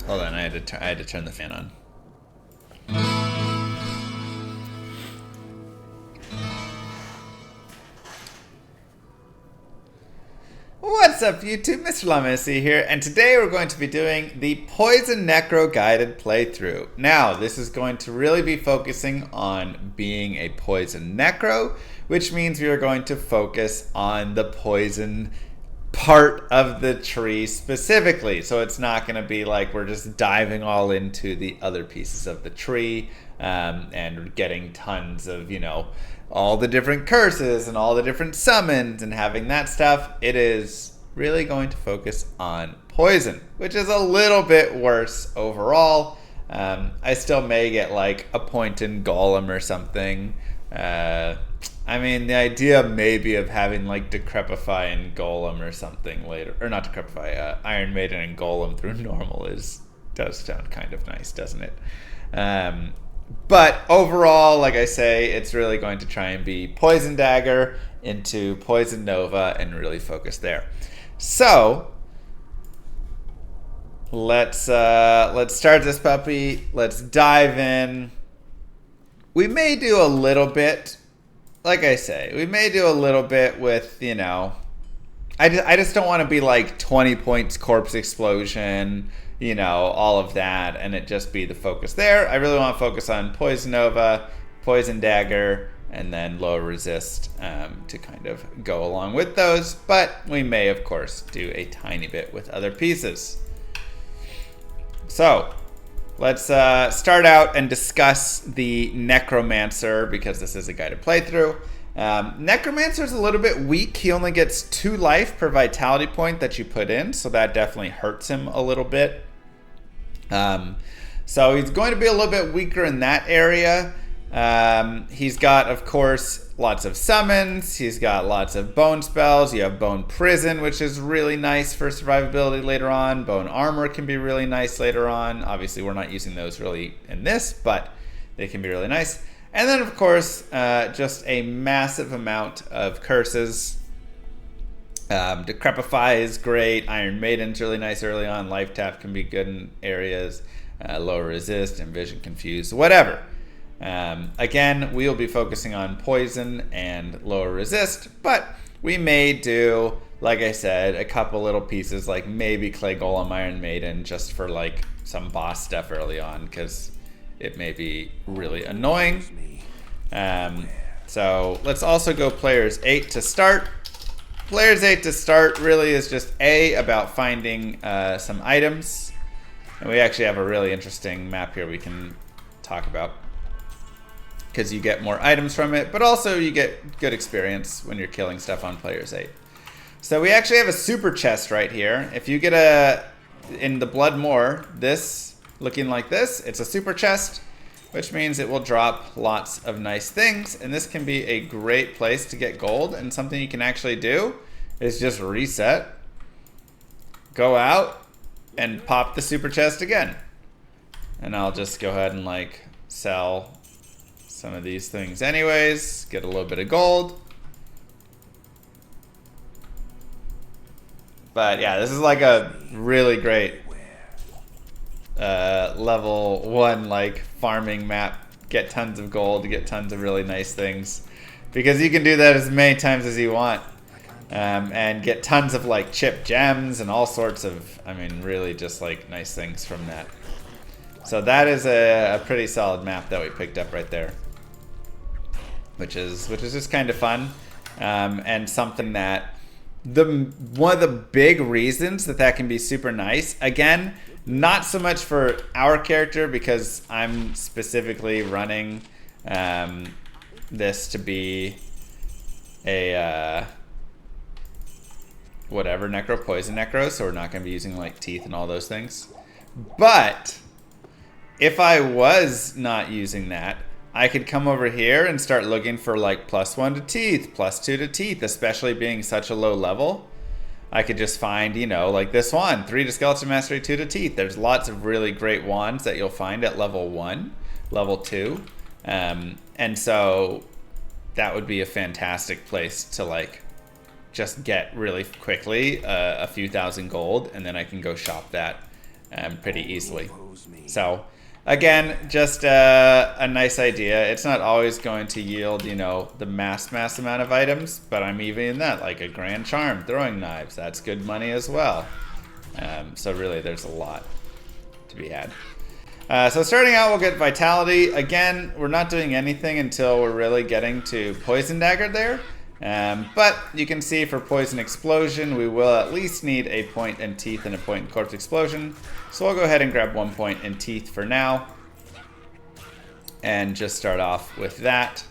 Hold on, I had to turn the fan on. What's up YouTube, Mr. Lamasi here, and today we're going to be doing the Poison Necro guided playthrough. Now, this is going to really be focusing on being a Poison Necro, which means we are going to focus on the poison part of the tree specifically. So it's not going to be like we're just diving all into the other pieces of the tree and getting tons of, you know, all the different curses and all the different summons and having that stuff. It is really going to focus on poison, which is a little bit worse overall. I still may get like a point in Golem or something. I mean, the idea maybe of having like Decrepify and Golem or something later, or not Decrepify, Iron Maiden and Golem through normal does sound kind of nice, doesn't it? But overall, like I say, it's really going to try and be Poison Dagger into Poison Nova and really focus there. So let's start this puppy. Let's dive in. We may do a little bit, like I say, we may do a little bit with, you know, I just don't want to be like 20 points Corpse Explosion, you know, all of that, and it just be the focus there. I really want to focus on Poison Nova, Poison Dagger, and then Low Resist to kind of go along with those. But we may, of course, do a tiny bit with other pieces. So let's start out and discuss the Necromancer, because this is a guided playthrough. Necromancer is a little bit weak. He only gets 2 life per vitality point that you put in, so that definitely hurts him a little bit. So he's going to be a little bit weaker in that area. He's got, of course, lots of summons. He's got lots of bone spells. You have Bone Prison, which is really nice for survivability later on. Bone Armor can be really nice later on. Obviously, we're not using those really in this, but they can be really nice. And then, of course, just a massive amount of curses. Decrepify is great. Iron Maiden's really nice early on. Life Tap can be good in areas. Low Resist, Envision Confused, whatever. Again, we'll be focusing on Poison and Lower Resist, but we may do, like I said, a couple little pieces, like maybe Clay Golem, Iron Maiden, just for like some boss stuff early on, because it may be really annoying. So let's also go Players 8 to start. Players 8 to start really is just about finding some items. And we actually have a really interesting map here we can talk about, because you get more items from it, but also you get good experience when you're killing stuff on Players 8. So we actually have a super chest right here. If you get in the Blood Moor, this, looking like this, it's a super chest, which means it will drop lots of nice things, and this can be a great place to get gold. And something you can actually do is just reset, go out, and pop the super chest again. And I'll just go ahead and like sell some of these things anyways, get a little bit of gold. But yeah, this is like a really great level 1 like farming map. Get tons of gold, get tons of really nice things, because you can do that as many times as you want, and get tons of like chip gems and all sorts of, I mean, really just like nice things from that. So that is a pretty solid map that we picked up right there, which is just kind of fun, and something that one of the big reasons that can be super nice. Again, not so much for our character, because I'm specifically running this to be a whatever necro, poison necro, so we're not going to be using like teeth and all those things. But if I was not using that, I could come over here and start looking for like +1 to teeth, +2 to teeth, especially being such a low level. I could just find, you know, like this one, 3 to Skeleton Mastery, 2 to teeth. There's lots of really great wands that you'll find at level 1, level 2. And so that would be a fantastic place to like just get really quickly a few thousand gold, and then I can go shop that pretty easily. So again, just a nice idea. It's not always going to yield, you know, the mass amount of items, but I'm even in that, like a Grand Charm, throwing knives, that's good money as well. So really there's a lot to be had. So starting out, we'll get Vitality. Again, we're not doing anything until we're really getting to Poison Dagger there. But you can see for Poison Explosion, we will at least need a point in Teeth and a point in Corpse Explosion. So we'll go ahead and grab 1 point in Teeth for now. And just start off with that.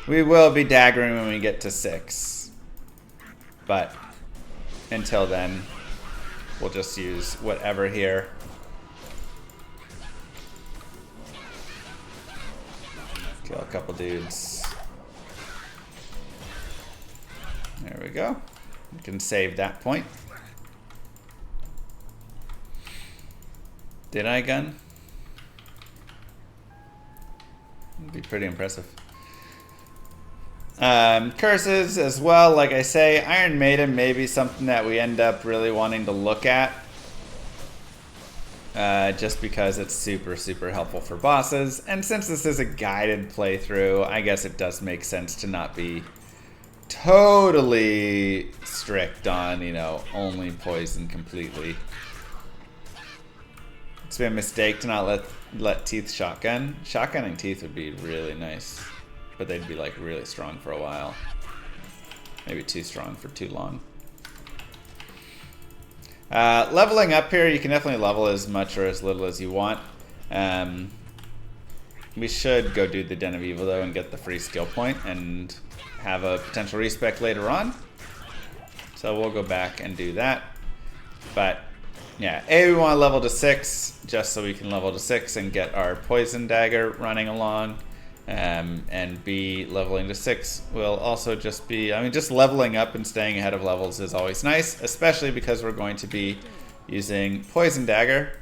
We will be daggering when we get to 6. But until then, we'll just use whatever here. Kill a couple dudes. There we go. You can save that point. Did I gun? It'd be pretty impressive. Curses as well. Like I say, Iron Maiden may be something that we end up really wanting to look at. Just because it's super helpful for bosses. And since this is a guided playthrough, I guess it does make sense to not be totally strict on, you know, only poison completely. It's been a mistake to not let Teeth shotgun. Shotgunning Teeth would be really nice, but they'd be like really strong for a while. Maybe too strong for too long. Leveling up here, you can definitely level as much or as little as you want. We should go do the Den of Evil though and get the free skill point and have a potential respec later on. So we'll go back and do that. But yeah, A, we want to level to 6 just so we can level to 6 and get our Poison Dagger running along. And B, leveling to 6 will also just be, I mean, just leveling up and staying ahead of levels is always nice, especially because we're going to be using Poison Dagger,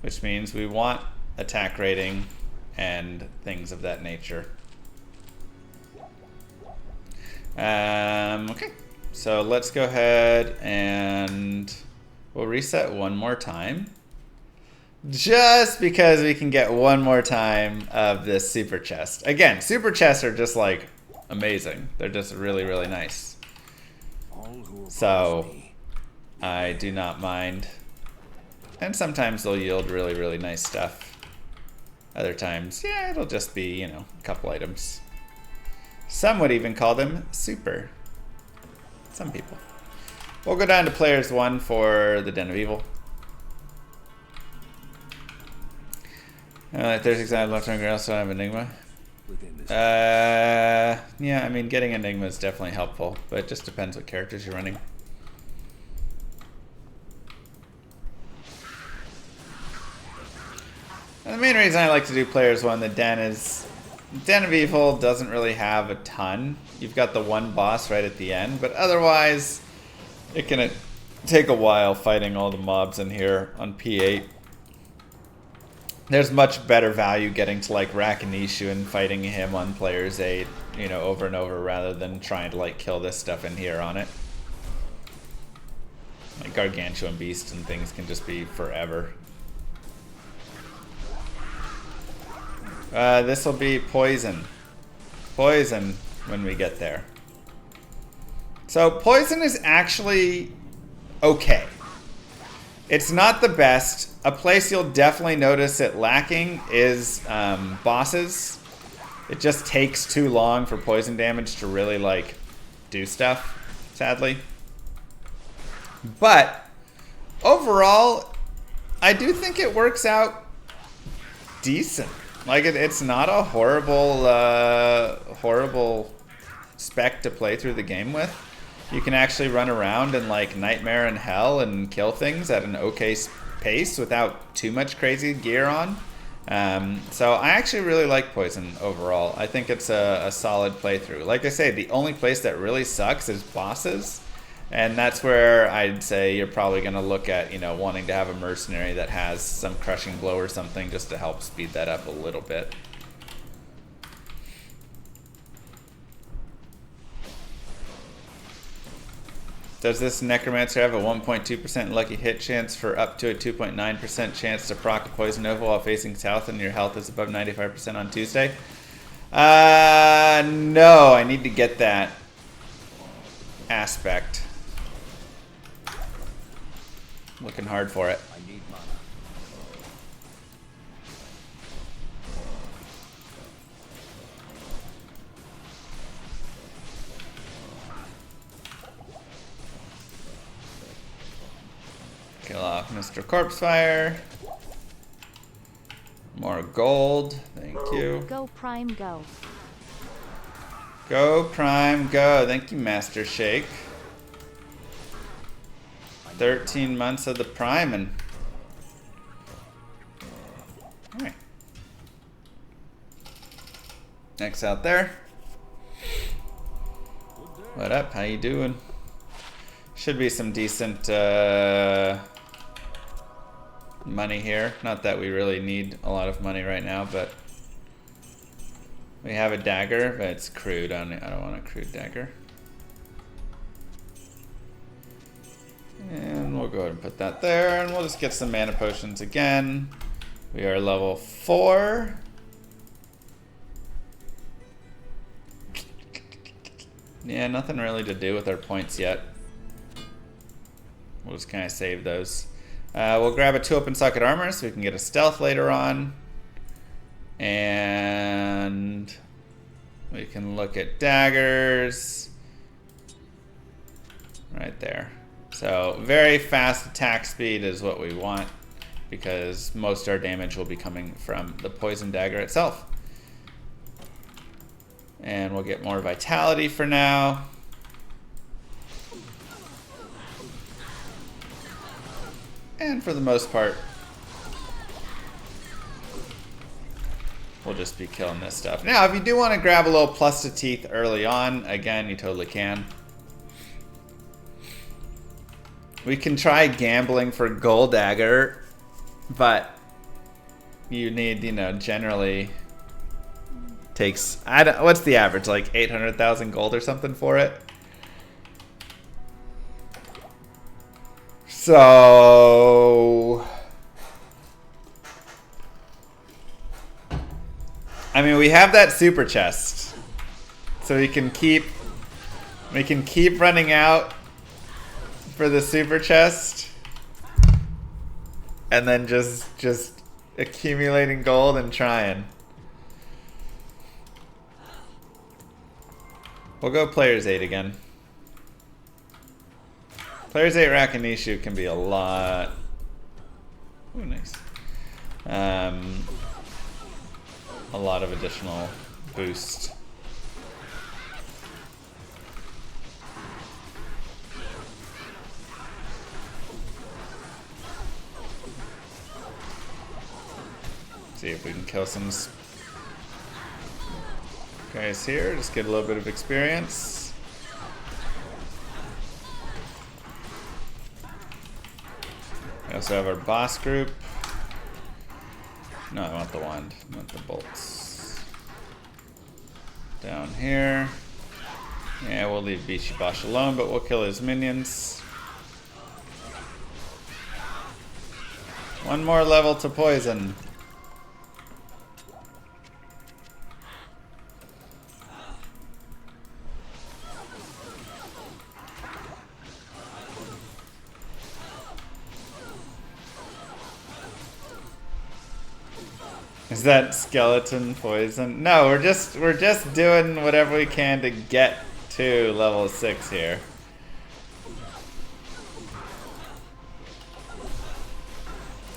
which means we want attack rating and things of that nature. Okay, so let's go ahead and we'll reset one more time. Just because we can get one more time of this super chest. Again, super chests are just like amazing. They're just really nice. So I do not mind. And sometimes they'll yield really nice stuff. Other times, yeah, it'll just be, you know, a couple items. Some would even call them super. Some people. We'll go down to players 1 for the Den of Evil. There's exactly left turn girl, so I have Enigma. Yeah, I mean, getting Enigma is definitely helpful, but it just depends what characters you're running. And the main reason I like to do players 1, the Den, is Den of Evil doesn't really have a ton. You've got the one boss right at the end, but otherwise, it can take a while fighting all the mobs in here on P8. There's much better value getting to like Rakanishu and fighting him on players 8, you know, over and over rather than trying to like kill this stuff in here on it. Like Gargantuan Beasts and things can just be forever. This will be Poison. Poison when we get there. So Poison is actually okay. It's not the best. A place you'll definitely notice it lacking is bosses. It just takes too long for poison damage to really like do stuff, sadly. But overall, I do think it works out decent. Like it's not a horrible horrible spec to play through the game with. You can actually run around and like Nightmare in Hell and kill things at an okay pace without too much crazy gear on. So I actually really like Poison overall. I think it's a solid playthrough. Like I say, the only place that really sucks is bosses. And that's where I'd say you're probably going to look at, you know, wanting to have a mercenary that has some crushing blow or something just to help speed that up a little bit. Does this Necromancer have a 1.2% lucky hit chance for up to a 2.9% chance to proc a Poison Nova while facing south and your health is above 95% on Tuesday? No, I need to get that aspect. Looking hard for it. Kill off Mr. Corpsefire. More gold. Thank you. Go Prime, go. Go Prime, go. Thank you, Master Shake. 13 months of the Prime. Alright. Next out there. What up? How you doing? Should be some decent money here. Not that we really need a lot of money right now, but we have a dagger, but it's crude. I don't want a crude dagger. And we'll go ahead and put that there, and we'll just get some mana potions again. We are level 4. Yeah, nothing really to do with our points yet. We'll just kind of save those. We'll grab a 2 open socket armor so we can get a stealth later on. And we can look at daggers. Right there. So very fast attack speed is what we want, because most of our damage will be coming from the poison dagger itself. And we'll get more vitality for now. And for the most part, we'll just be killing this stuff. Now, if you do want to grab a little plus to teeth early on, again, you totally can. We can try gambling for gold dagger, but you need, you know, generally takes, what's the average, like 800,000 gold or something for it? So, I mean, we have that super chest, so we can keep running out for the super chest, and then just accumulating gold and trying. We'll go Player's 8 again. Player's 8 Rakinishu can be a lot. Ooh, nice. A lot of additional boost. See if we can kill some guys here. Just get a little bit of experience. We also have our boss group. No, I want the wand, not the bolts. Down here. Yeah, we'll leave Bishibash alone, but we'll kill his minions. One more level to poison. Is that skeleton poison? No, we're just doing whatever we can to get to level 6 here.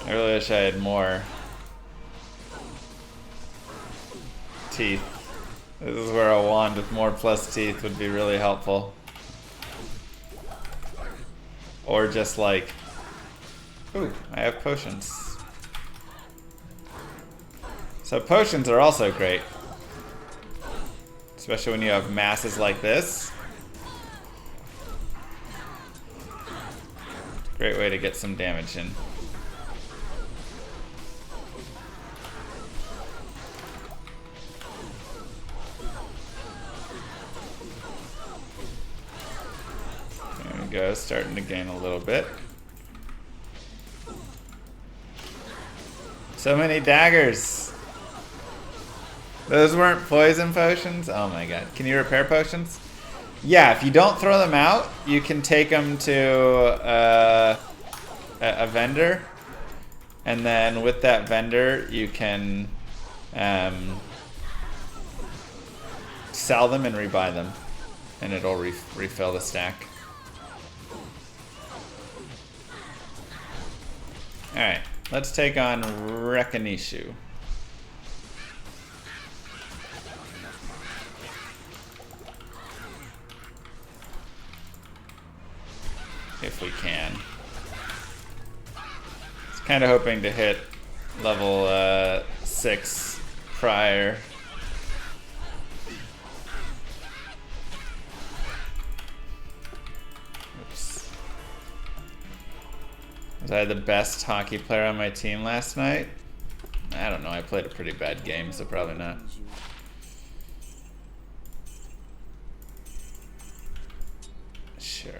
I really wish I had more teeth. This is where a wand with more plus teeth would be really helpful. Or just like, ooh, I have potions. So potions are also great, especially when you have masses like this. Great way to get some damage in. There we go, starting to gain a little bit. So many daggers. Those weren't poison potions? Oh my god. Can you repair potions? Yeah, if you don't throw them out, you can take them to a vendor. And then with that vendor, you can sell them and rebuy them. And it'll refill the stack. Alright, let's take on Rekanishu. If we can. Just kind of hoping to hit level 6 prior. Oops. Was I the best hockey player on my team last night? I don't know, I played a pretty bad game, so probably not. Sure.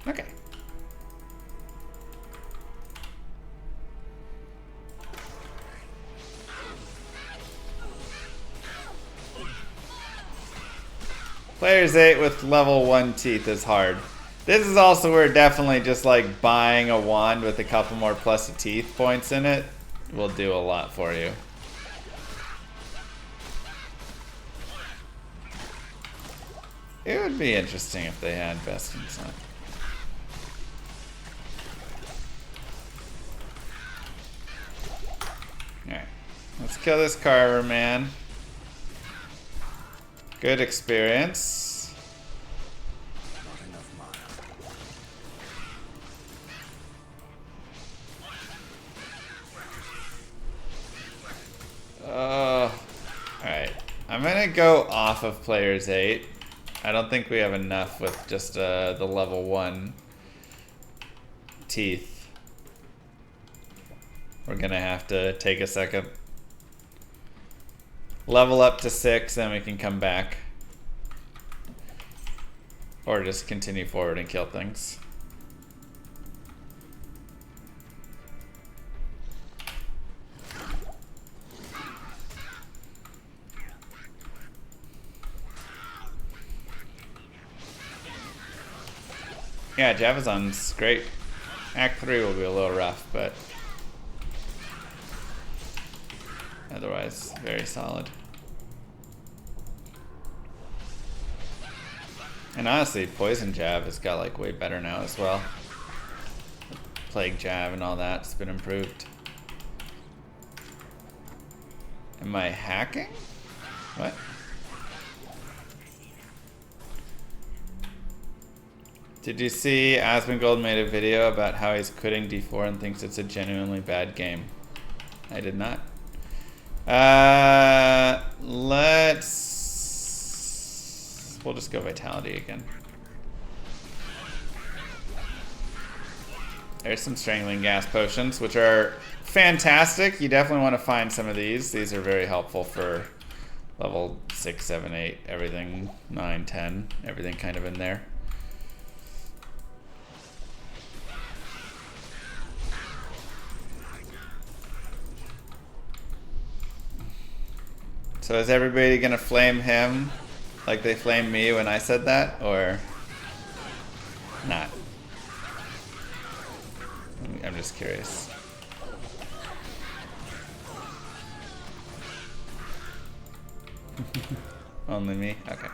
Okay. Players 8 with level 1 teeth is hard. This is also where definitely just like buying a wand with a couple more plus teeth points in it will do a lot for you. It would be interesting if they had best in sun. Alright. Let's kill this carver man. Good experience. Alright. I'm gonna go off of players 8. I don't think we have enough with just the level 1 teeth. We're gonna have to take a second. Level up to 6, then we can come back. Or just continue forward and kill things. Yeah, Javazon's great. Act 3 will be a little rough, but otherwise, very solid. And honestly, Poison Jab has got like way better now as well. Plague Jab and all that's been improved. Am I hacking? What? Did you see Asmongold made a video about how he's quitting D4 and thinks it's a genuinely bad game? I did not. We'll just go Vitality again. There's some Strangling Gas Potions, which are fantastic. You definitely want to find some of these. These are very helpful for level 6, 7, 8, everything, 9, 10, everything kind of in there. So is everybody gonna flame him like they flamed me when I said that, or not? I'm just curious. Only me? Okay.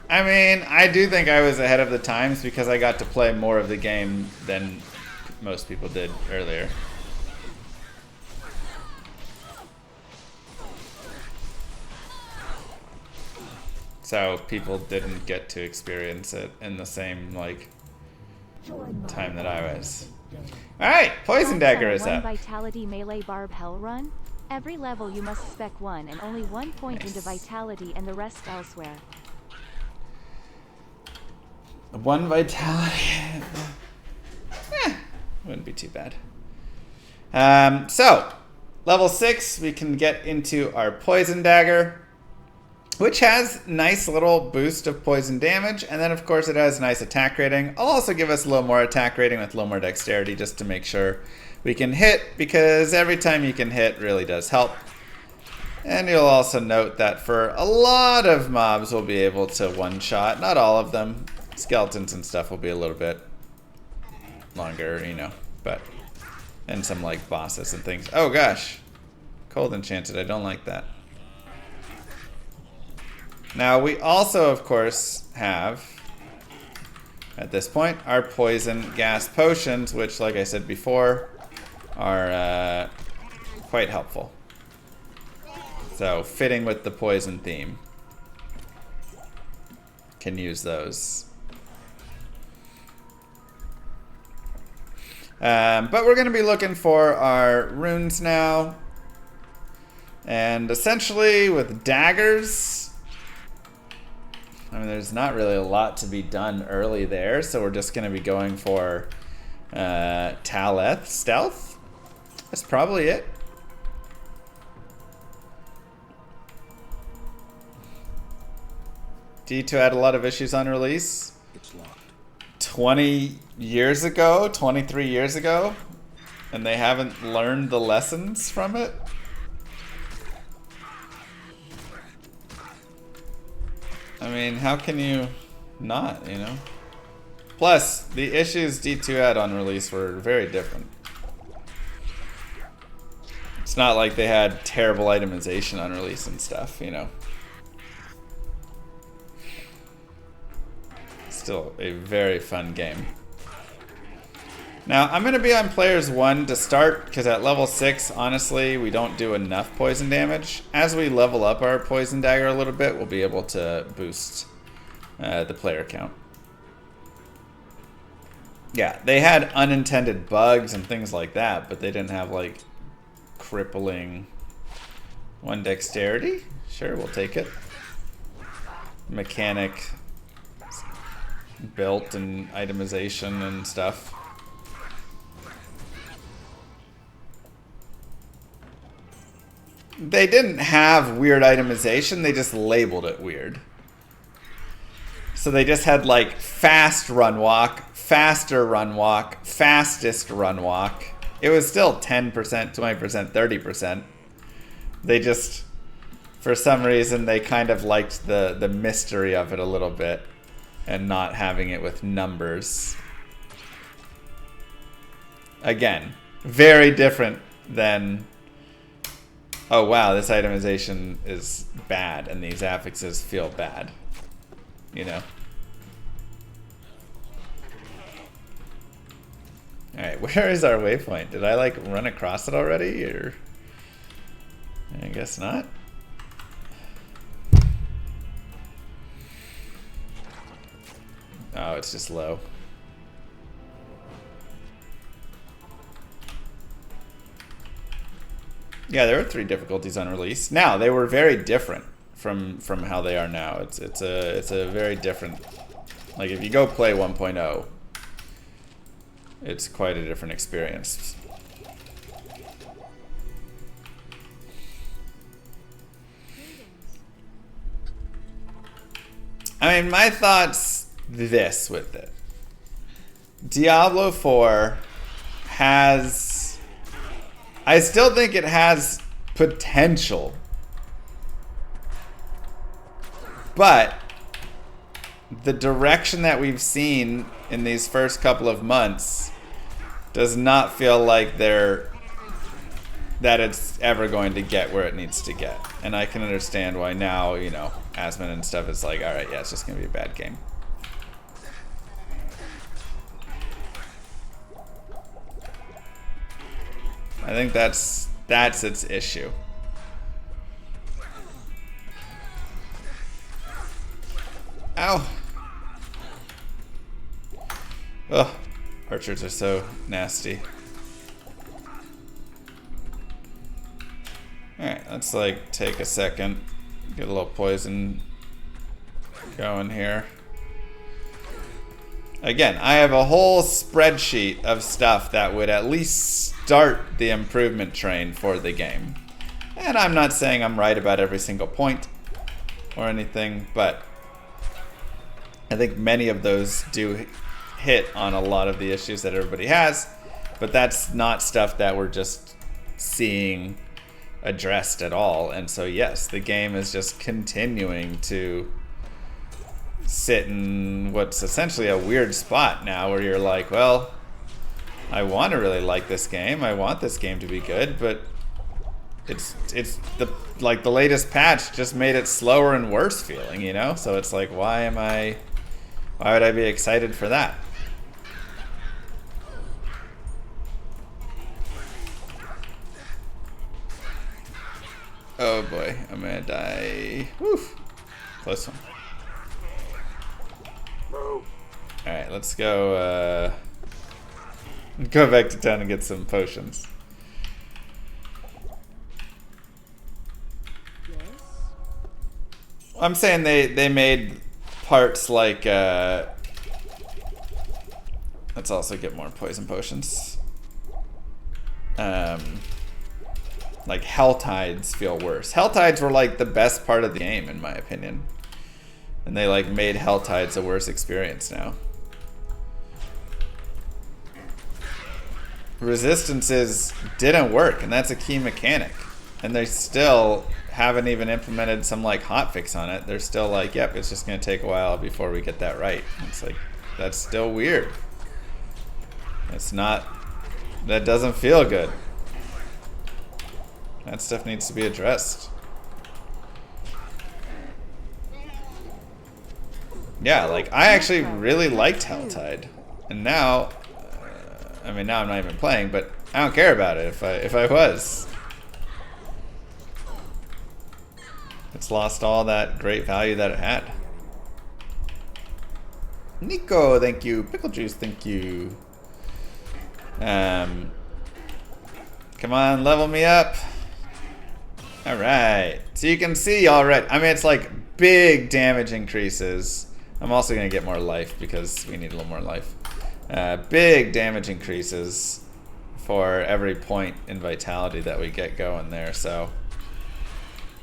I mean, I do think I was ahead of the times because I got to play more of the game than most people did earlier. So people didn't get to experience it in the same like time that I was. Alright, Poison Dagger is up. Vitality melee barb hell run. Every level you must spec 1 and only 1 point into Vitality and the rest elsewhere. 1 Vitality. Wouldn't be too bad. So, level 6, we can get into our Poison Dagger, which has nice little boost of poison damage, and then of course it has nice attack rating. I'll also give us a little more attack rating with a little more dexterity just to make sure we can hit, because every time you can hit really does help. And you'll also note that for a lot of mobs we'll be able to one-shot. Not all of them. Skeletons and stuff will be a little bit longer, you know, but... And some like bosses and things. Oh gosh. Cold Enchanted, I don't like that. Now we also, of course, have, at this point, our poison gas potions, which, like I said before, are quite helpful. So, fitting with the poison theme. Can use those. But we're going to be looking for our runes now. And essentially, with daggers... I mean, there's not really a lot to be done early there, so we're just going to be going for Taleth Stealth. That's probably it. D2 had a lot of issues on release. It's locked. 20 years ago, 23 years ago, and they haven't learned the lessons from it. I mean, how can you not, you know? Plus, the issues D2 had on release were very different. It's not like they had terrible itemization on release and stuff, you know? Still a very fun game. Now, I'm going to be on players 1 to start, because at level 6, honestly, we don't do enough poison damage. As we level up our Poison Dagger a little bit, we'll be able to boost the player count. Yeah, they had unintended bugs and things like that, but they didn't have, like, crippling 1 dexterity. Sure, we'll take it. Mechanic built and itemization and stuff. They didn't have weird itemization, they just labeled it weird. So they just had like fast run walk, faster run walk, fastest run walk. It was still 10%, 20%, 30%. They just, for some reason, they kind of liked the mystery of it a little bit and not having it with numbers. Again, very different than... Oh wow, this itemization is bad, and these affixes feel bad. You know? Alright, where is our waypoint? Did I, like, run across it already, or... I guess not. Oh, it's just low. Yeah, there were 3 difficulties on release. Now, they were very different from how they are now. It's a very different... Like, if you go play 1.0, it's quite a different experience. I mean, my thoughts this with it. Diablo 4 has... I still think it has potential. But the direction that we've seen in these first couple of months does not feel like that it's ever going to get where it needs to get. And I can understand why now, you know, Asmon and stuff is like, alright, yeah, it's just going to be a bad game. I think that's its issue. Ow! Ugh, archers are so nasty. Alright, let's like take a second, get a little poison going here. Again, I have a whole spreadsheet of stuff that would at least start the improvement train for the game. And I'm not saying I'm right about every single point or anything, but I think many of those do hit on a lot of the issues that everybody has, but that's not stuff that we're just seeing addressed at all. And so yes, the game is just continuing to sit in what's essentially a weird spot now, where you're like, well, I want to really like this game, I want this game to be good, but it's the latest patch just made it slower and worse feeling, you know? So it's like, why would I be excited for that? Oh boy, I'm gonna die. Whew. Close one. Alright, let's go back to town and get some potions. I'm saying they made parts like let's also get more poison potions. Like Helltides feel worse. Helltides were like the best part of the game in my opinion. And they like made Helltides a worse experience now. Resistances didn't work, and that's a key mechanic. And they still haven't even implemented some like hotfix on it. They're still like, yep, it's just gonna take a while before we get that right. It's like, that's still weird. That doesn't feel good. That stuff needs to be addressed. Yeah, like I actually really liked Helltide, and now, I mean, now I'm not even playing, but I don't care about it if I was. It's lost all that great value that it had. Nico, thank you. Pickle Juice, thank you. Come on, level me up. Alright, so you can see already, I mean, it's like big damage increases. I'm also going to get more life because we need a little more life. Big damage increases for every point in vitality that we get going there, so,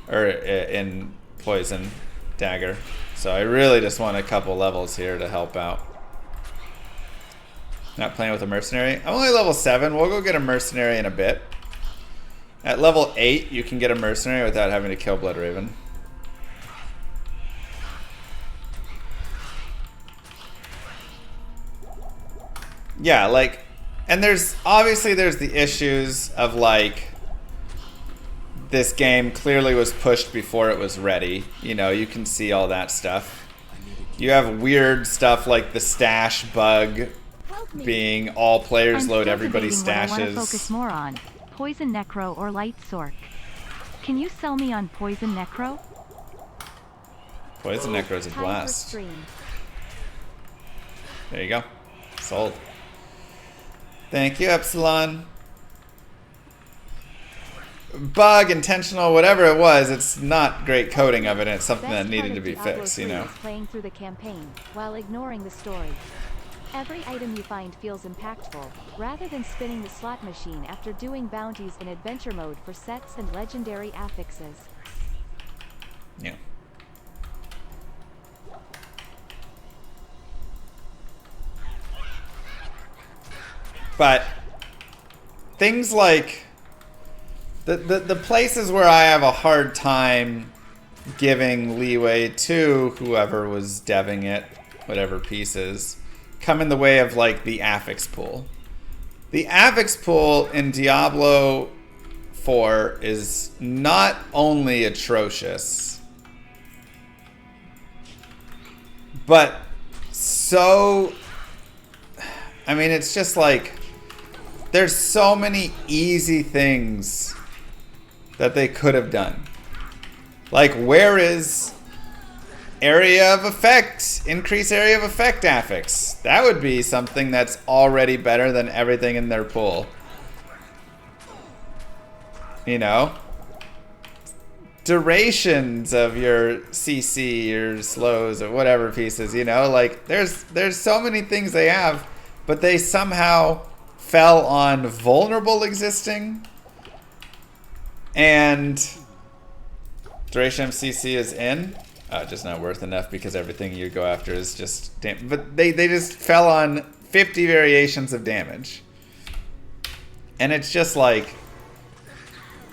or in poison dagger. So I really just want a couple levels here to help out. Not playing with a mercenary. I'm only level 7. We'll go get a mercenary in a bit. At level 8, you can get a mercenary without having to kill Bloodraven. Yeah, like, and there's the issues of like, this game clearly was pushed before it was ready. You know, you can see all that stuff. You have weird stuff like the stash bug being all players load everybody's stashes. I want to focus more on Poison Necro or Light Sork. Can you sell me on Poison Necro? Poison Necro is a blast. There you go. Sold. Thank you, Epsilon. Bug, intentional, whatever it was, it's not great coding of it, and it's something that needed to be fixed, you know. Playing through the campaign while ignoring the story. Every item you find feels impactful, rather than spinning the slot machine after doing bounties in adventure mode for sets and legendary affixes. Yeah. But things like the places where I have a hard time giving leeway to whoever was deving it, whatever pieces, come in the way of like the affix pool. The affix pool in Diablo 4 is not only atrocious, but so, I mean, it's just like, there's so many easy things that they could have done. Like, where is area of effect, increase area of effect affix? That would be something that's already better than everything in their pool. You know? durations of your CC, your slows, or whatever pieces, you know? Like, there's so many things they have, but they somehow fell on vulnerable existing, and duration of CC is in. Just not worth enough because everything you go after is just but they just fell on 50 variations of damage. And it's just like,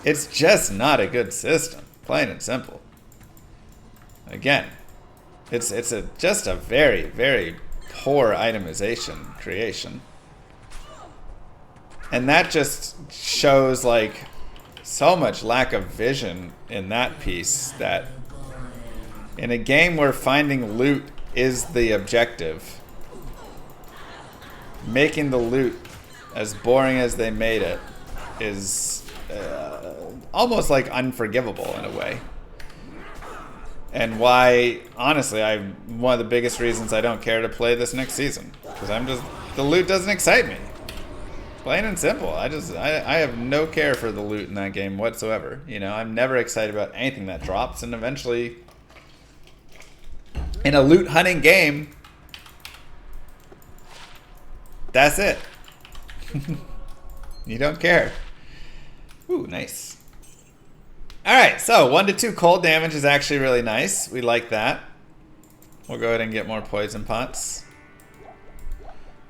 it's just not a good system, plain and simple. Again, it's just a very, very poor itemization creation. And that just shows like so much lack of vision in that piece, that in a game where finding loot is the objective, making the loot as boring as they made it is almost like unforgivable in a way. And why, honestly, one of the biggest reasons I don't care to play this next season, because the loot doesn't excite me. Plain and simple. I have no care for the loot in that game whatsoever. You know, I'm never excited about anything that drops, and eventually, in a loot hunting game, that's it. You don't care. Ooh, nice. Alright, so 1 to 2 cold damage is actually really nice. We like that. We'll go ahead and get more poison pots.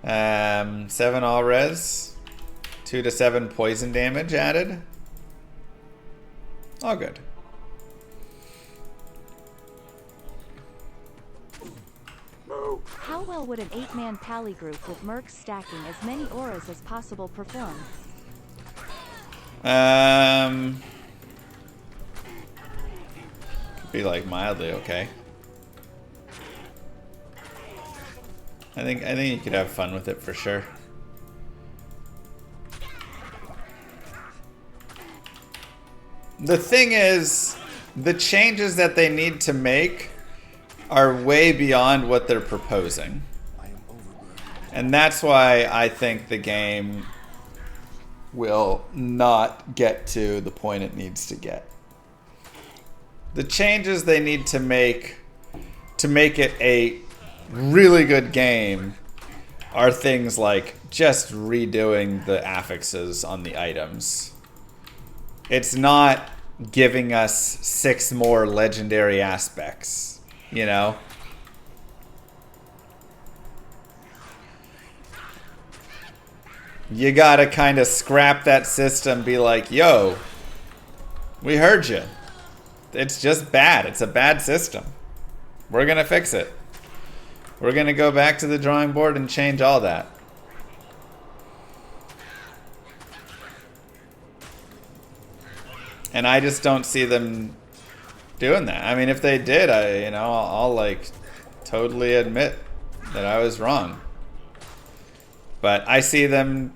7 all res. 2 to 7 poison damage added. All good. How well would an 8-man pally group with mercs stacking as many auras as possible perform? Could be like mildly okay. I think you could have fun with it for sure. The thing is, the changes that they need to make are way beyond what they're proposing. And that's why I think the game will not get to the point it needs to get. The changes they need to make it a really good game are things like just redoing the affixes on the items. It's not giving us 6 more legendary aspects, you know? You gotta kind of scrap that system, be like, yo, we heard you. It's just bad. It's a bad system. We're gonna fix it. We're gonna go back to the drawing board and change all that. And I just don't see them doing that. I mean, if they did, I'll like totally admit that I was wrong. But I see them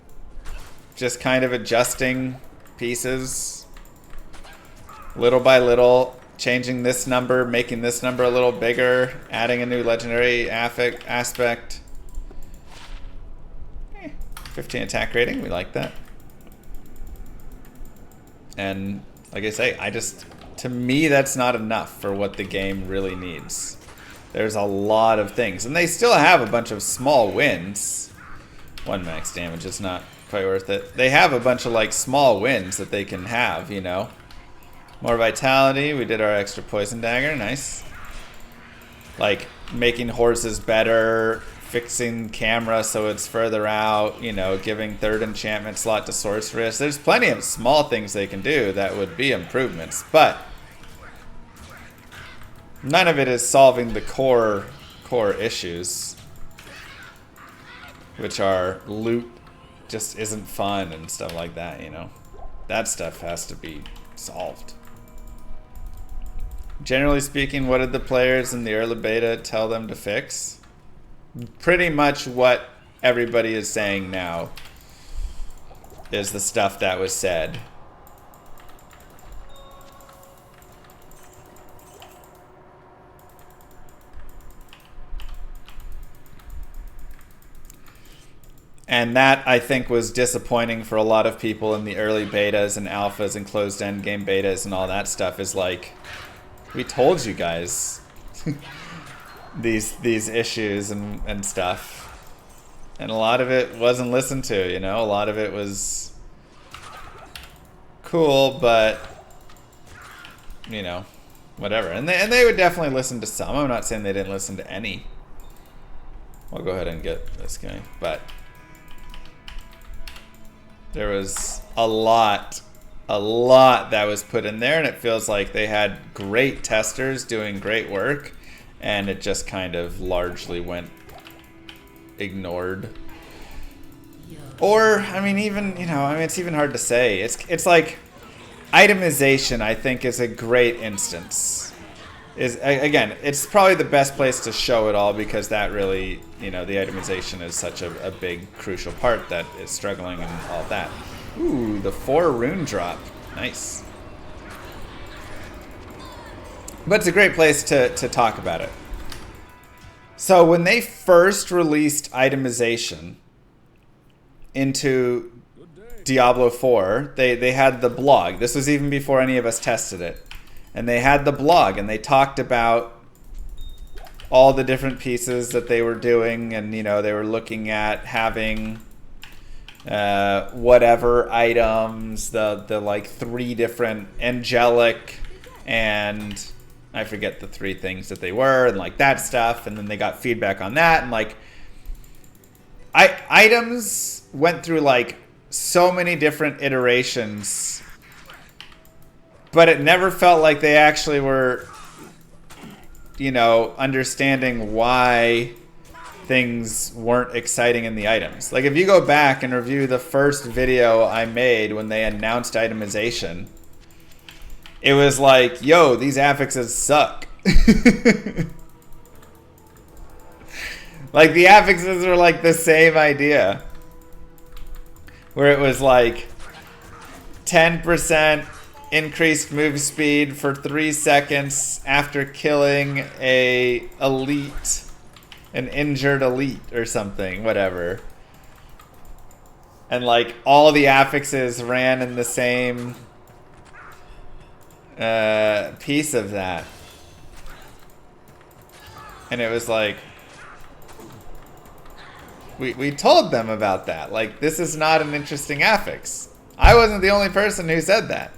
just kind of adjusting pieces little by little, changing this number, making this number a little bigger, adding a new legendary aspect. 15 attack rating, we like that. And like I say, to me, that's not enough for what the game really needs. There's a lot of things, and they still have a bunch of small wins. 1 max damage is not quite worth it. They have a bunch of like small wins that they can have, you know. More vitality. We did our extra poison dagger. Nice. Like making horses better, fixing camera so it's further out, you know, giving 3rd enchantment slot to sorceress. There's plenty of small things they can do that would be improvements, but none of it is solving the core issues, which are loot just isn't fun and stuff like that, you know. That stuff has to be solved. Generally speaking, what did the players in the early beta tell them to fix? Pretty much what everybody is saying now is the stuff that was said. And that, I think, was disappointing for a lot of people in the early betas and alphas and closed endgame betas and all that stuff. Is like, we told you guys these issues and stuff. And a lot of it wasn't listened to, you know? A lot of it was cool, but, you know, whatever. And they would definitely listen to some. I'm not saying they didn't listen to any. I'll go ahead and get this guy. But there was a lot that was put in there, and it feels like they had great testers doing great work, and it just kind of largely went ignored. Or, I mean, even, you know, I mean, it's even hard to say. It's like itemization, I think, is a great instance. Again, it's probably the best place to show it all, because that really, you know, the itemization is such a big, crucial part that is struggling and all that. Ooh, the 4 rune drop. Nice. But it's a great place to talk about it. So when they first released itemization into Diablo 4, they had the blog. This was even before any of us tested it. And they had the blog, and they talked about all the different pieces that they were doing, and, you know, they were looking at having whatever items, the like 3 different angelic, and I forget the 3 things that they were, and like that stuff, and then they got feedback on that, and like items went through like so many different iterations, but it never felt like they actually were, you know, understanding why things weren't exciting in the items. Like, if you go back and review the first video I made when they announced itemization, it was like, yo, these affixes suck. Like, the affixes were like the same idea, where it was like 10% increased move speed for 3 seconds after killing an injured elite or something, whatever. And like all the affixes ran in the same piece of that. And it was like, we told them about that. Like, this is not an interesting affix. I wasn't the only person who said that.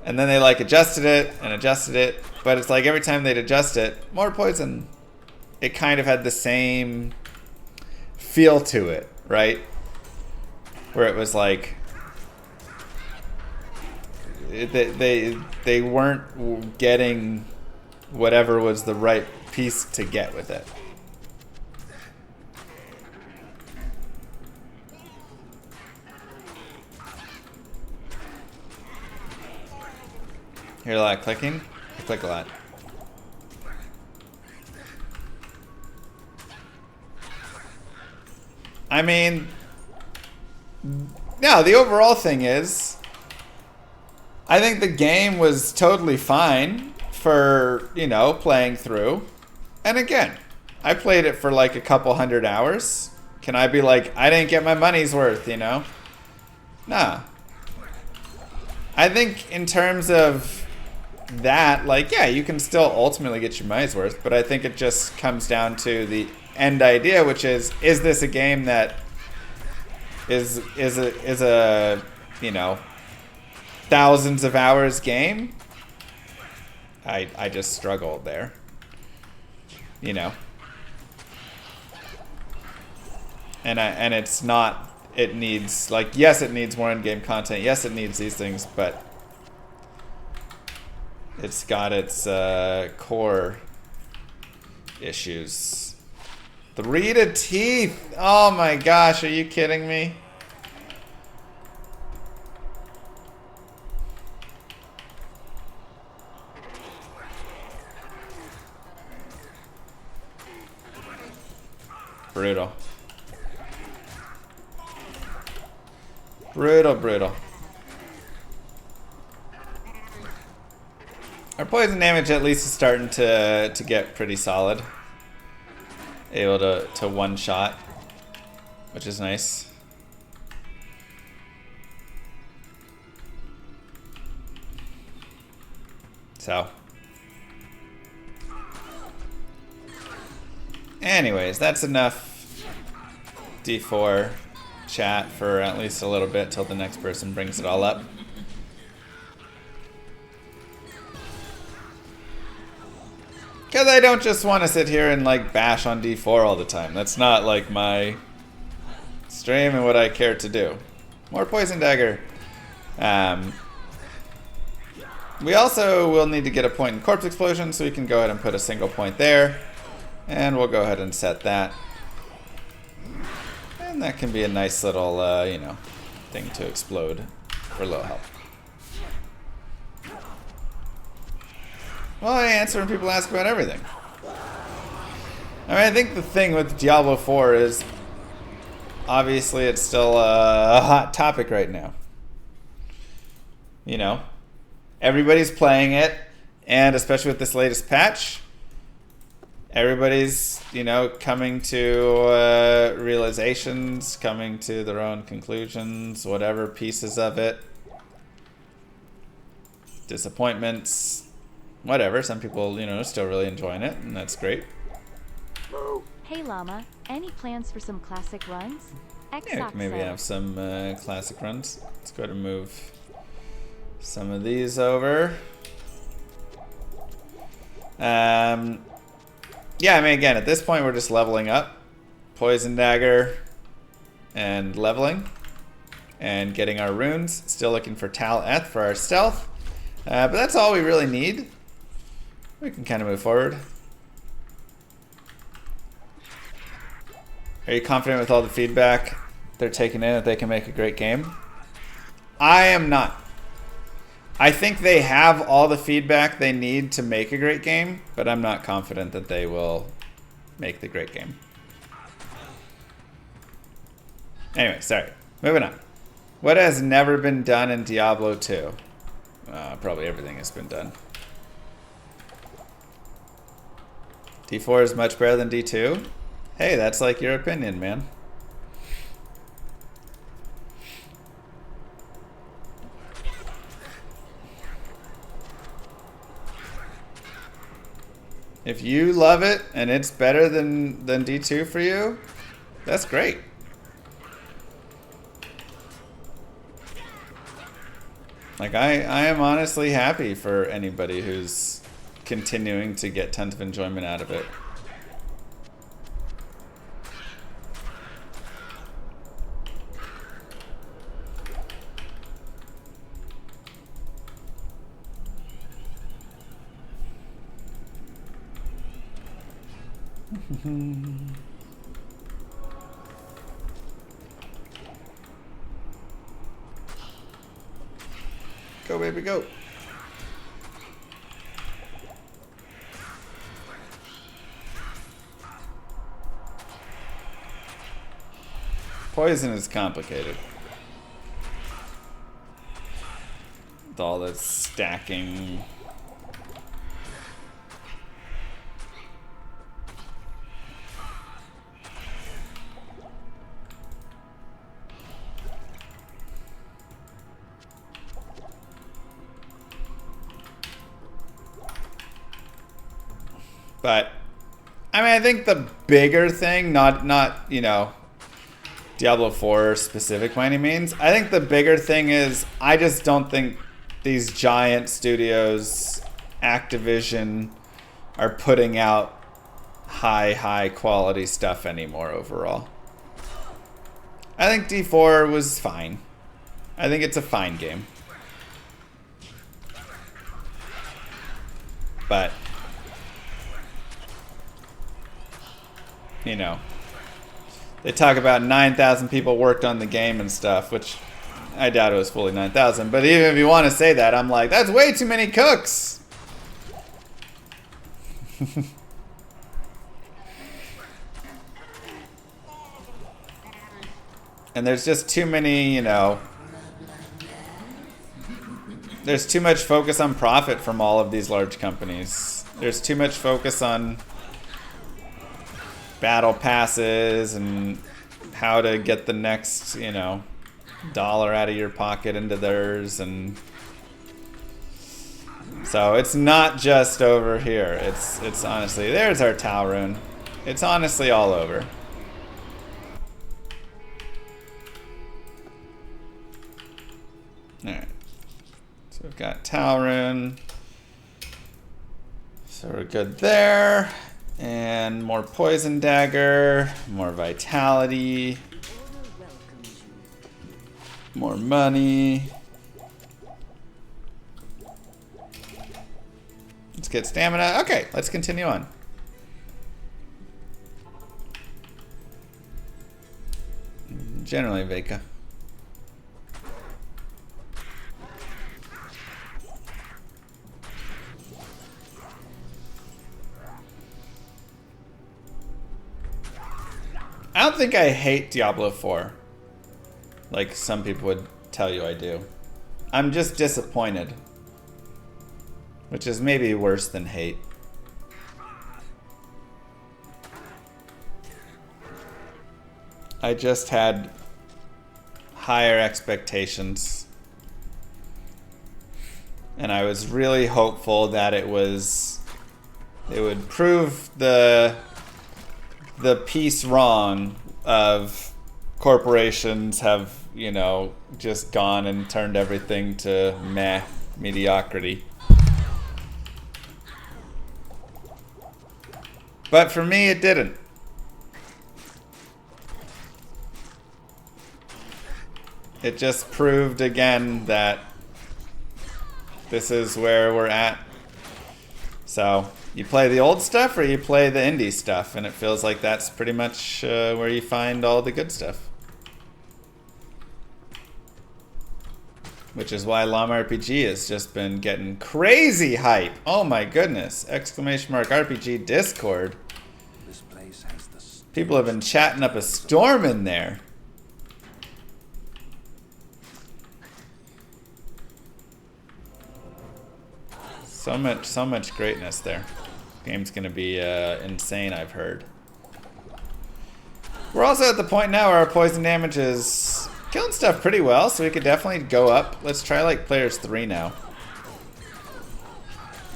And then they like adjusted it, but it's like every time they'd adjust it, more poison. It kind of had the same feel to it, right? Where it was like they weren't getting whatever was the right piece to get with it. Hear a lot of clicking? I click a lot. I mean, no, the overall thing is, I think the game was totally fine for, you know, playing through. And again, I played it for like a couple 100 hours. Can I be like, I didn't get my money's worth, you know? Nah. I think in terms of that, like, yeah, you can still ultimately get your money's worth, but I think it just comes down to the end idea, which is this a game that is a you know, thousands of hours game? I just struggled there, you know. And it's not, it needs, like, yes, it needs more in-game content, yes, it needs these things, but it's got its core issues. 3 to teeth. Oh my gosh, are you kidding me? Brutal. Brutal, brutal. Our poison damage at least is starting to get pretty solid. Able to one-shot. which is nice. So, anyways, that's enough D4 chat for at least a little bit till the next person brings it all up. Because I don't just want to sit here and like bash on D4 all the time. That's not like my stream and what I care to do. More Poison Dagger. We also will need to get a point in Corpse Explosion, so we can go ahead and put a single point there. And we'll go ahead and set that. And that can be a nice little, you know, thing to explode for low health. Well, I answer when people ask about everything. I mean, I think the thing with Diablo 4 is, obviously it's still a hot topic right now. You know? Everybody's playing it, and especially with this latest patch, everybody's, you know, coming to realizations, coming to their own conclusions, whatever pieces of it. Disappointments, whatever. Some people, you know, are still really enjoying it, and that's great. Hey Llama, any plans for some classic runs? Yeah, maybe have some classic runs. Let's go ahead and move some of these over. Yeah, I mean, again, at this point, we're just leveling up. Poison Dagger and leveling. And getting our runes. Still looking for Tal Eth for our stealth. But that's all we really need. We can kind of move forward. Are you confident with all the feedback they're taking in that they can make a great game? I am not. I think they have all the feedback they need to make a great game, but I'm not confident that they will make the great game. Anyway, sorry. Moving on. What has never been done in Diablo 2? Probably everything has been done. D4 is much better than D2? Hey, that's like your opinion, man. If you love it and it's better than D2 for you, that's great. Like, I am honestly happy for anybody who's continuing to get tons of enjoyment out of it. Go, baby, go. Poison is complicated. With all this stacking. But I mean, I think the bigger thing, not you know, Diablo 4 specific by any means. I think the bigger thing is I just don't think these giant studios, Activision, are putting out high quality stuff anymore overall. I think D4 was fine. I think it's a fine game. But you know, they talk about 9,000 people worked on the game and stuff, which I doubt it was fully 9,000. But even if you want to say that, I'm like, that's way too many cooks. And there's just too many, you know, there's too much focus on profit from all of these large companies. There's too much focus on battle passes and how to get the next, you know, dollar out of your pocket into theirs, and so it's not just over here. It's honestly, there's our Tau rune. It's honestly all over. Alright. So we've got Tau rune. So we're good there. And more poison dagger, more vitality, more money. Let's get stamina. Okay, let's continue on. Generally, Veka. I don't think I hate Diablo 4, like some people would tell you I do. I'm just disappointed, which is maybe worse than hate. I just had higher expectations, and I was really hopeful that it would prove the piece wrong of corporations have, you know, just gone and turned everything to meh mediocrity. But for me, it didn't. It just proved again that this is where we're at. So you play the old stuff or you play the indie stuff, and it feels like that's pretty much where you find all the good stuff. Which is why Llama RPG has just been getting crazy hype. Oh my goodness! ! RPG Discord. This place has the People have been chatting up a storm in there. So much greatness there. Game's gonna be insane, I've heard. We're also at the point now where our poison damage is killing stuff pretty well, so we could definitely go up. Let's try like players 3 now.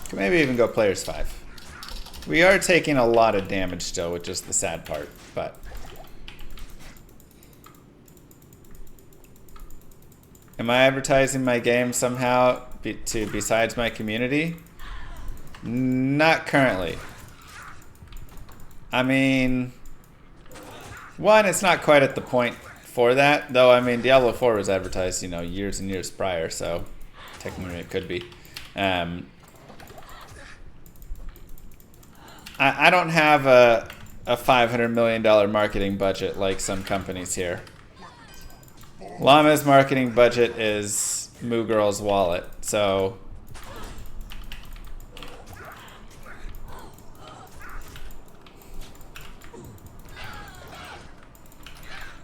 Could maybe even go players 5. We are taking a lot of damage still, which is the sad part, but am I advertising my game somehow besides my community? Not currently. I mean, one, it's not quite at the point for that, though. I mean, Diablo 4 was advertised, you know, years and years prior, so technically it could be. I don't have a $500 million marketing budget like some companies here. Llama's marketing budget is Moo Girl's wallet, so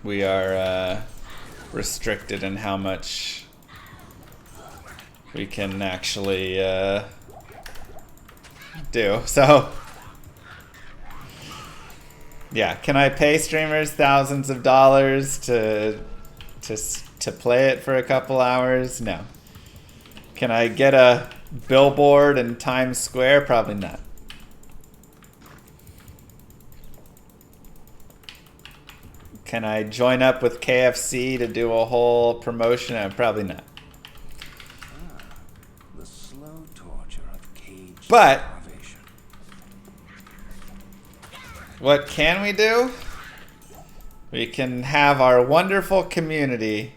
we are restricted in how much we can actually do. So yeah, can I pay streamers thousands of dollars to play it for a couple hours? No. Can I get a billboard in Times Square? Probably not. Can I join up with KFC to do a whole promotion? Probably not. The slow torture of cage But starvation. what can we do? We can have our wonderful community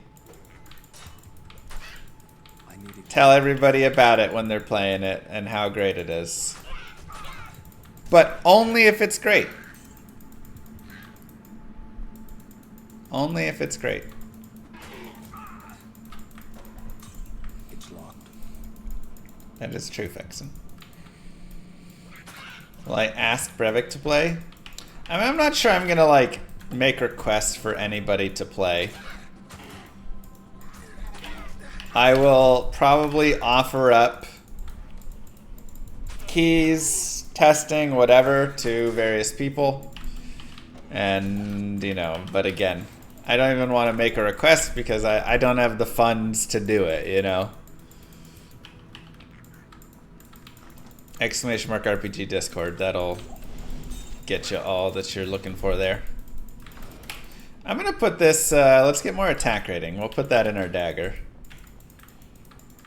tell everybody about it when they're playing it and how great it is. But only if it's great. Only if it's great. It's locked. That is true, Fexen. Will I ask Brevik to play? I mean, I'm not sure I'm gonna like make requests for anybody to play. I will probably offer up keys, testing, whatever to various people. And, you know, but again, I don't even want to make a request because I don't have the funds to do it, you know? Exclamation mark RPG Discord. That'll get you all that you're looking for there. I'm going to put this, let's get more attack rating. We'll put that in our dagger.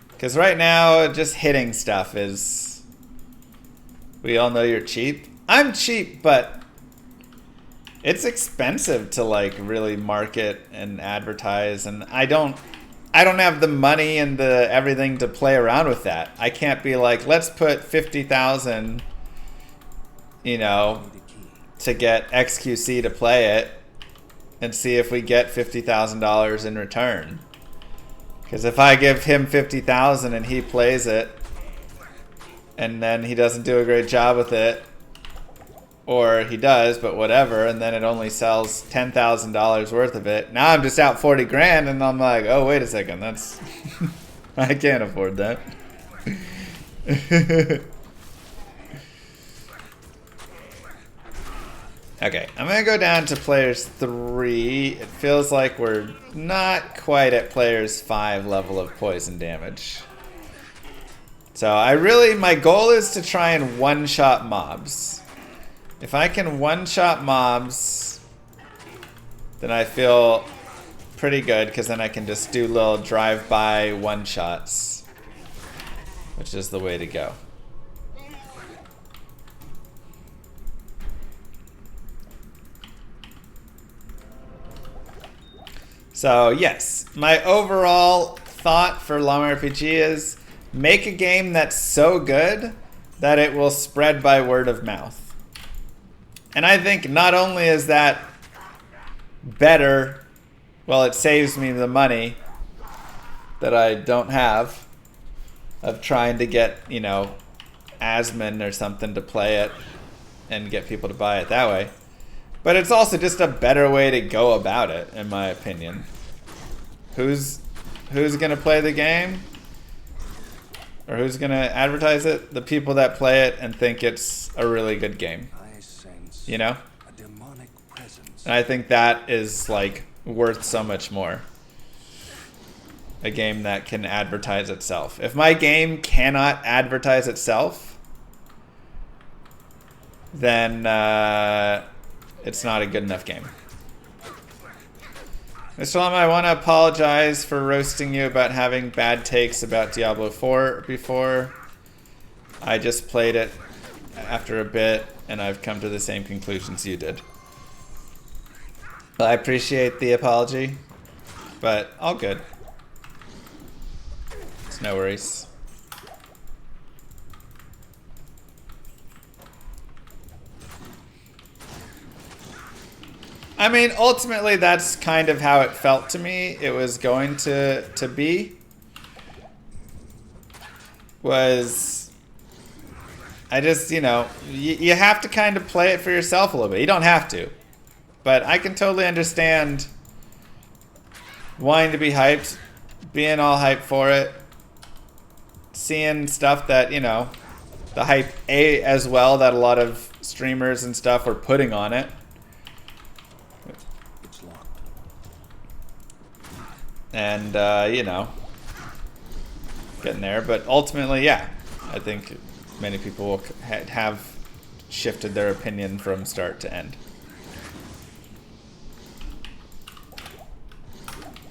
Because right now, just hitting stuff is... We all know you're cheap. I'm cheap, but... It's expensive to like really market and advertise, and I don't have the money and the everything to play around with that. I can't be like, let's put 50,000, you know, to get XQC to play it and see if we get $50,000 in return. Because if I give him 50,000 and he plays it and then he doesn't do a great job with it, or he does, but whatever, and then it only sells $10,000 worth of it. Now I'm just out 40 grand, and I'm like, oh, wait a second, that's... I can't afford that. Okay, I'm gonna go down to players 3. It feels like we're not quite at players 5 level of poison damage. So my goal is to try and one-shot mobs. If I can one-shot mobs, then I feel pretty good, because then I can just do little drive-by one-shots, which is the way to go. So yes, my overall thought for Long RPG is make a game that's so good that it will spread by word of mouth. And I think not only is that better, well, it saves me the money that I don't have of trying to get, you know, Asmon or something to play it and get people to buy it that way. But it's also just a better way to go about it, in my opinion. Who's gonna play the game? Or who's gonna advertise it? The people that play it and think it's a really good game. You know? A demonic presence. And I think that is like worth so much more. A game that can advertise itself. If my game cannot advertise itself, then it's not a good enough game. Mr. Lama, I want to apologize for roasting you about having bad takes about Diablo 4 before. I just played it after a bit, and I've come to the same conclusions you did. I appreciate the apology, but all good. It's no worries. I mean, ultimately, that's kind of how it felt to me. It was going to be. I just, you know, you have to kind of play it for yourself a little bit. You don't have to. But I can totally understand wanting to be hyped, being all hyped for it, seeing stuff that, you know, the hype as well that a lot of streamers and stuff were putting on it. It's locked. And, you know, getting there. But ultimately, yeah, I think many people will have shifted their opinion from start to end.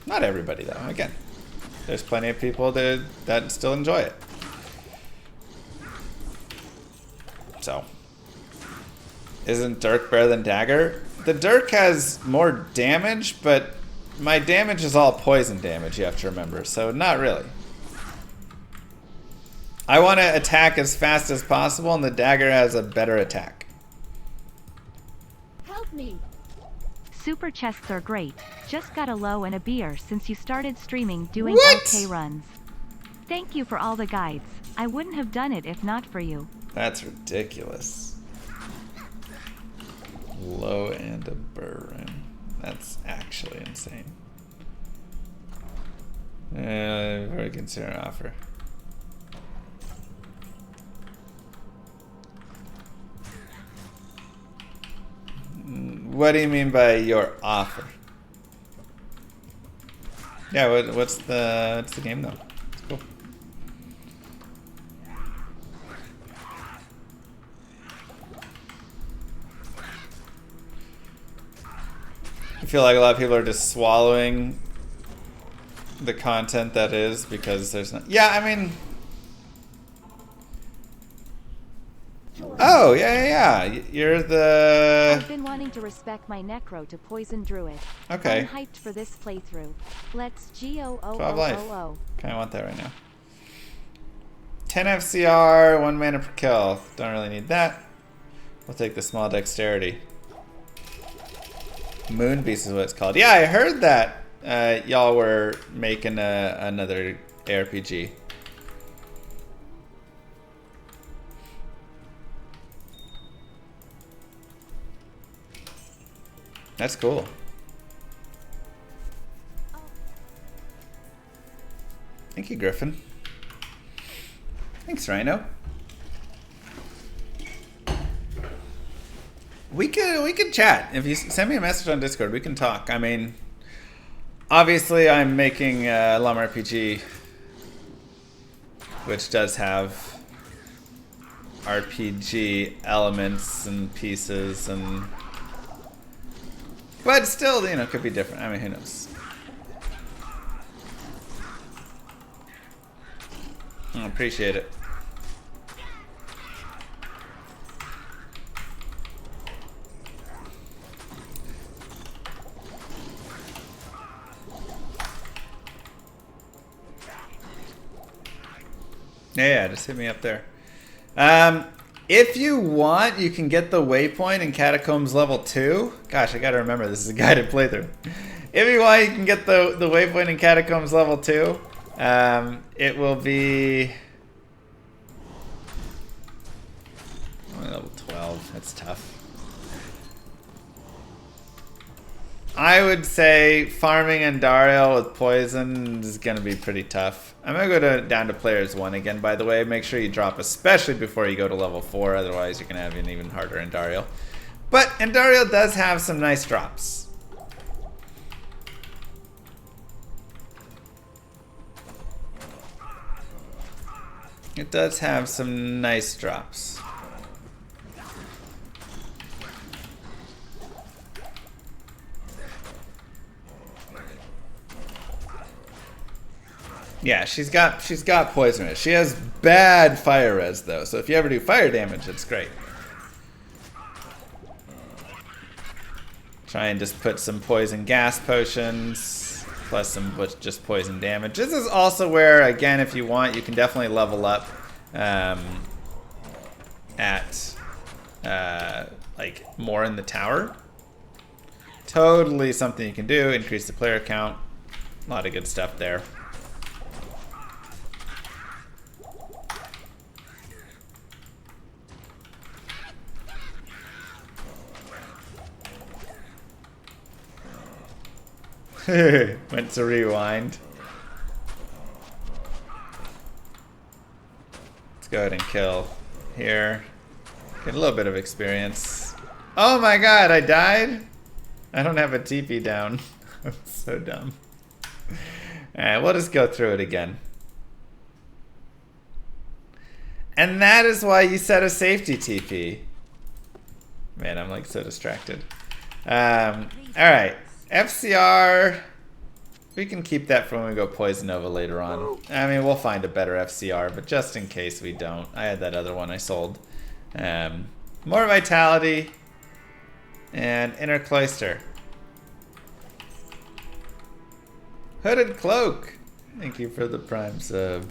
Not everybody, though. Again, there's plenty of people that still enjoy it. So, isn't Dirk better than Dagger? The Dirk has more damage, but my damage is all poison damage, you have to remember. So, not really. I want to attack as fast as possible, and the Dagger has a better attack. Help me! Super chests are great. Just got a low and a beer since you started streaming doing What? LK runs. Thank you for all the guides. I wouldn't have done it if not for you. That's ridiculous. Low and a burn. That's actually insane. Very considerate offer. What do you mean by your offer? Yeah, what's the game though? It's cool. I feel like a lot of people are just swallowing the content that is because there's not. Yeah, I mean. Oh, yeah. You're the... I've been wanting to respec my necro to poison druid. Okay. I'm hyped for this playthrough. Let's go. 12 life. Kinda want that right now. 10 FCR, 1 mana per kill. Don't really need that. We'll take the small dexterity. Moon Beast is what it's called. Yeah, I heard that y'all were making another ARPG. That's cool. Thank you, Griffin. Thanks, Rhino. We could chat. If you send me a message on Discord, we can talk. I mean, obviously I'm making a LOM RPG, which does have RPG elements and pieces and... But still, you know, could be different. I mean, who knows? I appreciate it. Yeah, just hit me up there. If you want, you can get the waypoint in Catacombs level 2. Gosh, I gotta remember this is a guided playthrough. If you want, you can get the waypoint in Catacombs level 2. It will be... level 12. That's tough. I would say farming Andariel with poison is going to be pretty tough. I'm going to go down to players 1 again, by the way. Make sure you drop, especially before you go to level 4. Otherwise, you're going to have an even harder Andariel. But Andariel does have some nice drops. It does have some nice drops. Yeah, she's got poison res. She has bad fire res though, so if you ever do fire damage, it's great. Try and just put some poison gas potions, plus some just poison damage. This is also where, again, if you want, you can definitely level up at like more in the tower. Totally something you can do. Increase the player count. A lot of good stuff there. Went to rewind. Let's go ahead and kill here. Get a little bit of experience. Oh my god, I died? I don't have a TP down. I'm so dumb. Alright, we'll just go through it again. And that is why you set a safety TP. Man, I'm like so distracted. Alright. FCR, we can keep that for when we go Poison Nova later on. I mean, we'll find a better FCR, but just in case we don't. I had that other one I sold. More Vitality and Inner Cloister. Hooded Cloak. Thank you for the Prime sub.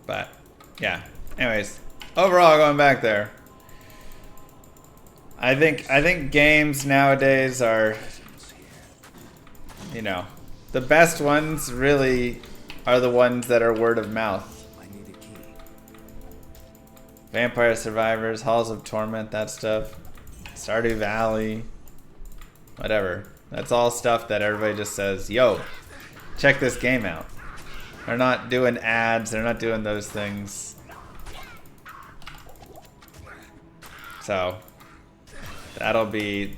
But yeah, anyways, overall going back there, I think games nowadays are, you know, the best ones really are the ones that are word of mouth. I need a key. Vampire Survivors, Halls of Torment, that stuff. Stardew Valley. Whatever. That's all stuff that everybody just says, yo, check this game out. They're not doing ads, they're not doing those things. So, that'll be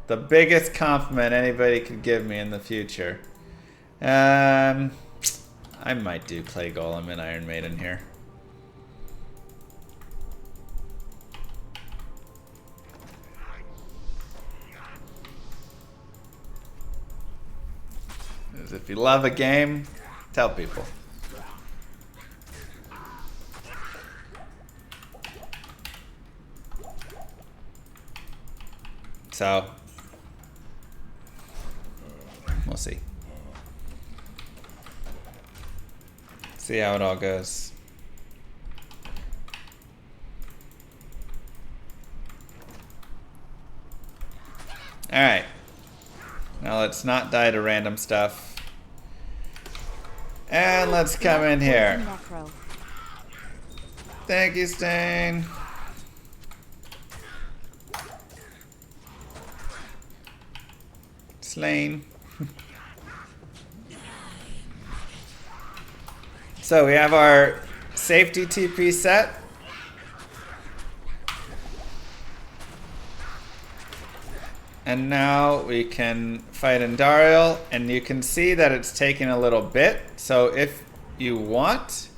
the biggest compliment anybody could give me in the future. I might do Clay Golem and Iron Maiden here. If you love a game, tell people. So, we'll see. See how it all goes. Alright. Now let's not die to random stuff. And let's come in here. Thank you, Stain. Slain. So we have our safety TP set. And now we can fight Andariel, and you can see that it's taking a little bit. So if you want,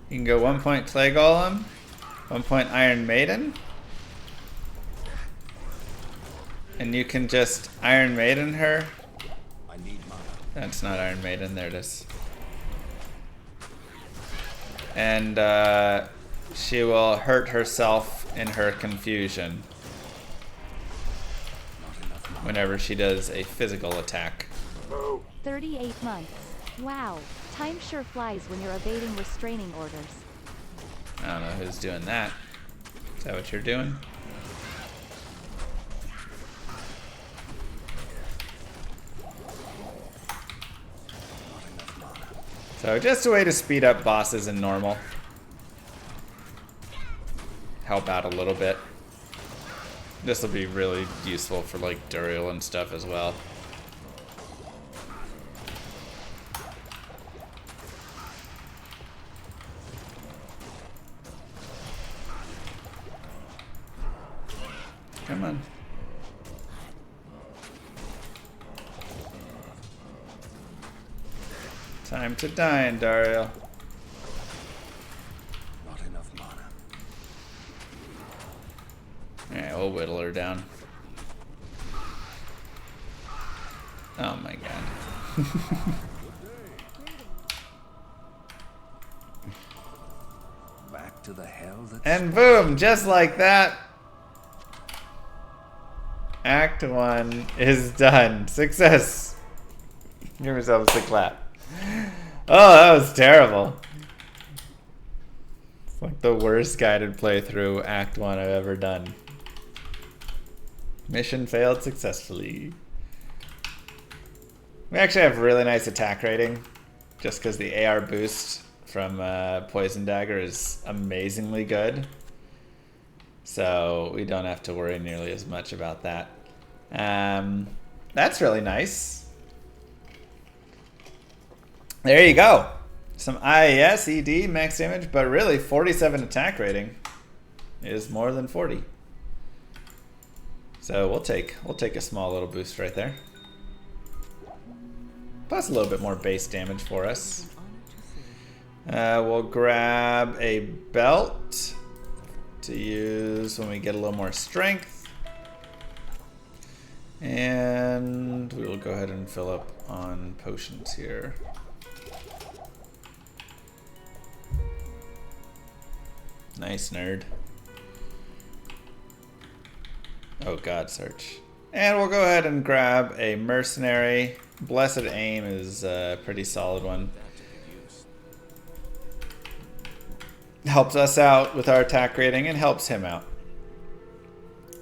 you can go 1 point Clay Golem, 1 point Iron Maiden. And you can just Iron Maiden her. I need mana. That's not Iron Maiden, there it is. And she will hurt herself in her confusion whenever she does a physical attack. 38 months. Wow. Time sure flies when you're evading restraining orders. I don't know who's doing that. Is that what you're doing? So just a way to speed up bosses in normal. Help out a little bit. This will be really useful for like Duriel and stuff as well. Come on. Time to die, Andariel. Not enough mana. Alright, we'll whittle her down. Oh my god. Back to the hell that. And boom, just like that. Act 1 is done. Success. Give yourselves a clap. Oh, that was terrible. It's like the worst guided playthrough Act 1 I've ever done. Mission failed successfully. We actually have really nice attack rating, just because the AR boost from Poison Dagger is amazingly good. So we don't have to worry nearly as much about that. That's really nice. There you go. Some IAS, ED, max damage, but really 47 attack rating is more than 40. So we'll take a small little boost right there. Plus a little bit more base damage for us. We'll grab a belt to use when we get a little more strength. And we will go ahead and fill up on potions here. Nice, nerd. Oh god, search. And we'll go ahead and grab a mercenary. Blessed Aim is a pretty solid one. Helps us out with our attack rating and helps him out.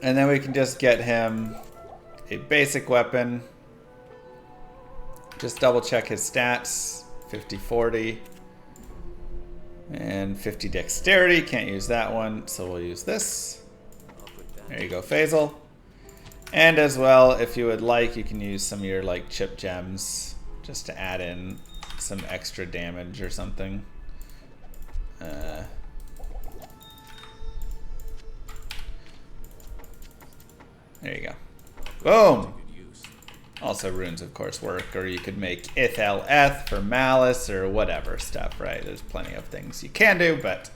And then we can just get him a basic weapon. Just double check his stats. 50-40. And 50 dexterity, can't use that one, so we'll use this. There you go, Phasal. And as well, if you would like, you can use some of your like chip gems just to add in some extra damage or something. There you go. Boom! Also runes, of course, work, or you could make Ith-El-Eth for malice or whatever stuff, right? There's plenty of things you can do, but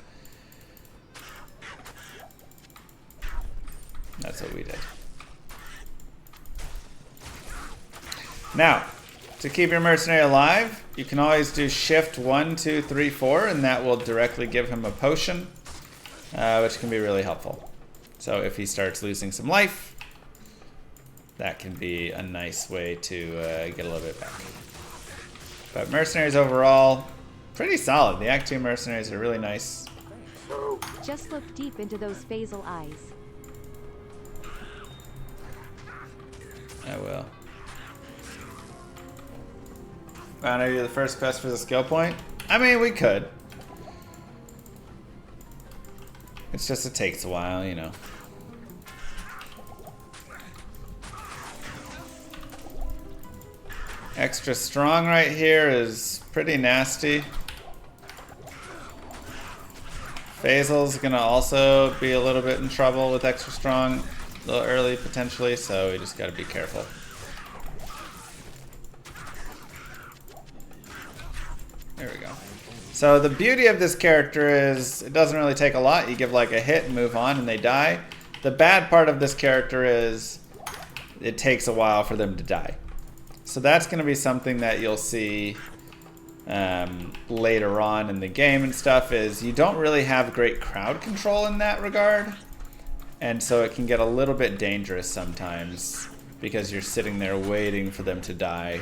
that's what we did. Now, to keep your mercenary alive, you can always do shift 1, 2, 3, 4, and that will directly give him a potion, which can be really helpful. So if he starts losing some life, that can be a nice way to get a little bit back. But mercenaries overall, pretty solid. The Act 2 mercenaries are really nice. Just look deep into those Phasal eyes. I will. Want to do the first quest for the skill point? I mean, we could. It's just, it takes a while, you know. Extra strong right here is pretty nasty. Phasal's gonna also be a little bit in trouble with extra strong a little early potentially, so we just gotta be careful. There we go. So the beauty of this character is it doesn't really take a lot. You give like a hit and move on and they die. The bad part of this character is it takes a while for them to die. So that's going to be something that you'll see later on in the game and stuff, is you don't really have great crowd control in that regard. And so it can get a little bit dangerous sometimes because you're sitting there waiting for them to die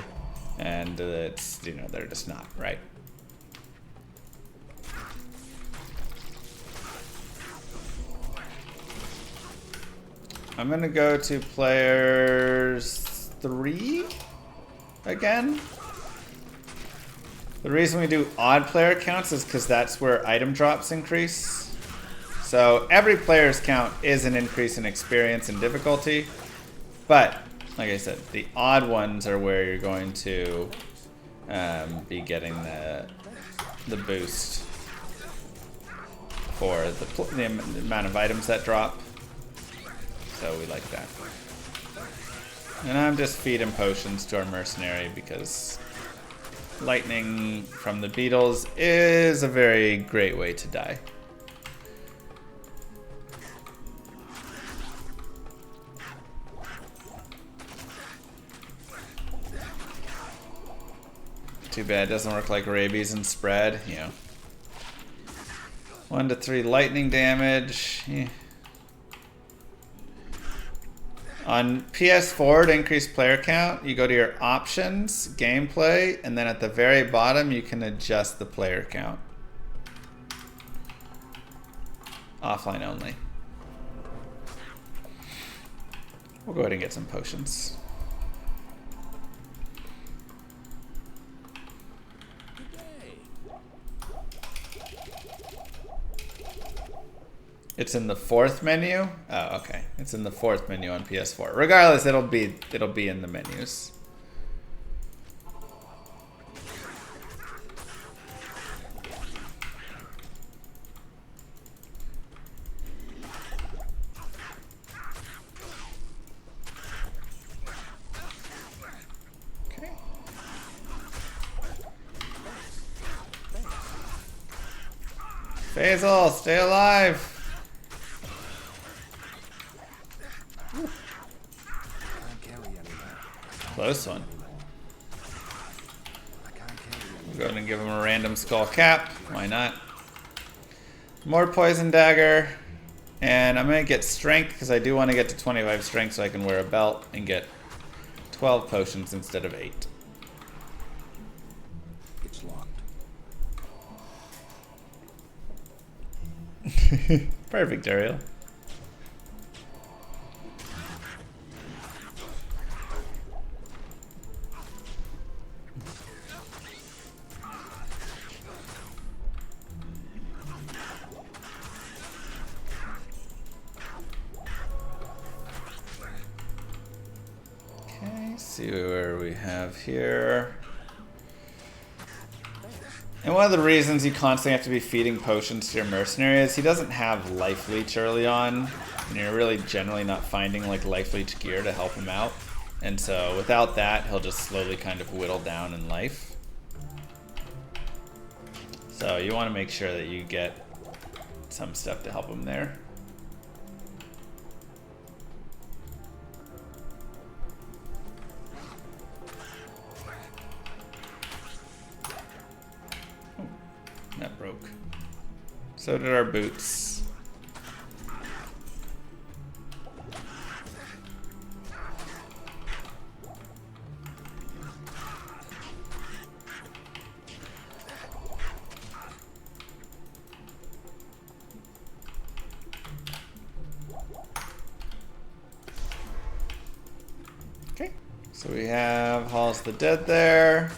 and it's, you know, they're just not, right? I'm going to go to players 3. Again. The reason we do odd player counts is because that's where item drops increase. So every player's count is an increase in experience and difficulty. But, like I said, the odd ones are where you're going to be getting the boost for the amount of items that drop. So we like that. And I'm just feeding potions to our mercenary because lightning from the beetles is a very great way to die. Too bad it doesn't work like rabies and spread, you know. 1 to 3 lightning damage. Yeah. On PS4, to increase player count, you go to your options, gameplay, and then at the very bottom, you can adjust the player count. Offline only. We'll go ahead and get some potions. It's in the 4th menu? Oh, okay. It's in the 4th menu on PS4. Regardless, it'll be in the menus. Okay. Phasal, stay alive. Close one. We'll go ahead and give him a random skull cap. Why not? More poison dagger. And I'm going to get strength because I do want to get to 25 strength so I can wear a belt and get 12 potions instead of 8. It's locked. Perfect, Duriel. Let's see where we have here. And one of the reasons you constantly have to be feeding potions to your mercenary is he doesn't have life leech early on, and you're really generally not finding like life leech gear to help him out. And so without that, he'll just slowly kind of whittle down in life. So you want to make sure that you get some stuff to help him there. That broke. So did our boots. Okay, so we have Halls of the Dead there.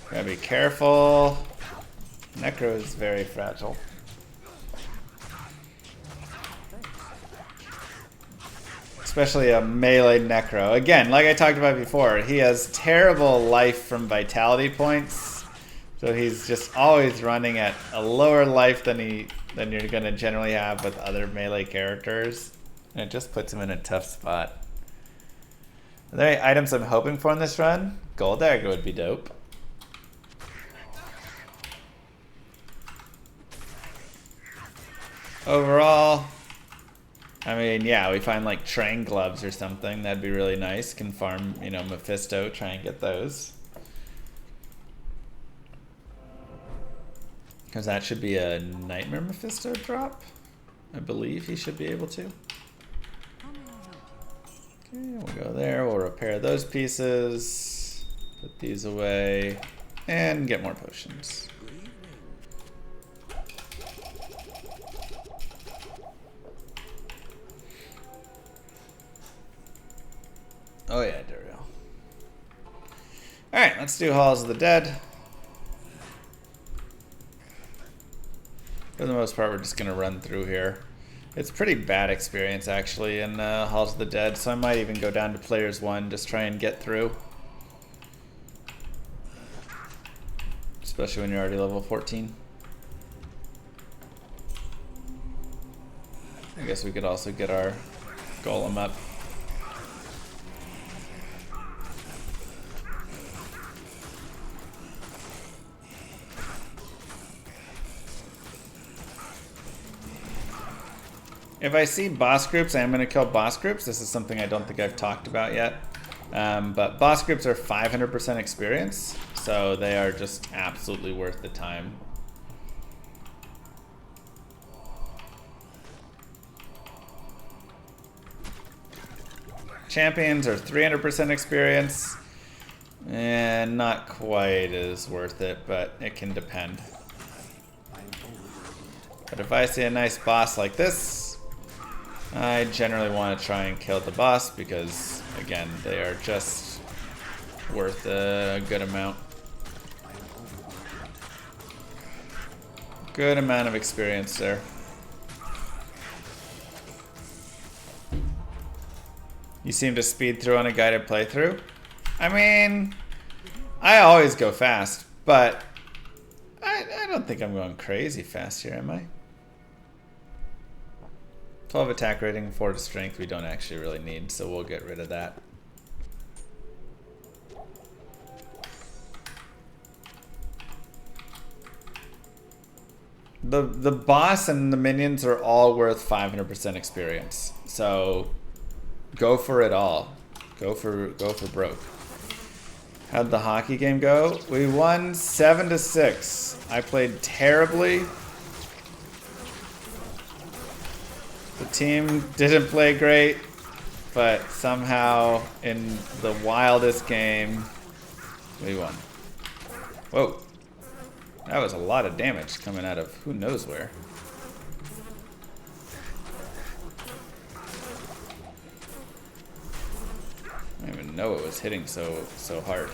Gotta be careful. Necro is very fragile. Especially a melee Necro. Again, like I talked about before, he has terrible life from vitality points. So he's just always running at a lower life than you're gonna generally have with other melee characters. And it just puts him in a tough spot. Are there any items I'm hoping for in this run? Gold dagger would be dope. Overall, I mean, yeah, we find like train gloves or something. That'd be really nice. Can farm, you know, Mephisto, try and get those. Because that should be a Nightmare Mephisto drop. I believe he should be able to. Okay, we'll go there. We'll repair those pieces. Put these away. And get more potions. Oh yeah, Duriel. Alright, let's do Halls of the Dead. For the most part, we're just going to run through here. It's pretty bad experience, actually, in Halls of the Dead, so I might even go down to Players 1, just try and get through. Especially when you're already level 14. I guess we could also get our golem up. If I see boss groups, I am going to kill boss groups. This is something I don't think I've talked about yet. But boss groups are 500% experience, so they are just absolutely worth the time. Champions are 300% experience, and not quite as worth it, but it can depend. But if I see a nice boss like this, I generally want to try and kill the boss because, again, they are just worth a good amount. Good amount of experience there. You seem to speed through on a guided playthrough. I mean, I always go fast, but I don't think I'm going crazy fast here, am I? 12 attack rating, 4 to strength we don't actually really need, so we'll get rid of that. The boss and the minions are all worth 500% experience, so go for it all. Go for broke. How'd the hockey game go? We won 7-6. I played terribly. The team didn't play great, but somehow in the wildest game, we won. Whoa. That was a lot of damage coming out of who knows where. I didn't even know it was hitting so hard.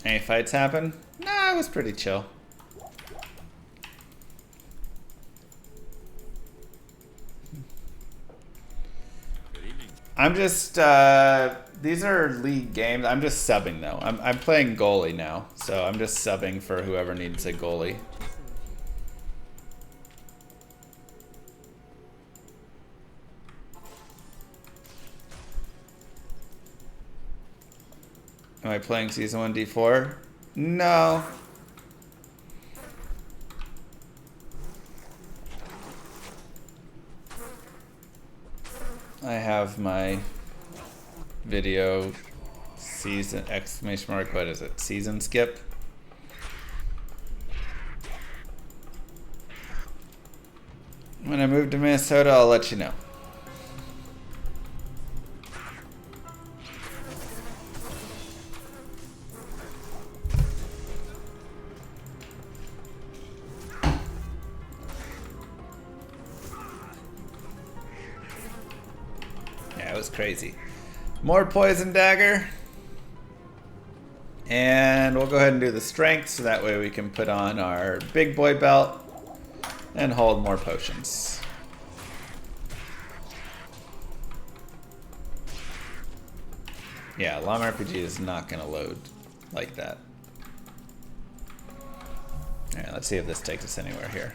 Any fights happen? No, it was pretty chill. I'm just, these are league games. I'm just subbing though. I'm playing goalie now, so I'm just subbing for whoever needs a goalie. Am I playing Season 1 D4? No. I have my video season, exclamation mark, what is it? Season skip? When I move to Minnesota, I'll let you know. Yeah, it was crazy. More poison dagger. And we'll go ahead and do the strength so that way we can put on our big boy belt and hold more potions. Yeah, Llama RPG is not going to load like that. Alright, let's see if this takes us anywhere here.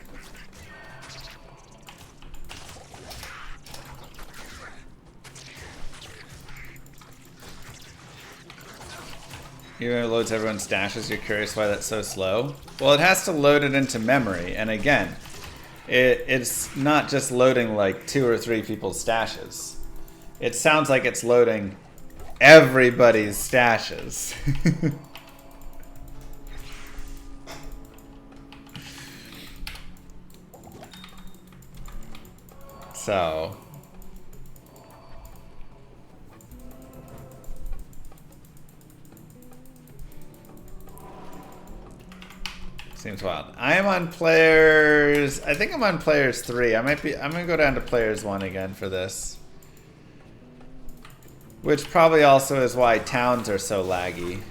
Even though it loads everyone's stashes, you're curious why that's so slow? Well, it has to load it into memory, and again, it's not just loading like 2 or 3 people's stashes. It sounds like it's loading everybody's stashes. So... seems wild. I am on players... I think I'm on players 3. I'm gonna go down to players 1 again for this. Which probably also is why towns are so laggy.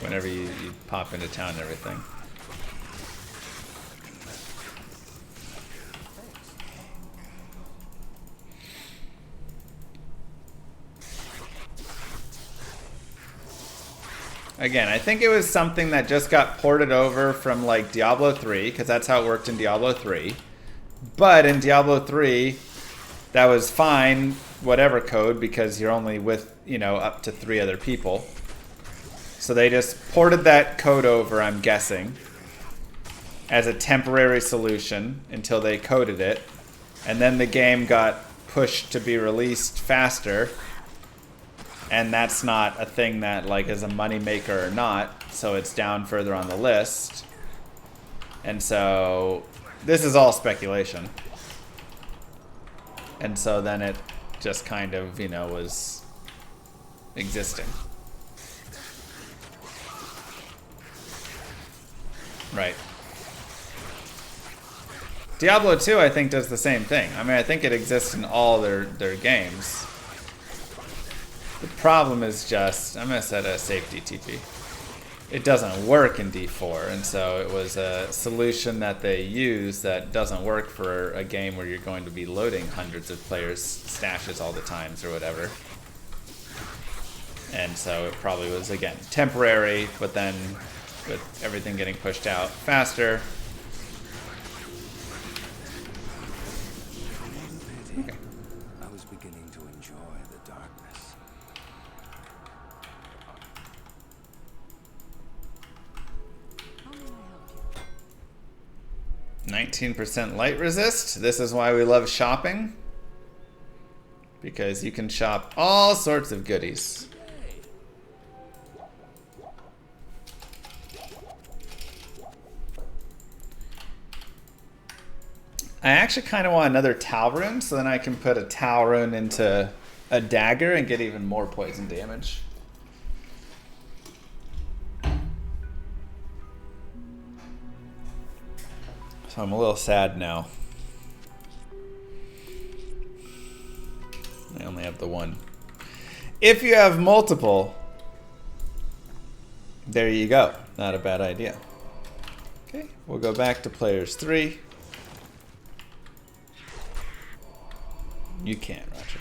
Whenever you pop into town and everything. Again, I think it was something that just got ported over from like Diablo 3, because that's how it worked in Diablo 3. But in Diablo 3, that was fine, whatever code, because you're only with, you know, up to 3 other people. So they just ported that code over, I'm guessing, as a temporary solution until they coded it. And then the game got pushed to be released faster. And that's not a thing that like is a money maker or not, so it's down further on the list. And so this is all speculation. And so then it just kind of, you know, was existing. Right. Diablo 2 I think does the same thing. I mean, I think it exists in all their games. The problem is just, I'm going to set a safety TP. It doesn't work in D4, and so it was a solution that they use that doesn't work for a game where you're going to be loading hundreds of players' stashes all the times or whatever. And so it probably was, again, temporary, but then with everything getting pushed out faster. Okay. I was beginning to enjoy the darkness. 19% light resist. This is why we love shopping. Because you can shop all sorts of goodies. I actually kind of want another Tau rune, so then I can put a Tau rune into a dagger and get even more poison damage. So I'm a little sad now. I only have the one. If you have multiple There you go. Not a bad idea. Okay, we'll go back to players 3. You can't, Roger.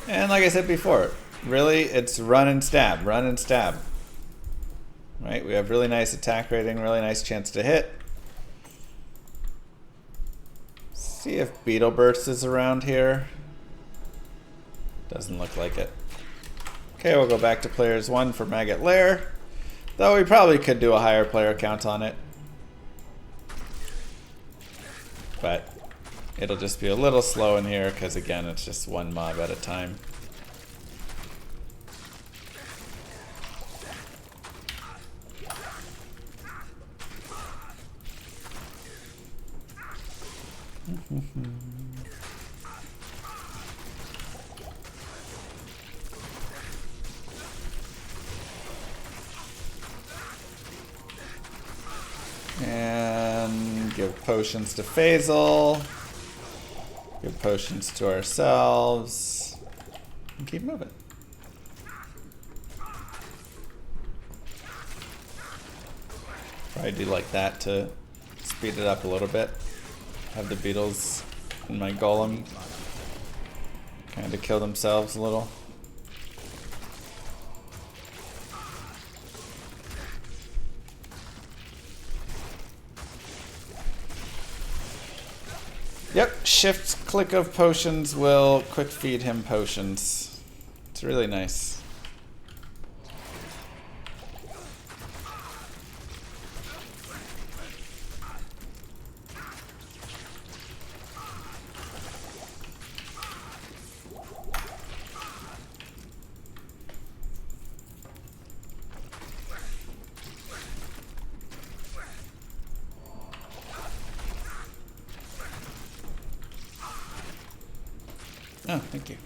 And like I said before, really, it's run and stab, run and stab. Right? We have really nice attack rating, really nice chance to hit. See if Beetle Burst is around here. Doesn't look like it. Okay, we'll go back to players 1 for Maggot Lair. Though we probably could do a higher player count on it. But it'll just be a little slow in here because again it's just one mob at a time. And give potions to Faisal. Give potions to ourselves. And keep moving. Probably do like that to speed it up a little bit. Have the beetles and my golem kind of kill themselves a little. Yep, shift click of potions will quick feed him potions. It's really nice. Oh, thank you.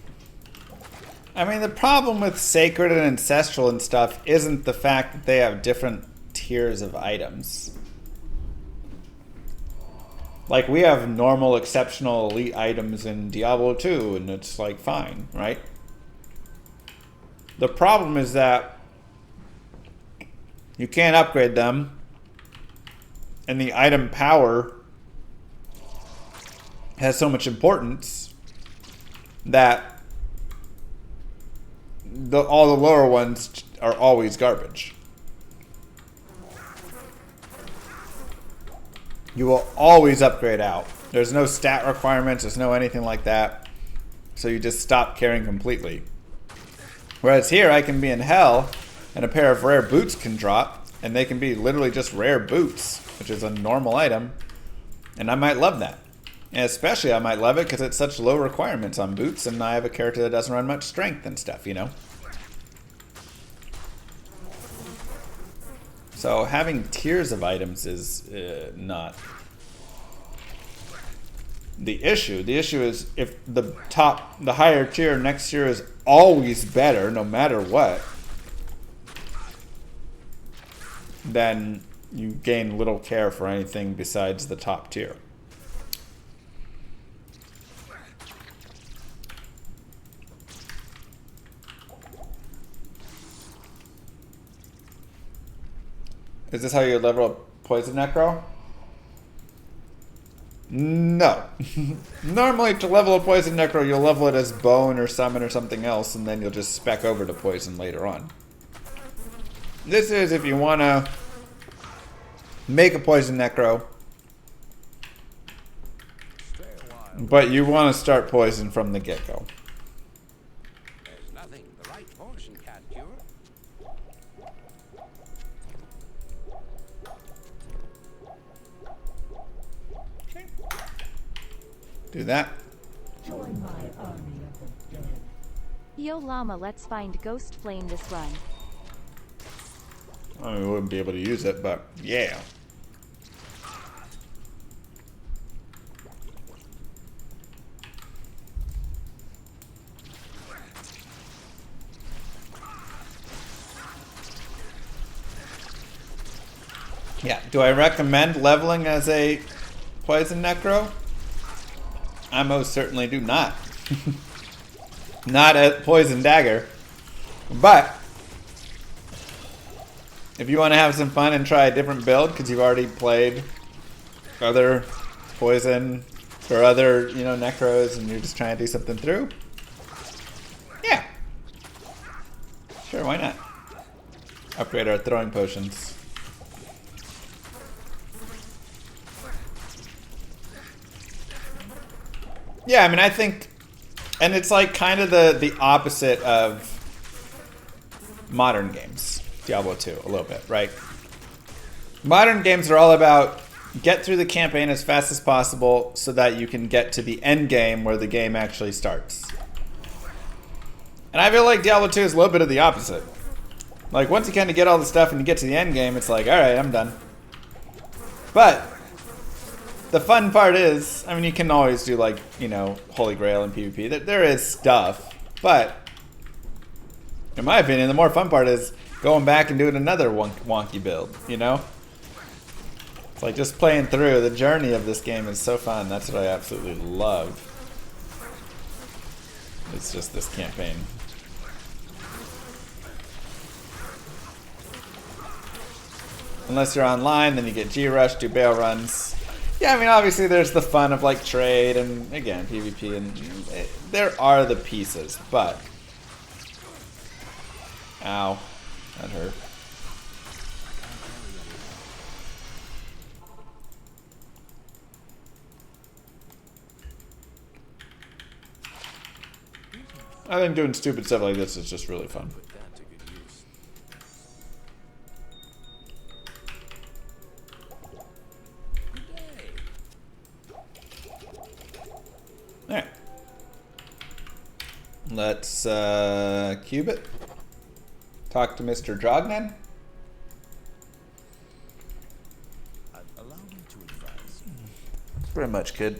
I mean, the problem with Sacred and Ancestral and stuff isn't the fact that they have different tiers of items. Like, we have normal, exceptional, elite items in Diablo 2, and it's, like, fine, right? The problem is that you can't upgrade them, and the item power has so much importance that all the lower ones are always garbage. You will always upgrade out. There's no stat requirements, there's no anything like that. So you just stop caring completely. Whereas here I can be in hell and a pair of rare boots can drop and they can be literally just rare boots, which is a normal item. And I might love that. And especially I might love it because it's such low requirements on boots and I have a character that doesn't run much strength and stuff, you know? So having tiers of items is not the issue. The issue is if the higher tier next tier is always better no matter what, then you gain little care for anything besides the top tier. Is this how you level up Poison Necro? No. Normally to level up Poison Necro, you'll level it as Bone or Summon or something else, and then you'll just spec over to Poison later on. This is if you want to make a Poison Necro, but you want to start Poison from the get-go. There's nothing the right potion can't cure. Do that. Yo Llama, let's find Ghost Flame this run. I mean, we wouldn't be able to use it, but yeah. Yeah, do I recommend leveling as a Poison Necro? I most certainly do not. Not a poison dagger. But if you want to have some fun and try a different build because you've already played other poison or other, you know, necros and you're just trying to do something through, yeah. Sure, why not? Upgrade our throwing potions. Yeah, I mean, I think, and it's like kind of the opposite of modern games. Diablo 2, a little bit, right? Modern games are all about get through the campaign as fast as possible so that you can get to the end game where the game actually starts. And I feel like Diablo 2 is a little bit of the opposite. Like, once you kind of get all the stuff and you get to the end game, it's like, alright, I'm done. But the fun part is, I mean, you can always do, like, you know, Holy Grail and PvP. There is stuff, but in my opinion, the more fun part is going back and doing another wonky build, you know? It's like just playing through. The journey of this game is so fun. That's what I absolutely love. It's just this campaign. Unless you're online, then you get G-Rush, do Baal runs. Yeah, I mean, obviously there's the fun of, like, trade and, again, PvP, and there are the pieces, but... Ow. That hurt. I think doing stupid stuff like this is just really fun. Alright. Let's cube it. Talk to Mr. Drognan. Allow me to advise. Very much, kid.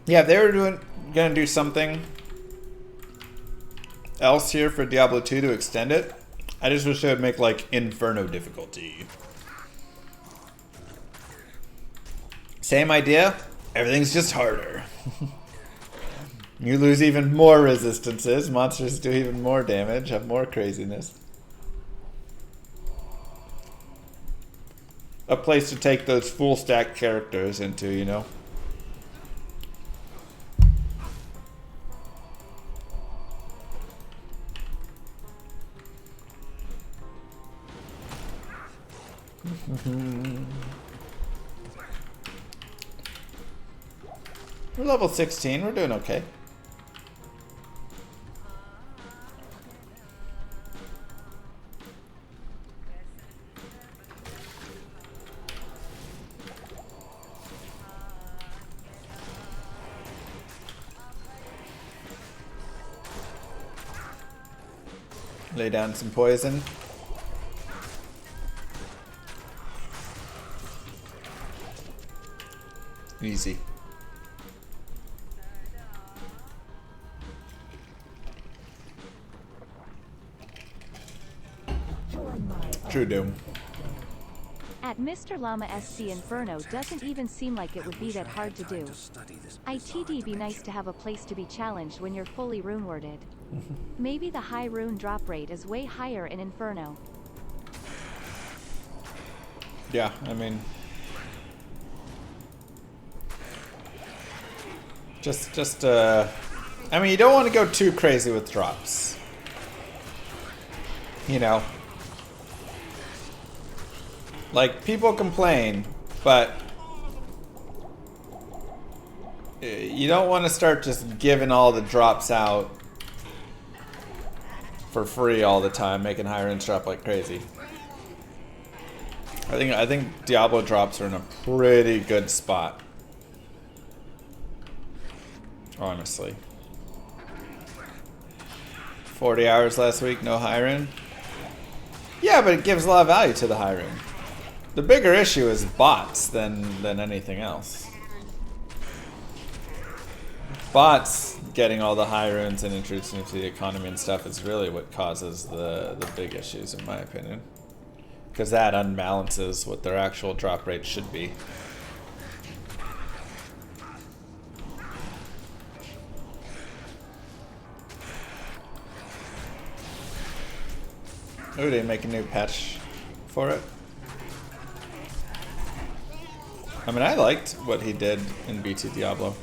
Yeah, if they were gonna do something else here for Diablo 2 to extend it, I just wish they would make, like, Inferno difficulty. Same idea, everything's just harder. You lose even more resistances, monsters do even more damage, have more craziness. A place to take those full stack characters into, you know? We're level 16, we're doing okay. Lay down some poison. Easy. True Doom. At Mr. Llama SC Inferno doesn't even seem like it would be that hard to do. ITD be nice to have a place to be challenged when you're fully rune worded. Maybe the high rune drop rate is way higher in Inferno. Yeah, I mean... I mean, you don't want to go too crazy with drops. You know? Like, people complain, but you don't want to start just giving all the drops out for free all the time, making high range drop like crazy. I think Diablo drops are in a pretty good spot. Honestly. 40 hours last week, no high rune. Yeah, but it gives a lot of value to the high rune. The bigger issue is bots than anything else. Bots getting all the high runes and introducing it to the economy and stuff is really what causes the big issues, in my opinion. because that unbalances what their actual drop rate should be. Oh, they make a new patch for it. I mean, I liked what he did in BT Diablo.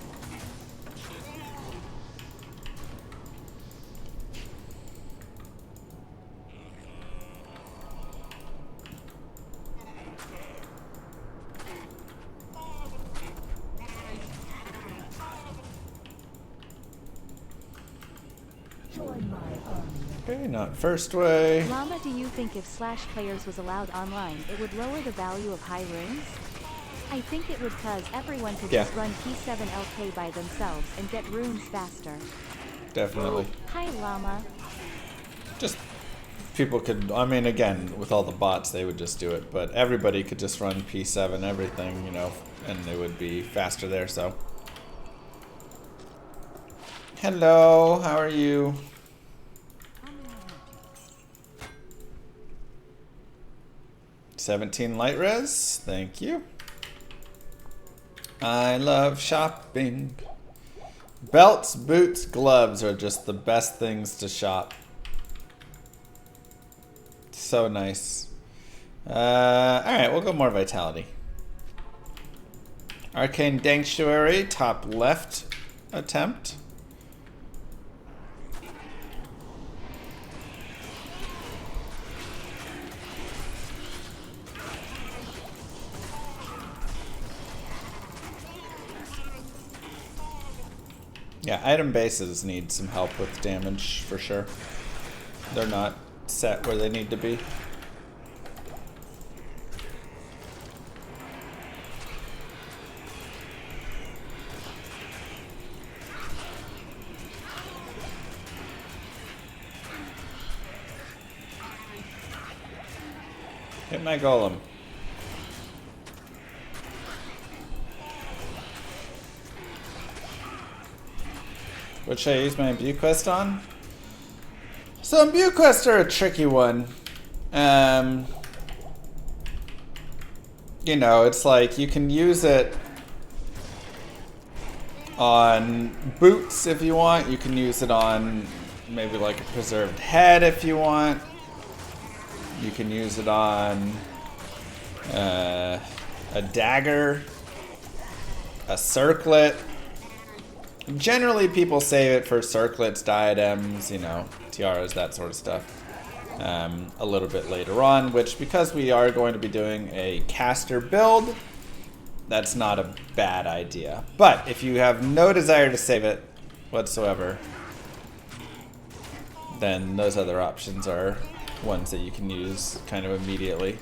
Okay, not first way. Llama, do you think if Slash Players was allowed online, it would lower the value of high runes? I think it would, cause everyone could just run P7 LK by themselves and get runes faster. Definitely. Hi Llama. Just people could, I mean, again, with all the bots, they would just do it, but everybody could just run P7 everything, you know, and it would be faster there, so. Hello, how are you? $17 light res, thank you. I love shopping. Belts, boots, gloves are just the best things to shop. So nice. Alright, we'll go more vitality. Arcane Sanctuary, top left attempt. Yeah, item bases need some help with damage for sure. They're not set where they need to be. Hit my golem. What should I use my imbue quest on? So imbue quests are a tricky one. You know, it's like you can use it on boots if you want. You can use it on maybe like a preserved head if you want. You can use it on a dagger, a circlet. Generally, people save it for circlets, diadems, you know, tiaras, that sort of stuff. A little bit later on, which because we are going to be doing a caster build, that's not a bad idea. But if you have no desire to save it whatsoever, then those other options are ones that you can use kind of immediately.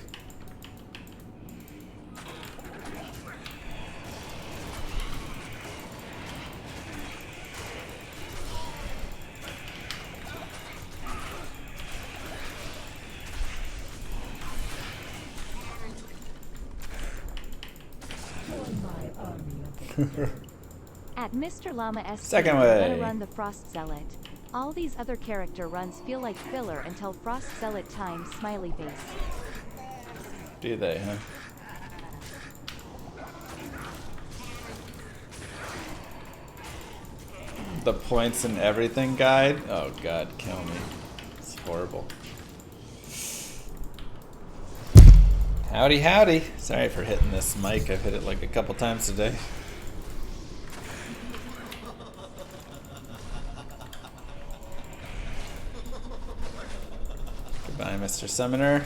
At Mr. Llama S. Second I'm way. gonna run the Frost Zealot. All these other character runs feel like filler until Frost Zealot time, smiley face. Do they, huh? The points and everything guide? Oh god, kill me. It's horrible. Howdy, howdy. Sorry for hitting this mic. I've hit it like a couple times today. Goodbye, Mr. Summoner.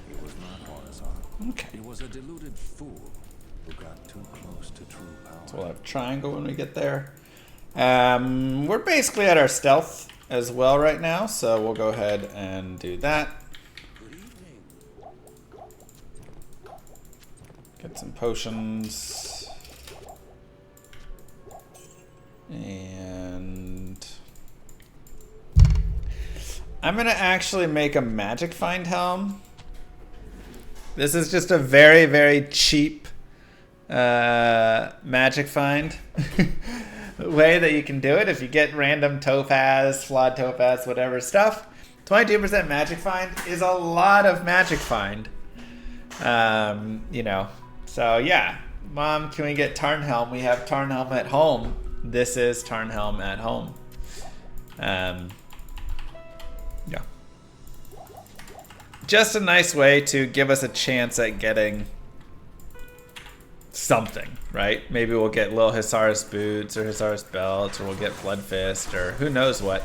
He was not horizontal. Okay. He was a deluded fool who got too close to true power. So we'll have triangle when we get there. We're basically at our stealth as well right now, so we'll go ahead and do that. Good evening. Get some potions. And I'm gonna actually make a magic find helm. This is just a very, very cheap magic find way that you can do it. If you get random topaz, flawed topaz, whatever stuff, 22% magic find is a lot of magic find. You know, so yeah. Mom, can we get Tarnhelm? We have Tarnhelm at home. This is Tarnhelm at home. Yeah. Just a nice way to give us a chance at getting something, right? Maybe we'll get Lil Hisaris boots or Hisaris belts, or we'll get Blood Fist, or who knows what.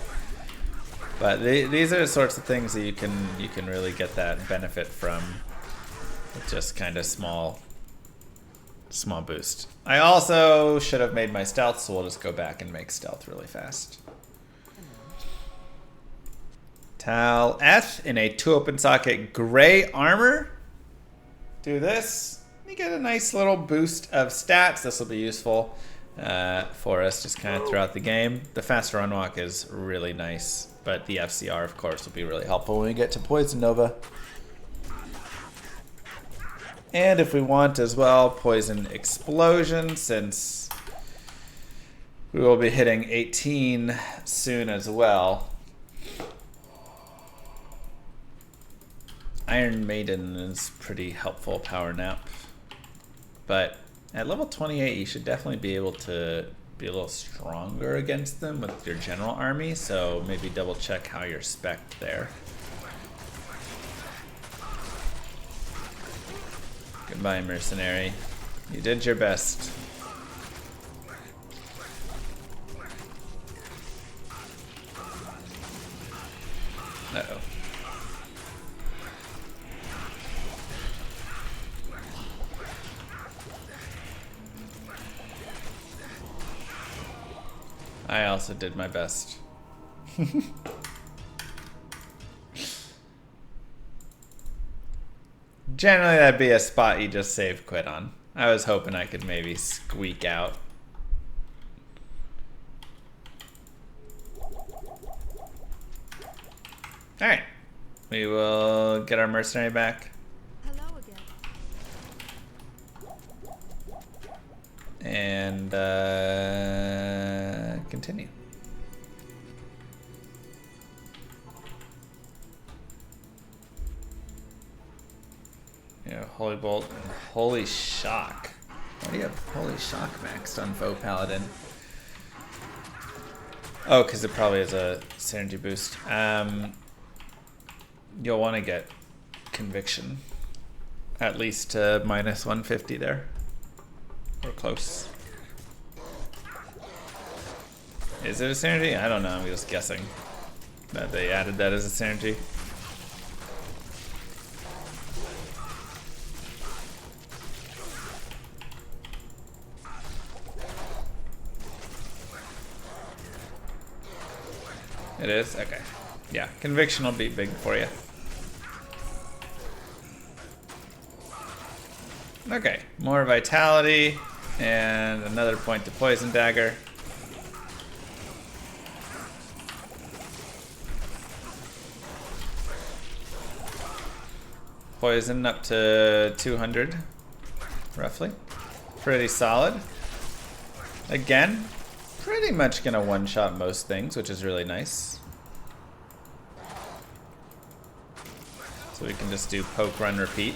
But these are the sorts of things that you can really get that benefit from with just kind of small boost. I also should have made my stealth, so we'll just go back and make stealth really fast. Tal F in a 2 open socket gray armor. Do this. You get a nice little boost of stats. This will be useful for us just kind of throughout the game. The faster run walk is really nice, but the FCR, of course, will be really helpful when we get to Poison Nova. And if we want as well, Poison Explosion, since we will be hitting 18 soon as well. Iron Maiden is pretty helpful power nap. But at level 28, you should definitely be able to be a little stronger against them with your general army, so maybe double check how you're spec'd there. Goodbye, mercenary. You did your best. Uh-oh. I also did my best. Generally, that'd be a spot you just save quit on. I was hoping I could maybe squeak out. Alright. We will get our mercenary back. Hello again. And continue. Yeah, Holy Bolt and Holy Shock. Why do you have Holy Shock maxed on Foe Paladin? Oh, because it probably is a synergy boost. You'll want to get Conviction. At least to minus 150 there. Or close. Is it a synergy? I don't know, I'm just guessing that they added that as a synergy. It is? Okay. Yeah, Conviction will be big for you. Okay, more Vitality, and another point to Poison Dagger. Poison up to 200, roughly. Pretty solid. Again, pretty much gonna one-shot most things, which is really nice. So we can just do poke, run, repeat.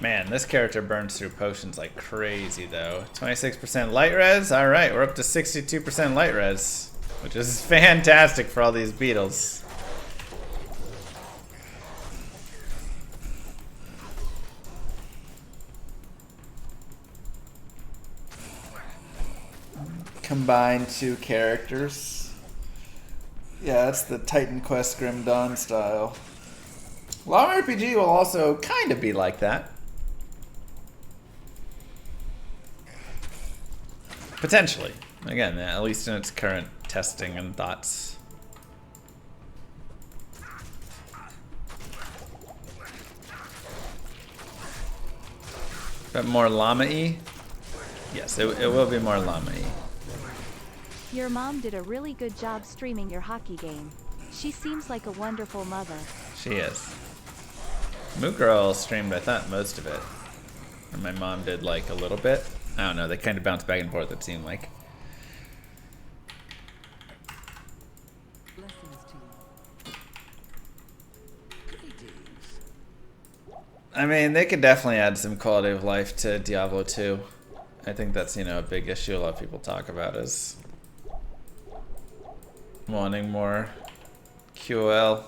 Man, this character burns through potions like crazy, though. 26% light res? Alright, we're up to 62% light res, which is fantastic for all these beetles. Combine two characters. Yeah, that's the Titan Quest Grim Dawn style. Long RPG will also kind of be like that. Potentially. Again, at least in its current testing and thoughts. But more llama-y? Yes, it will be more llama-y. Your mom did a really good job streaming your hockey game. She seems like a wonderful mother. She is. Moo Girl streamed, I thought, most of it. And my mom did like a little bit. I don't know, they kind of bounce back and forth, it seemed like. I mean, they could definitely add some quality of life to Diablo 2. I think that's, you know, a big issue a lot of people talk about is wanting more QOL.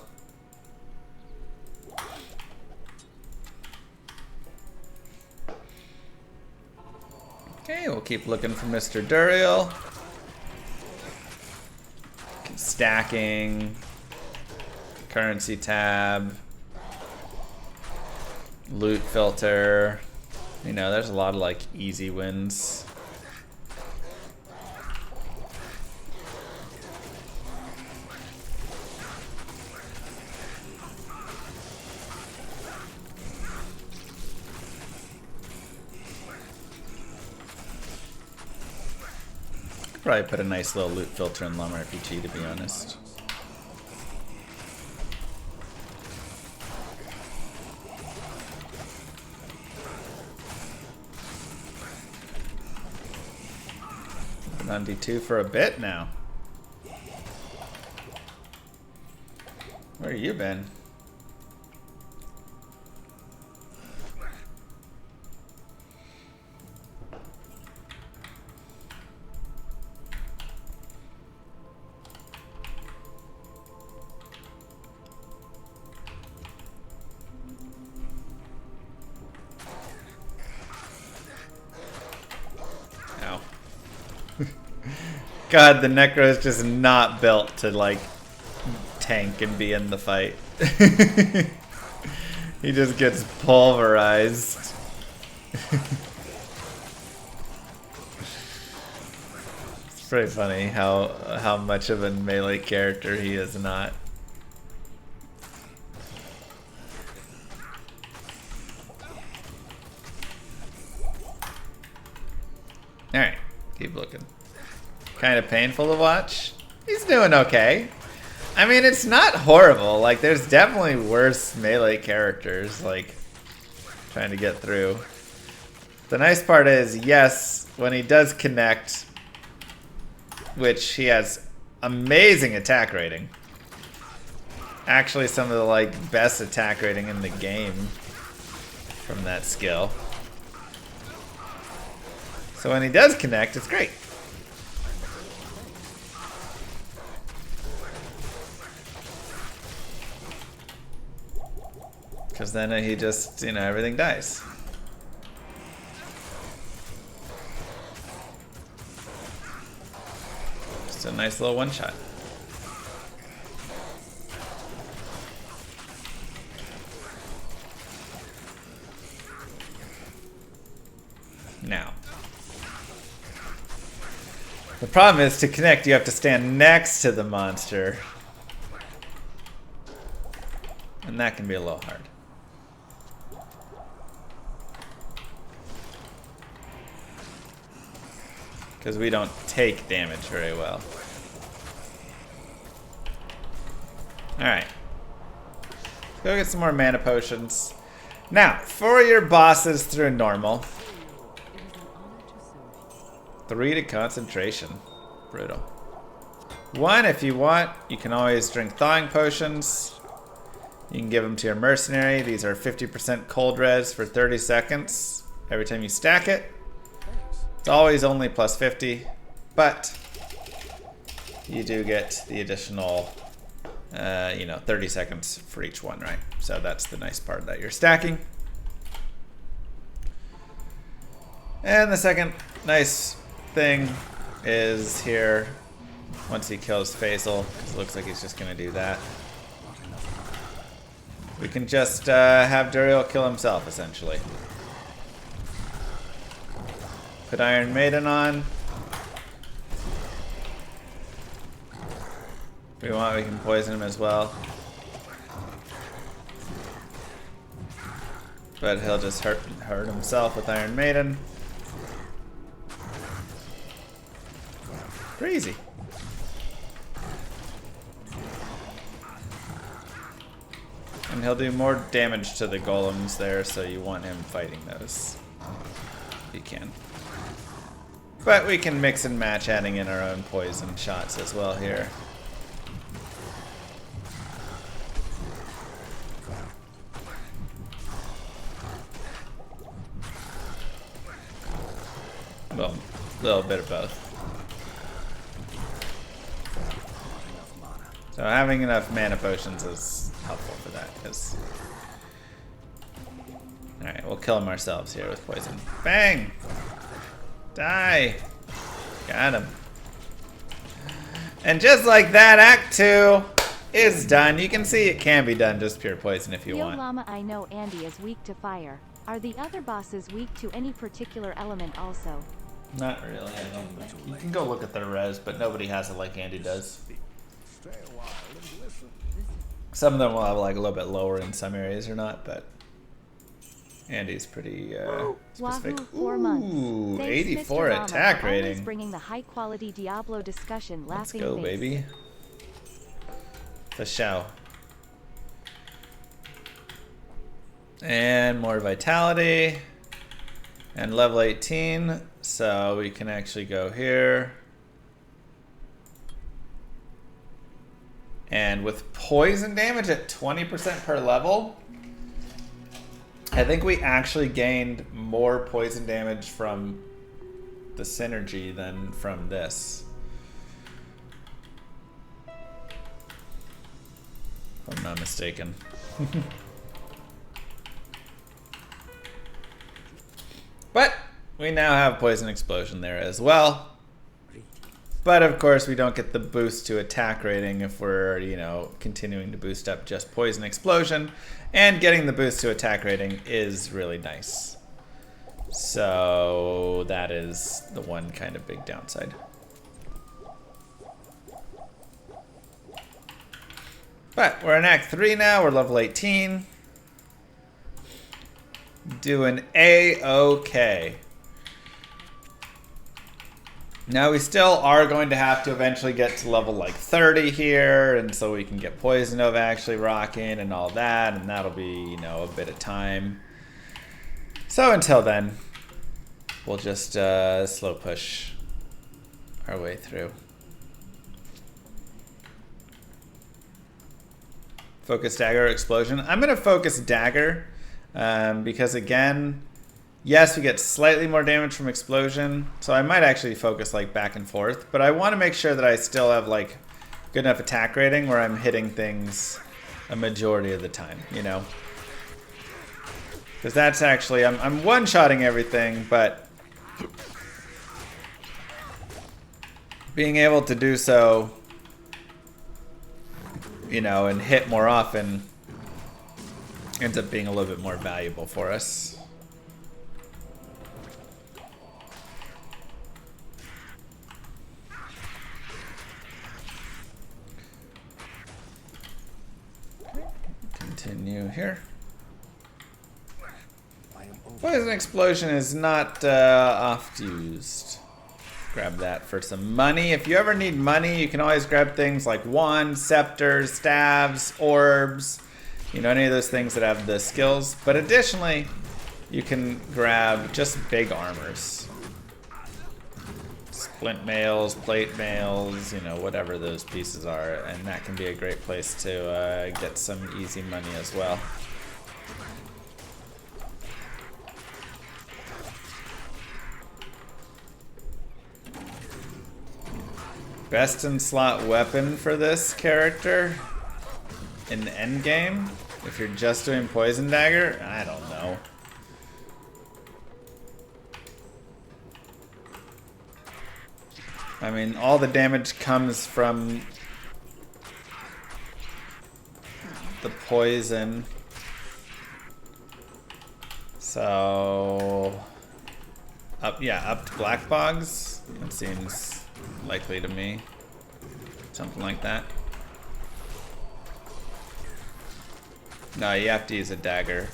Okay, we'll keep looking for Mr. Duriel. Keep stacking. Currency tab. Loot filter. You know, there's a lot of like easy wins. Probably put a nice little loot filter in Lum RPG, to be honest. Been on D2 for a bit now. Where you been? God, the Necro is just not built to, like, tank and be in the fight. He just gets pulverized. It's pretty funny how much of a melee character he is not. Alright, keep looking. Kind of painful to watch. He's doing okay. I mean, it's not horrible. Like, there's definitely worse melee characters, like, trying to get through. The nice part is, yes, when he does connect, which he has amazing attack rating. Actually, some of the, like, best attack rating in the game from that skill. So when he does connect, it's great. Because then he just, you know, everything dies. Just a nice little one-shot. Now. The problem is, to connect, you have to stand next to the monster. And that can be a little hard. Because we don't take damage very well. Alright. Go get some more mana potions. Now, for your bosses through normal. 3 to concentration. Brutal. 1, if you want, you can always drink thawing potions. You can give them to your mercenary. These are 50% cold res for 30 seconds every time you stack it. It's always only plus 50, but you do get the additional, you know, 30 seconds for each one, right? So that's the nice part that you're stacking. And the second nice thing is here, once he kills Faisal, because it looks like he's just going to do that, we can just have Duriel kill himself, essentially. Put Iron Maiden on. If we want, we can poison him as well. But he'll just hurt himself with Iron Maiden. Crazy. And he'll do more damage to the golems there, so you want him fighting those. If you can. But we can mix and match, adding in our own poison shots as well here. Well, a little bit of both. So having enough mana potions is helpful for that, because... Alright, we'll kill him ourselves here with poison. Bang! Die! Got him. And just like that, Act 2 is done. You can see it can be done just pure poison if you Yo want. Llama, I know Andy is weak to fire. Are the other bosses weak to any particular element also? Not really, I don't think. You can go look at their res, but nobody has it like Andy does. Some of them will have like a little bit lower in some areas or not, but Andy's pretty specific. Wahoo, 4 months. Ooh, Thanks, 84 Mr. Llama, attack for always rating. bringing the high quality Diablo discussion. Let's Laughing go, face. baby. For show. And more vitality. And level 18. So we can actually go here. And with poison damage at 20% per level, I think we actually gained more poison damage from the synergy than from this. If I'm not mistaken. But we now have Poison Explosion there as well. But of course we don't get the boost to attack rating if we're, you know, continuing to boost up just Poison Explosion. And getting the boost to attack rating is really nice. So that is the one kind of big downside. But we're in Act 3 now, we're level 18. Doing A-OK. Now we still are going to have to eventually get to level like 30 here, and so we can get Poison Nova actually rocking and all that, and that'll be, you know, a bit of time. So until then, we'll just slow push our way through. Focus Dagger Explosion. I'm going to focus Dagger because again, yes, we get slightly more damage from Explosion, so I might actually focus like back and forth, but I want to make sure that I still have like good enough attack rating where I'm hitting things a majority of the time, you know? Because that's actually, I'm one-shotting everything, but being able to do so, you know, and hit more often ends up being a little bit more valuable for us. Continue here. Poison Explosion is not oft used. Grab that for some money. If you ever need money, you can always grab things like wands, scepters, staves, orbs, you know, any of those things that have the skills. But additionally, you can grab just big armors. Splint mails, plate mails, you know, whatever those pieces are. And that can be a great place to get some easy money as well. Best in slot weapon for this character in the end game, if you're just doing Poison Dagger, I don't know. I mean, all the damage comes from the poison. So, up to Black Bogs. That seems likely to me. Something like that. No, you have to use a dagger.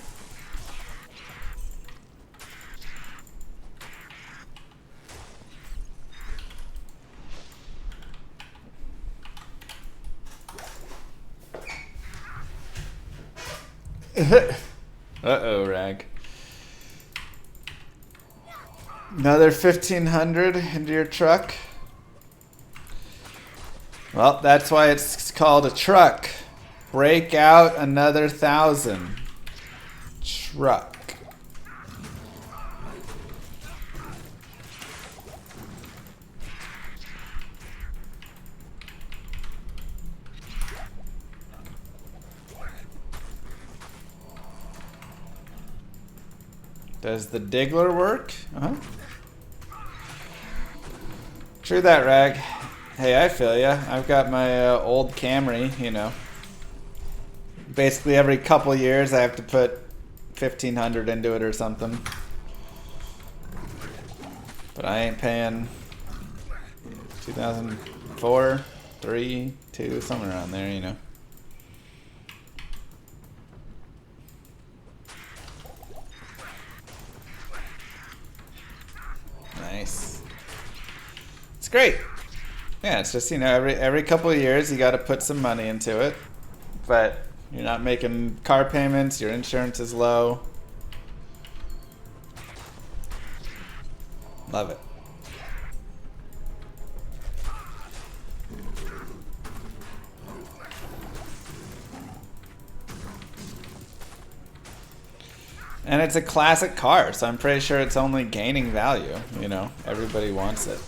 Uh-oh, Rag. Another 1,500 into your truck. Well, that's why it's called a truck. Break out another 1,000. Truck. Does the diggler work? Uh-huh. True that, Rag. Hey, I feel ya. I've got my old Camry, you know. Basically every couple years I have to put 1,500 into it or something. But I ain't paying 2004, 3, 2, somewhere around there, you know. Nice. It's great. Yeah, it's just, you know, every couple of years you got to put some money into it. But you're not making car payments, your insurance is low. Love it. And it's a classic car, so I'm pretty sure it's only gaining value, you know. Everybody wants it.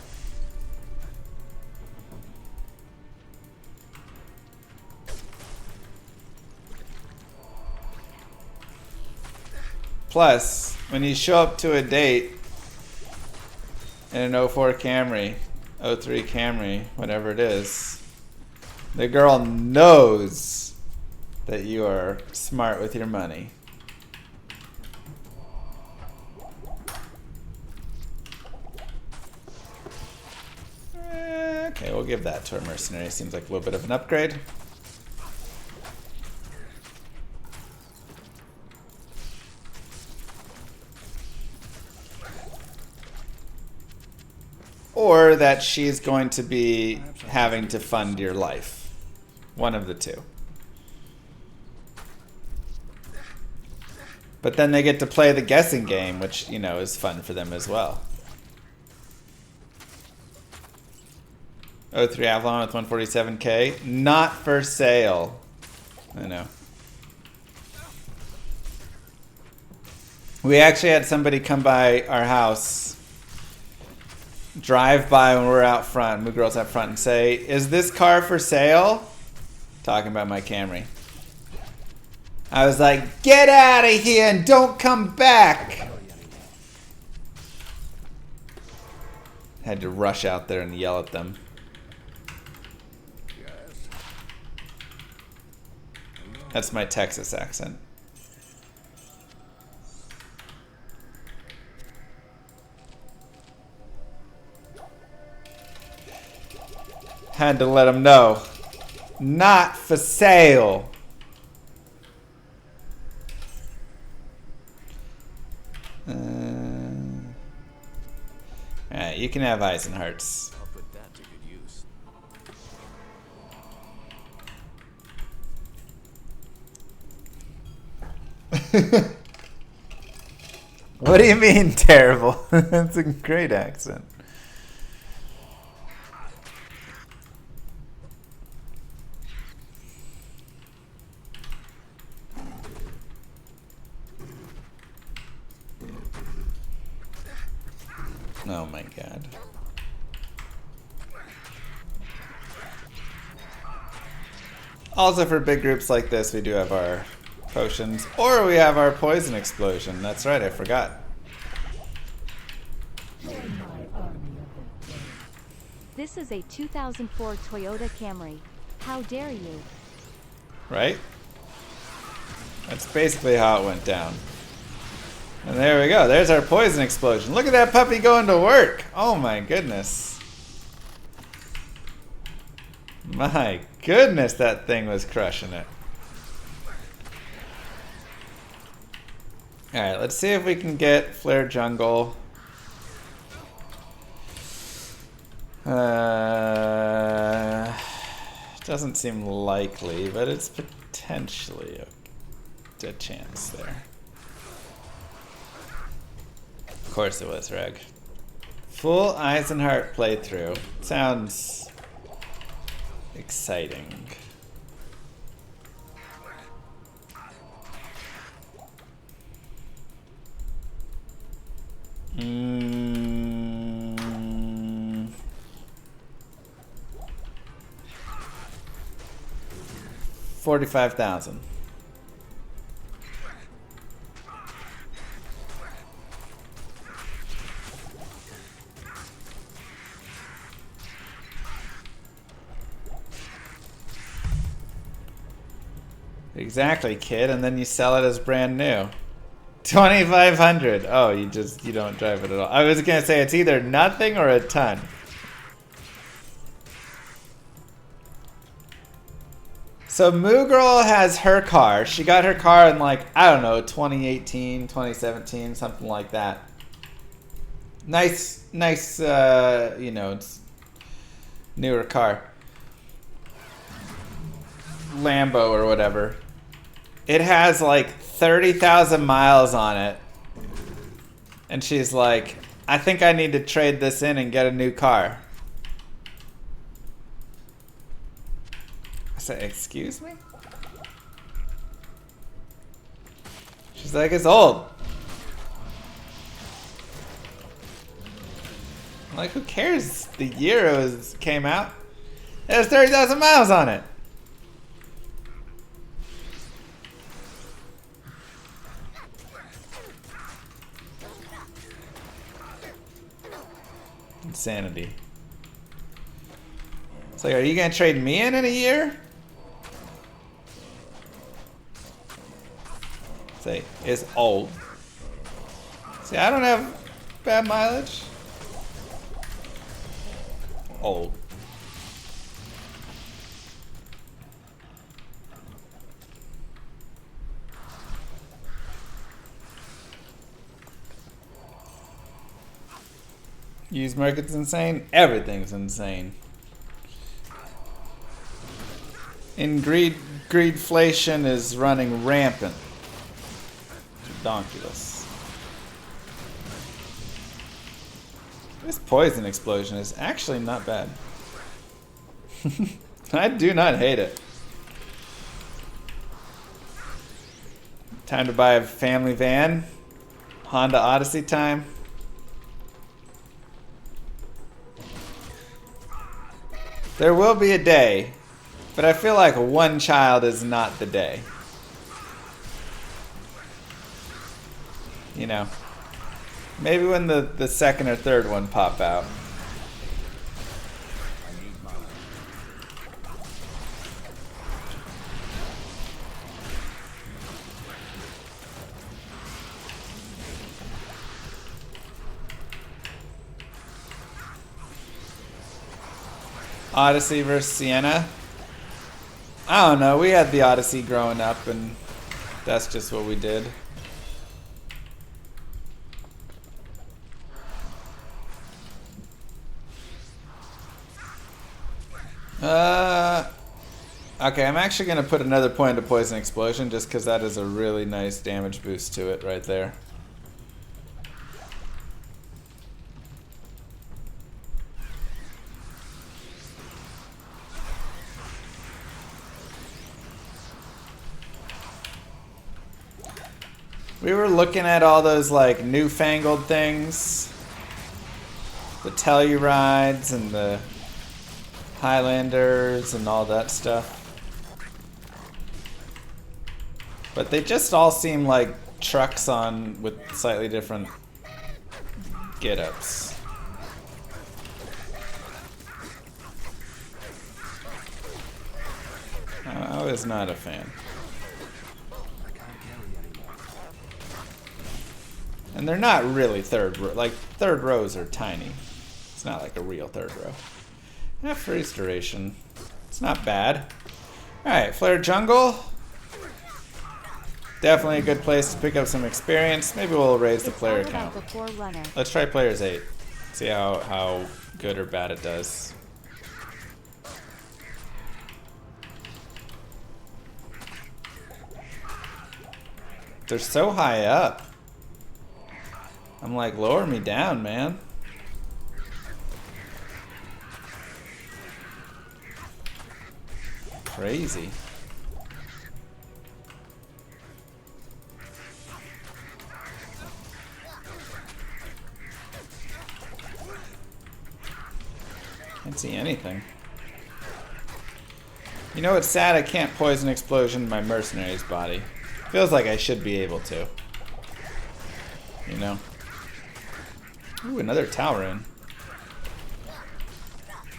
Plus, when you show up to a date in an 04 Camry, 03 Camry, whatever it is, the girl knows that you are smart with your money. Okay, we'll give that to our mercenary. Seems like a little bit of an upgrade. Or that she's going to be having to fund your life. One of the two. But then they get to play the guessing game, which, you know, is fun for them as well. 03 Avalon with 147k. Not for sale. I know. We actually had somebody come by our house, drive by when we're out front, Moo Girl's out front, and say, "Is this car for sale?" Talking about my Camry. I was like, "Get out of here and don't come back!" Had to rush out there and yell at them. That's my Texas accent. Had to let them know. Not for sale. Alright, you can have eyes and hearts. I'll put that to good use. What do you mean terrible? That's a great accent. Oh my god. Also, for big groups like this, we do have our potions, or we have our poison explosion. That's right, I forgot. This is a 2004 Toyota Camry. How dare you? Right? That's basically how it went down. And there we go. There's our poison explosion. Look at that puppy going to work. Oh my goodness. My goodness, that thing was crushing it. Alright, let's see if we can get Flare Jungle. Doesn't seem likely, but it's potentially okay. a chance there. Of course it was, Reg. Full Eisenhart playthrough. Sounds exciting. Mm. 45,000. Exactly, kid, and then you sell it as brand new. 2,500. Oh, you don't drive it at all. I was gonna say it's either nothing or a ton. So Moo Girl has her car. She got her car in like, I don't know, 2018, 2017, something like that. Nice, you know, it's newer car. Lambo or whatever. It has like 30,000 miles on it. And she's like, I think I need to trade this in and get a new car. I said, excuse me? She's like, it's old. I'm like, who cares the year it came out? It has 30,000 miles on it. Insanity. It's like, are you gonna trade me in a year? Say, it's old. See, I don't have bad mileage. Old. Used market's insane. Everything's insane. And greedflation is running rampant. Donkulous. This poison explosion is actually not bad. I do not hate it. Time to buy a family van. Honda Odyssey time. There will be a day, but I feel like one child is not the day. You know, maybe when the second or third one pop out. Odyssey versus Sienna. I don't know. We had the Odyssey growing up, and that's just what we did. Okay, I'm actually going to put another point into Poison Explosion just because that is a really nice damage boost to it right there. We were looking at all those like newfangled things. The Tellurides and the Highlanders and all that stuff. But they just all seem like trucks on with slightly different get-ups. I was not a fan. And they're not really third row. Like, third rows are tiny. It's not like a real third row. Freeze duration. It's not bad. Alright, Flare Jungle. Definitely a good place to pick up some experience. Maybe we'll raise the player count. Let's try players 8. See how good or bad it does. They're so high up. I'm like, lower me down, man. Crazy. Can't see anything. You know what's sad? I can't poison explosion my mercenary's body. Feels like I should be able to. You know? Ooh, another Tal'Run.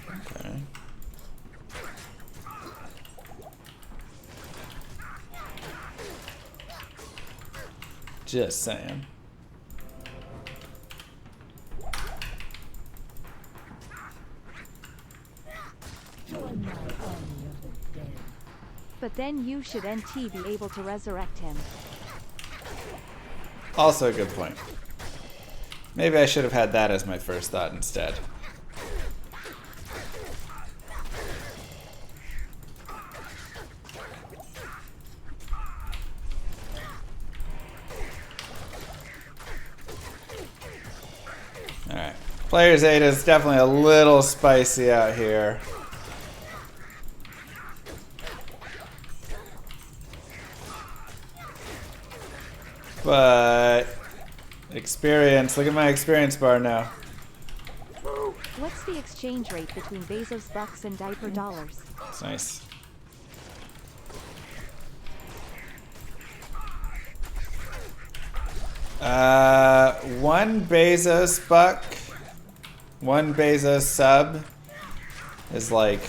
Okay. Just saying. But then you should NT be able to resurrect him. Also a good point. Maybe I should have had that as my first thought instead. Alright. Player's 8 is definitely a little spicy out here. But experience, look at my experience bar now. What's the exchange rate between Bezos bucks and diaper dollars? It's nice. One Bezos buck, one Bezos sub is like,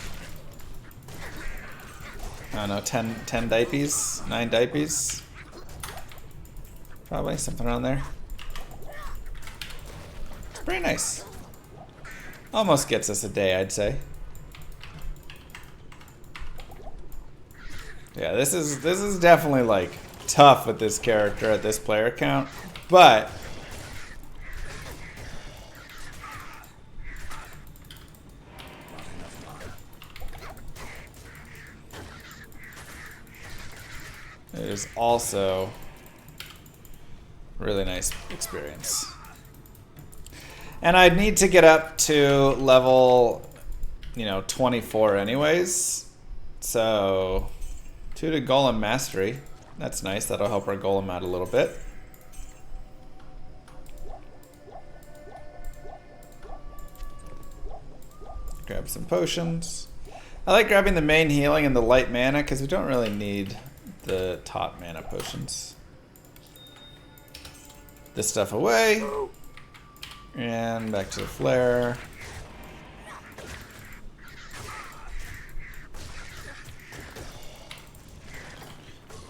I don't know, 10 dipies, 9 dipies. Probably something around there. It's pretty nice. Almost gets us a day, I'd say. Yeah, this is definitely like tough with this character at this player count, but it is also really nice experience. And I'd need to get up to level, 24 anyways. So 2 to Golem Mastery. That's nice. That'll help our Golem out a little bit. Grab some potions. I like grabbing the main healing and the light mana because we don't really need the top mana potions. This stuff away. And back to the flare.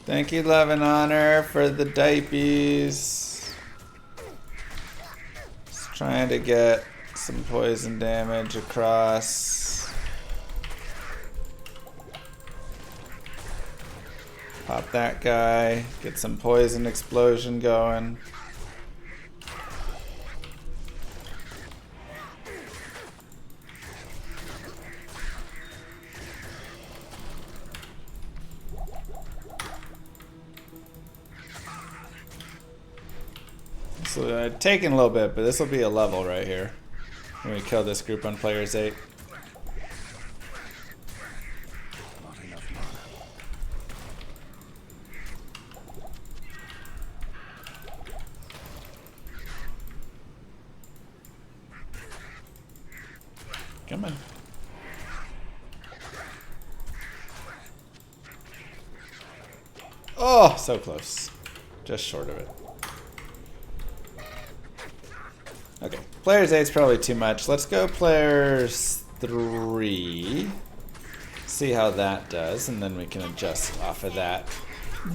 Thank you, Love and Honor, for the dipies. Just trying to get some poison damage across. Pop that guy. Get some poison explosion going. So taking a little bit, but this will be a level right here when we kill this group on players 8. Not enough mana. Come on. Oh, so close. Just short of it. Okay, players 8 is probably too much. Let's go players 3. See how that does, and then we can adjust off of that.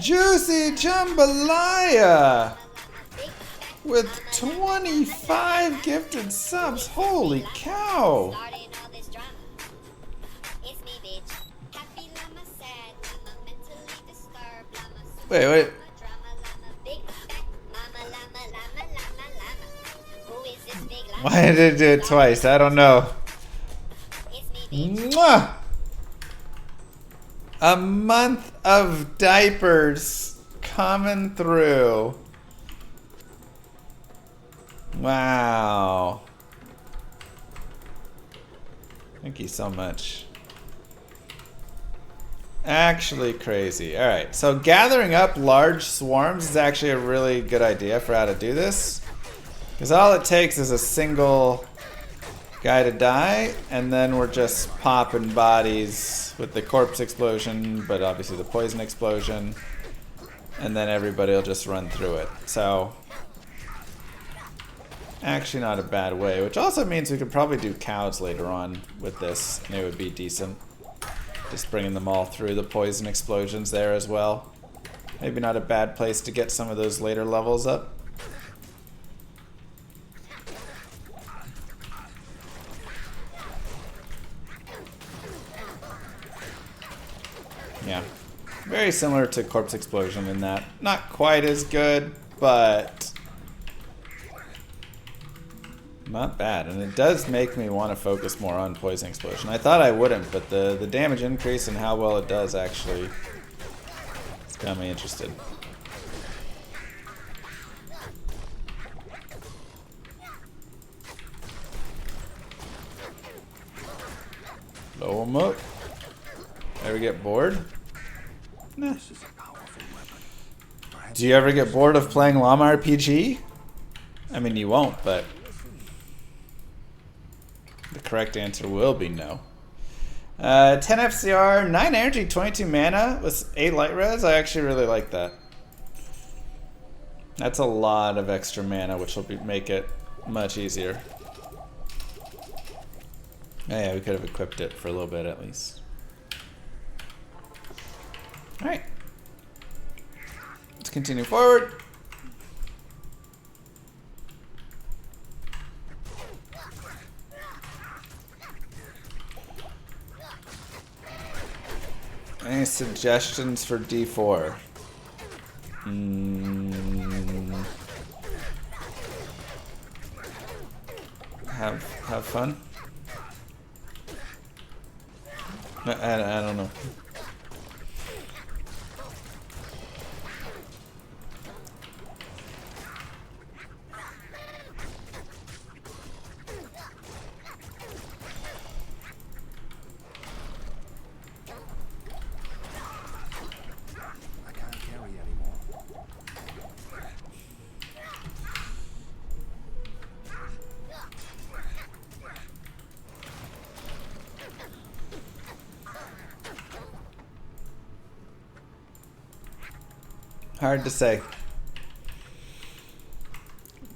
Juicy Jambalaya! With 25 gifted subs. Holy cow! Wait. Why did it do it twice? I don't know. Mwah! A month of diapers coming through. Wow. Thank you so much. Actually crazy. Alright, so gathering up large swarms is actually a really good idea for how to do this. Because all it takes is a single guy to die, and then we're just popping bodies with the corpse explosion, but obviously the poison explosion. And then everybody will just run through it. So, actually not a bad way, which also means we could probably do cows later on with this, and it would be decent. Just bringing them all through the poison explosions there as well. Maybe not a bad place to get some of those later levels up. Yeah. Very similar to Corpse Explosion in that. Not quite as good, but not bad. And it does make me want to focus more on Poison Explosion. I thought I wouldn't, but the damage increase and how well it does actually, it's got me interested. Blow them up. Ever get bored? Nah. This is a powerful weapon. Perhaps Do you ever get bored of playing Llama RPG? I mean, you won't, but the correct answer will be no. 10 FCR, 9 energy, 22 mana with 8 light res. I actually really like that. That's a lot of extra mana, which will make it much easier. Oh yeah, we could have equipped it for a little bit at least. Alright. Let's continue forward. Any suggestions for D4? Have fun? I don't know. I can't carry anymore. Hard to say.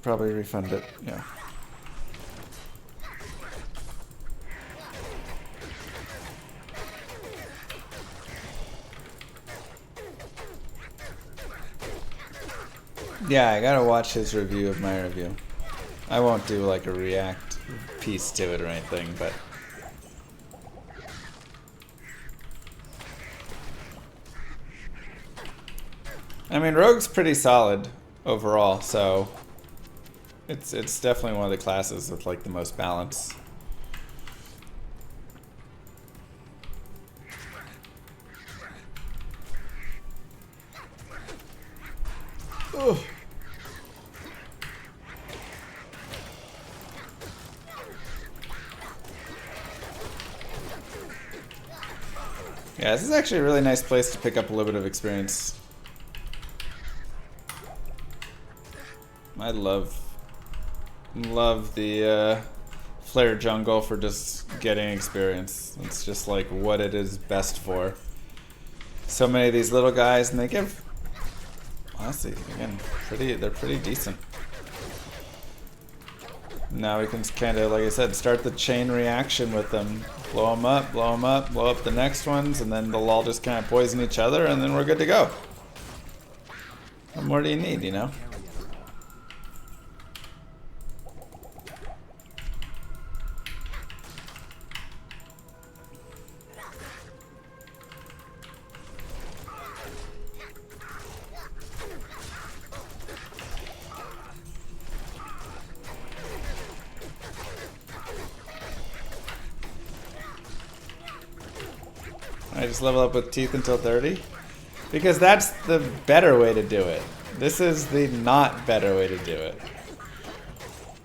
Probably refund it, yeah. Yeah, I gotta watch his review of my review. I won't do like a react piece to it or anything, but I mean, Rogue's pretty solid overall, so it's definitely one of the classes with like the most balance. Ugh. Yeah, this is actually a really nice place to pick up a little bit of experience. I love the Flare Jungle for just getting experience. It's just like what it is best for. So many of these little guys, and they give, honestly, again, they're pretty decent. Now we can kind of, like I said, start the chain reaction with them. Blow them up, blow them up, blow up the next ones, and then they'll all just kind of poison each other, and then we're good to go. What more do you need, you know? I just level up with teeth until 30. Because that's the better way to do it. This is the not better way to do it.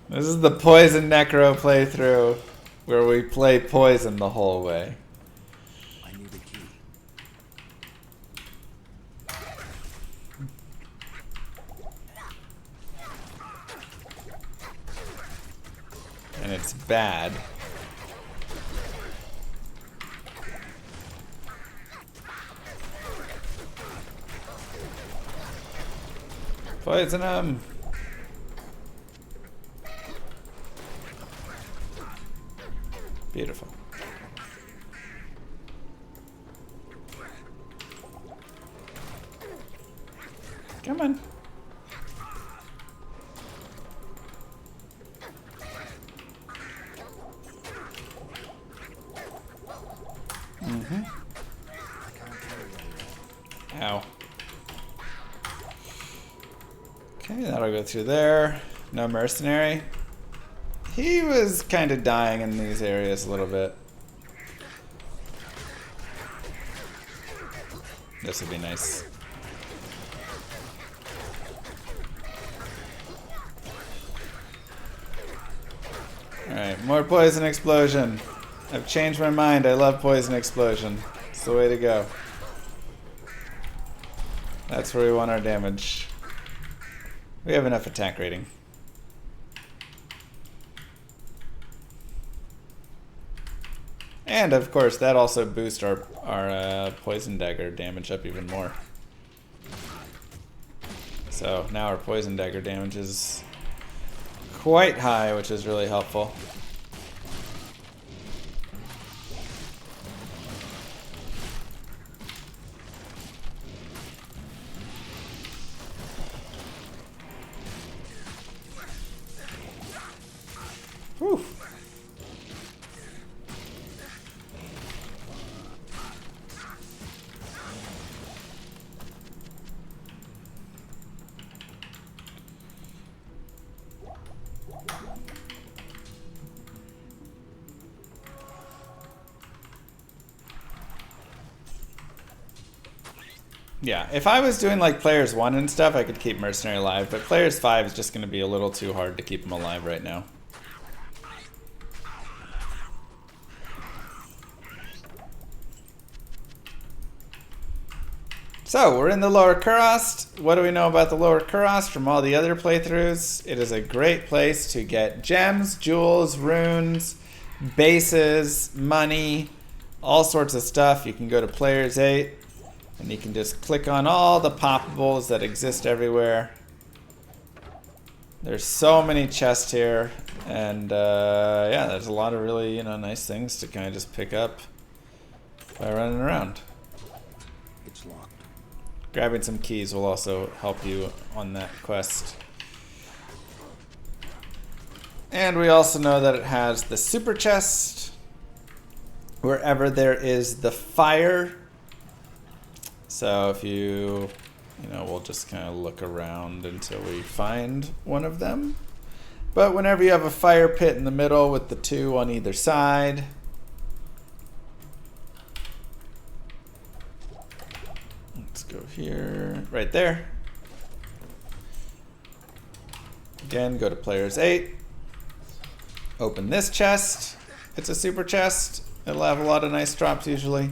This is the Poison Necro playthrough where we play poison the whole way. I need a key. And it's bad. Poison him. Beautiful. Come on. Ow. Okay, that'll go through there. No mercenary. He was kind of dying in these areas a little bit. This would be nice. Alright, more poison explosion. I've changed my mind. I love poison explosion. It's the way to go. That's where we want our damage. We have enough attack rating. And of course, that also boosts our poison dagger damage up even more. So now our poison dagger damage is quite high, which is really helpful. Whew. Yeah, if I was doing like players 1 and stuff, I could keep Mercenary alive, but players 5 is just going to be a little too hard to keep him alive right now. So, we're in the Lower Kurast. What do we know about the Lower Kurast from all the other playthroughs? It is a great place to get gems, jewels, runes, bases, money, all sorts of stuff. You can go to Players 8, and you can just click on all the poppables that exist everywhere. There's so many chests here, and yeah, there's a lot of really, nice things to kind of just pick up by running around. It's locked. Grabbing some keys will also help you on that quest. And we also know that it has the super chest wherever there is the fire. So if you, we'll just kind of look around until we find one of them. But whenever you have a fire pit in the middle with the 2 on either side, let's go here, right there. Again, go to Players 8. Open this chest. It's a super chest. It'll have a lot of nice drops usually.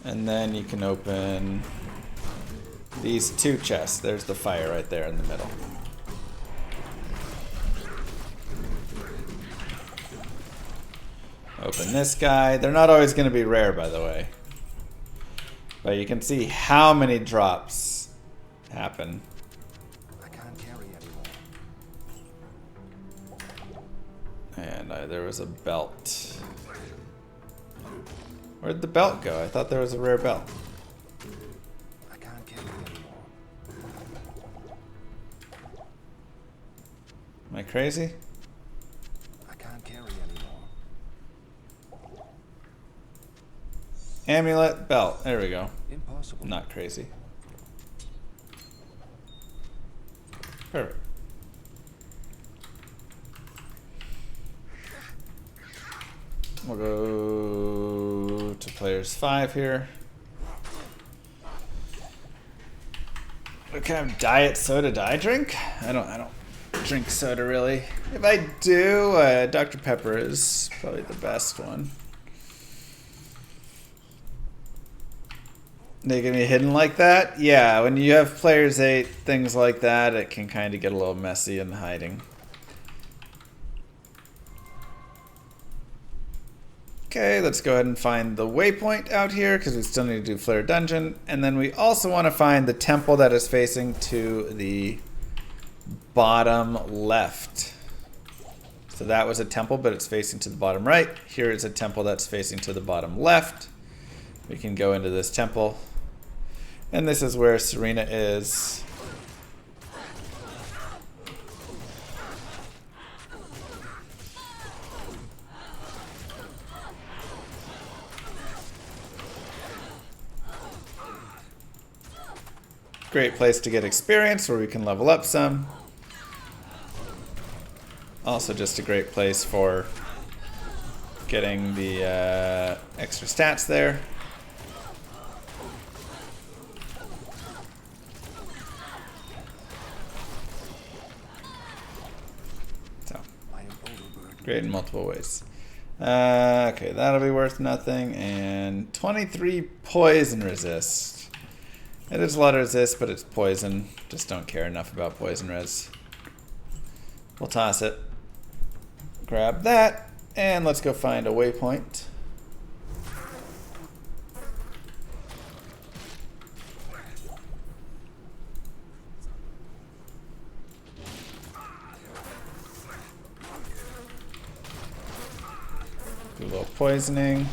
And then you can open these 2 chests. There's the fire right there in the middle. Open this guy. They're not always going to be rare, by the way. But you can see how many drops happen. I can't carry anymore. And there was a belt. Where'd the belt go? I thought there was a rare belt. I can't carry anymore. Am I crazy? I can't carry anymore. Amulet, belt. There we go. Impossible. Not crazy. Perfect. We'll go to Players 5 here. What kind of diet soda do I drink? I don't drink soda really. If I do, Dr. Pepper is probably the best one. They can be hidden like that? Yeah, when you have players 8, things like that, it can kind of get a little messy in hiding. Okay, let's go ahead and find the waypoint out here because we still need to do Flare Dungeon. And then we also want to find the temple that is facing to the bottom left. So that was a temple, but it's facing to the bottom right. Here is a temple that's facing to the bottom left. We can go into this temple. And this is where Serena is. Great place to get experience where we can level up some. Also just a great place for getting the extra stats there. So, great in multiple ways. Okay, that'll be worth nothing. And 23 poison resist. It is a lot of resist, but it's poison. Just don't care enough about poison res. We'll toss it. Grab that, and let's go find a waypoint. Do a little poisoning.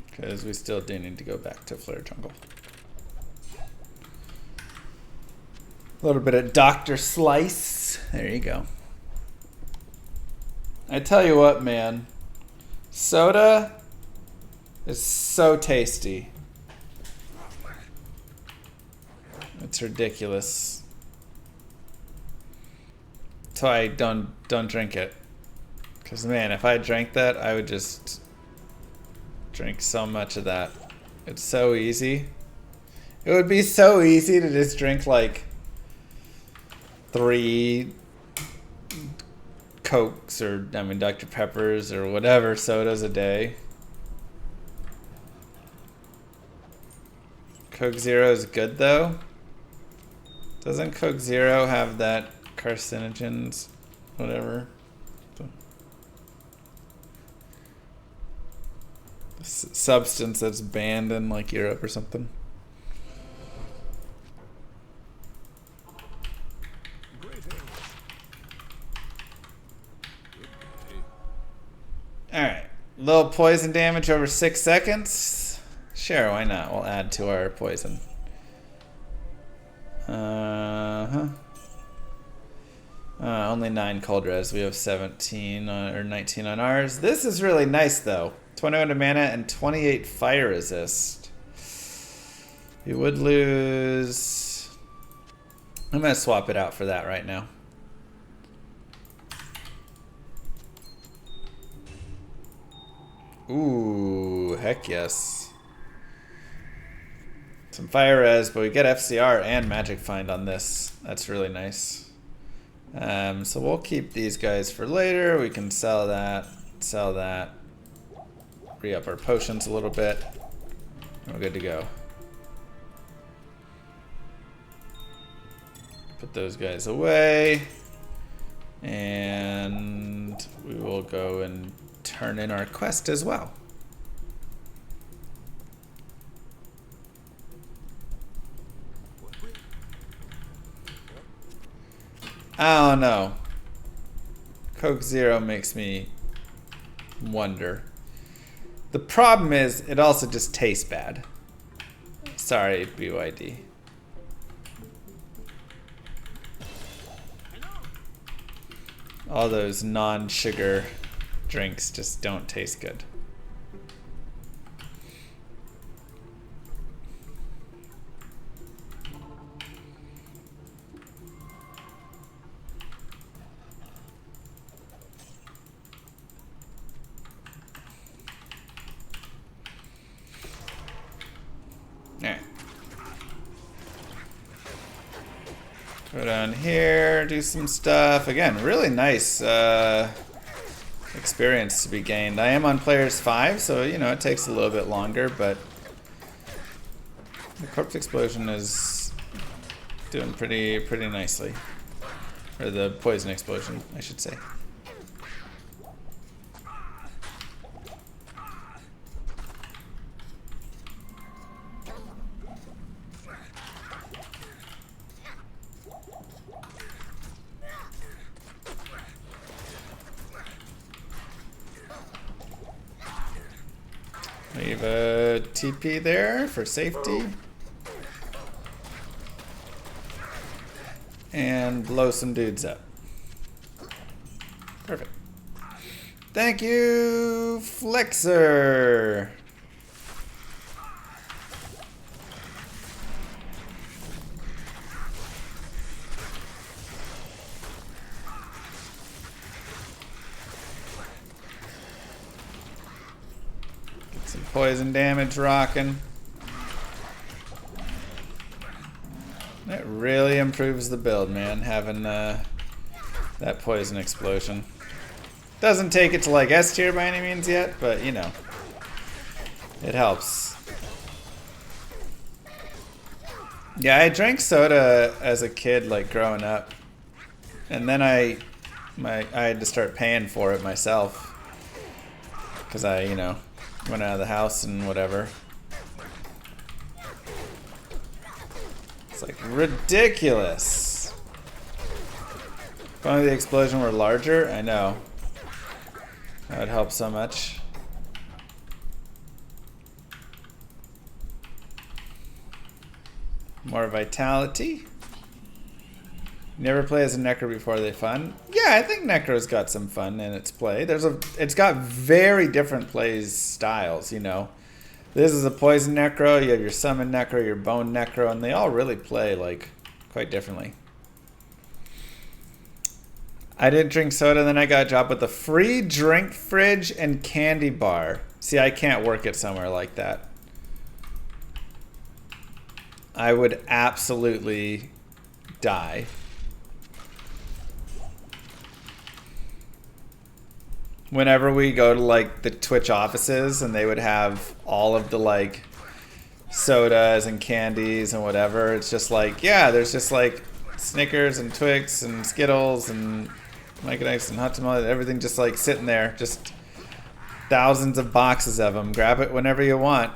Because we still do need to go back to Flare Jungle. A little bit of Dr. Slice. There you go. I tell you what, man. Soda is so tasty. It's ridiculous. That's why I don't drink it. Because, man, if I drank that, I would just drink so much of that. It's so easy. It would be so easy to just drink like 3 Cokes or, Dr. Peppers or whatever sodas a day. Coke Zero is good though. Doesn't Coke Zero have that carcinogens, whatever? Substance that's banned in like Europe or something. Alright, little poison damage over 6 seconds. Sure, why not? We'll add to our poison. Only 9 cold res. We have 17 or 19 on ours. This is really nice though. 21 to mana and 28 fire resist. You would lose. I'm gonna swap it out for that right now. Ooh, heck yes. Some fire res, but we get FCR and magic find on this. That's really nice. So we'll keep these guys for later. We can sell that, re-up our potions a little bit. We're good to go. Put those guys away. And we will go and turn in our quest as well. I don't know. Coke Zero makes me wonder. The problem is, it also just tastes bad. Sorry, BYD. All those non-sugar drinks just don't taste good. Go down here, do some stuff. Again, really nice experience to be gained. I am on players 5, so you know it takes a little bit longer, but the corpse explosion is doing pretty nicely. Or the poison explosion, I should say. Leave a TP there for safety. And blow some dudes up. Perfect. Thank you, Flexer. Get some poison damage rocking. It really improves the build, man, having that poison explosion. Doesn't take it to like S tier by any means yet, but you know, it helps. Yeah, I drank soda as a kid, like growing up, and then I had to start paying for it myself because I, you know, went out of the house and whatever. It's like ridiculous. If only the explosion were larger, I know. That would help so much. More vitality. Never play as a Necro before. Are they fun? Yeah, I think Necro's got some fun in its play. It's got very different plays styles, you know. This is a poison Necro, you have your summon Necro, your bone Necro, and they all really play like quite differently. I didn't drink soda, then I got a job with a free drink fridge and candy bar. See, I can't work it somewhere like that. I would absolutely die. Whenever we go to like the Twitch offices and they would have all of the like sodas and candies and whatever, it's just like, yeah, there's just like Snickers and Twix and Skittles and Mike and Ike's and Hot Tamale, everything just like sitting there, just thousands of boxes of them. Grab it whenever you want.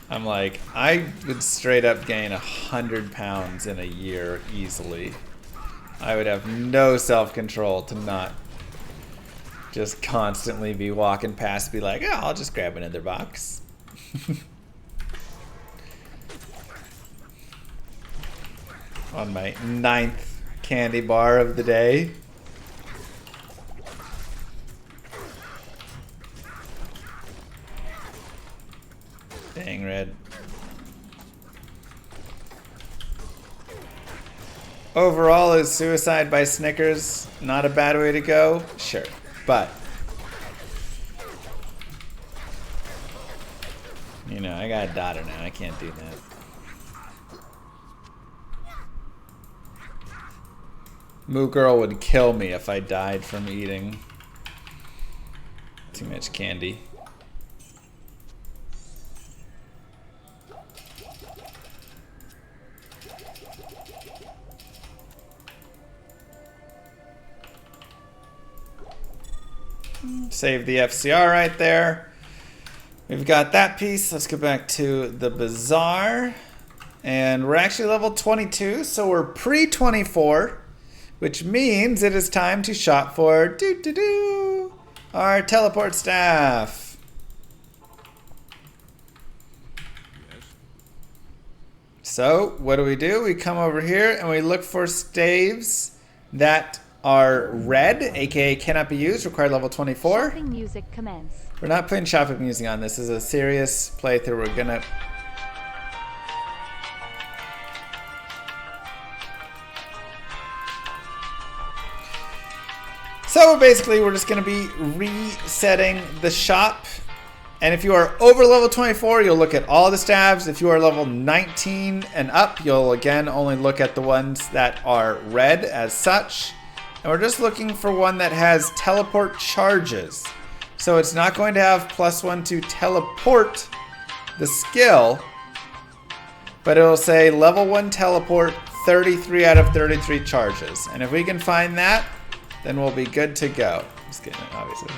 I'm like, I would straight up gain 100 pounds in a year easily. I would have no self-control to not just constantly be walking past, be like, oh, I'll just grab another box. On my 9th candy bar of the day. Dang, Red. Overall, is suicide by Snickers not a bad way to go? Sure, but you know, I got a daughter now. I can't do that. Moo Girl would kill me if I died from eating too much candy. Save the FCR right there. We've got that piece. Let's go back to the bazaar. And we're actually level 22, so we're pre-24, which means it is time to shop for our teleport staff. So what do? We come over here and we look for staves that are red, aka cannot be used, required level 24. Shopping music commence. We're not putting shopping music on. This is a serious playthrough. We're gonna... So basically we're just gonna be resetting the shop And if you are over level 24, you'll look at all the stabs. If you are level 19 and up, you'll again only look at the ones that are red as such. And we're just looking for one that has teleport charges. So it's not going to have +1 to teleport the skill, but it'll say level 1 teleport, 33 out of 33 charges. And if we can find that, then we'll be good to go. Just kidding, obviously.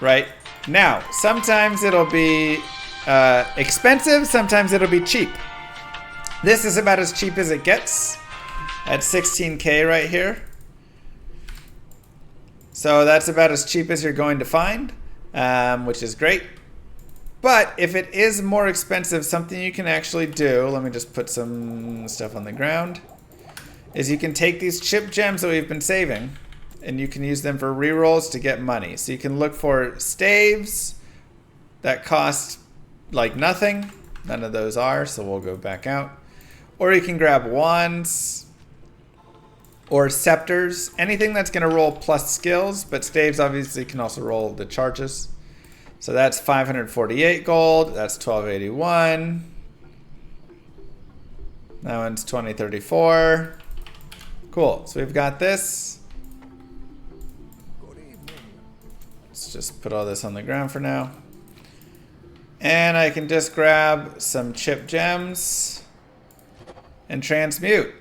Right now, sometimes it'll be expensive, sometimes it'll be cheap. This is about as cheap as it gets at 16k right here. So that's about as cheap as you're going to find, which is great. But if it is more expensive, something you can actually do, let me just put some stuff on the ground, is you can take these chip gems that we've been saving and you can use them for rerolls to get money. So you can look for staves that cost like nothing. None of those are, so we'll go back out. Or you can grab wands or scepters, anything that's going to roll plus skills, but staves obviously can also roll the charges. So that's 548 gold, that's 1281. That one's 2034. Cool, so we've got this. Let's just put all this on the ground for now. And I can just grab some chip gems and transmute.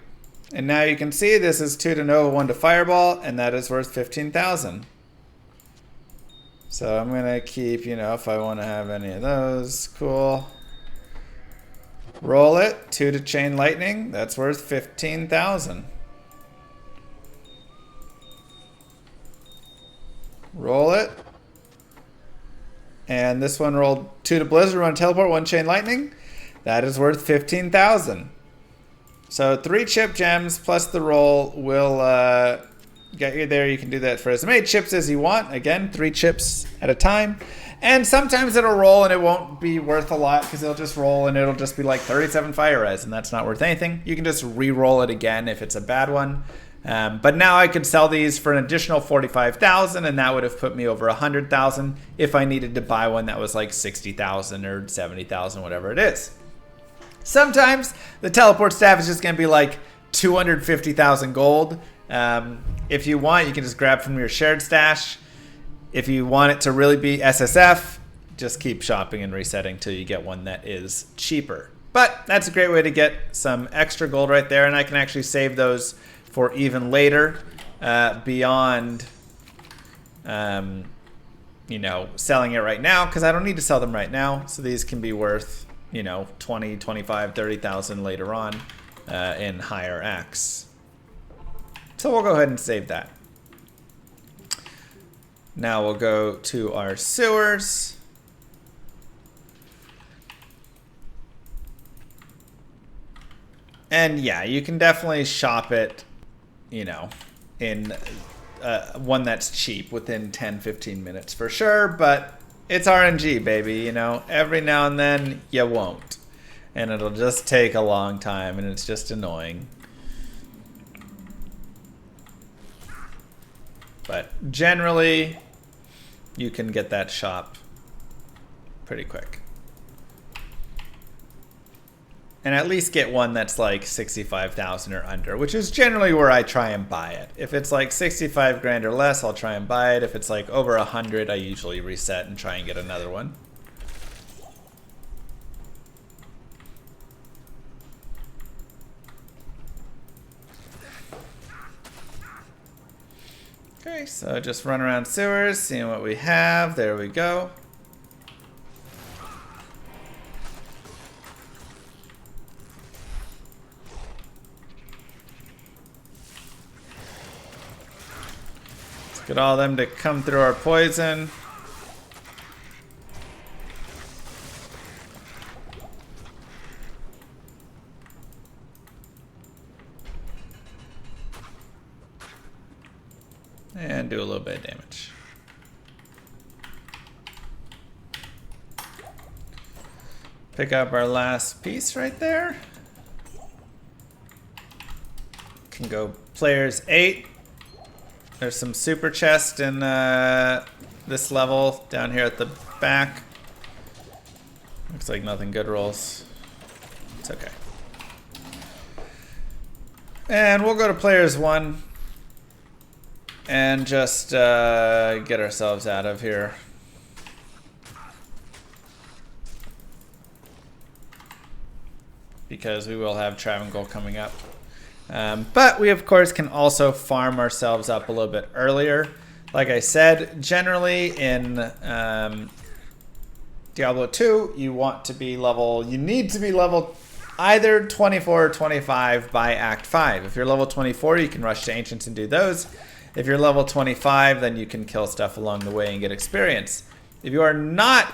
And now you can see this is 2 to Nova, 1 to Fireball, and that is worth 15,000. So I'm gonna keep, you know, if I want to have any of those, cool. Roll it, 2 to Chain Lightning, that's worth 15,000. Roll it. And this one rolled 2 to Blizzard, 1 Teleport, 1 Chain Lightning. That is worth 15,000. So 3 chip gems plus the roll will get you there. You can do that for as many chips as you want. Again, 3 chips at a time. And sometimes it'll roll and it won't be worth a lot because it'll just roll and it'll just be like 37 fire res and that's not worth anything. You can just re-roll it again if it's a bad one. But now I could sell these for an additional 45,000 and that would have put me over 100,000 if I needed to buy one that was like 60,000 or 70,000, whatever it is. Sometimes the teleport staff is just going to be like 250,000 gold. If you want, you can just grab from your shared stash. If you want it to really be SSF, just keep shopping and resetting till you get one that is cheaper. But that's a great way to get some extra gold right there, and I can actually save those for even later beyond, you know, selling it right now because I don't need to sell them right now. So these can be worth, you know, 20, 25, 30,000 later on in higher acts. So we'll go ahead and save that. Now we'll go to our sewers. And yeah, you can definitely shop it, you know, in one that's cheap within 10, 15 minutes for sure. But it's RNG, baby, you know. Every now and then you won't. And it'll just take a long time and it's just annoying. But generally, you can get that shop pretty quick. And at least get one that's like 65,000 or under, which is generally where I try and buy it. If it's like 65 grand or less, I'll try and buy it. If it's like over 100, I usually reset and try and get another one. Okay, so just run around sewers, seeing what we have. There we go. Let's get all of them to come through our poison. And do a little bit of damage. Pick up our last piece right there. Can go players 8. There's some super chest in this level down here at the back. Looks like nothing good rolls. It's okay. And we'll go to players 1 and just get ourselves out of here. Because we will have Travancore coming up. But we, of course, can also farm ourselves up a little bit earlier. Like I said, generally in Diablo 2, you need to be level either 24 or 25 by Act 5. If you're level 24, you can rush to Ancients and do those. If you're level 25, then you can kill stuff along the way and get experience. If you are not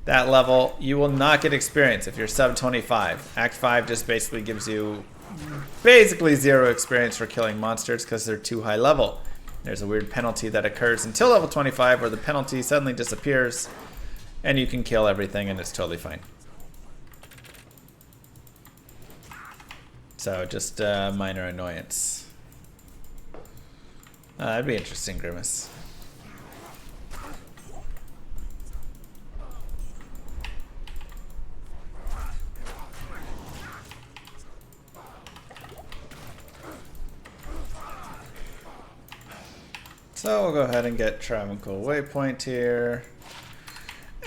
that level, you will not get experience if you're sub 25. Act 5 just basically gives you basically 0 experience for killing monsters because they're too high level. There's a weird penalty that occurs until level 25 where the penalty suddenly disappears and you can kill everything and it's totally fine. So just minor annoyance. That'd be interesting, Grimace. So we'll go ahead and get Travancore waypoint here.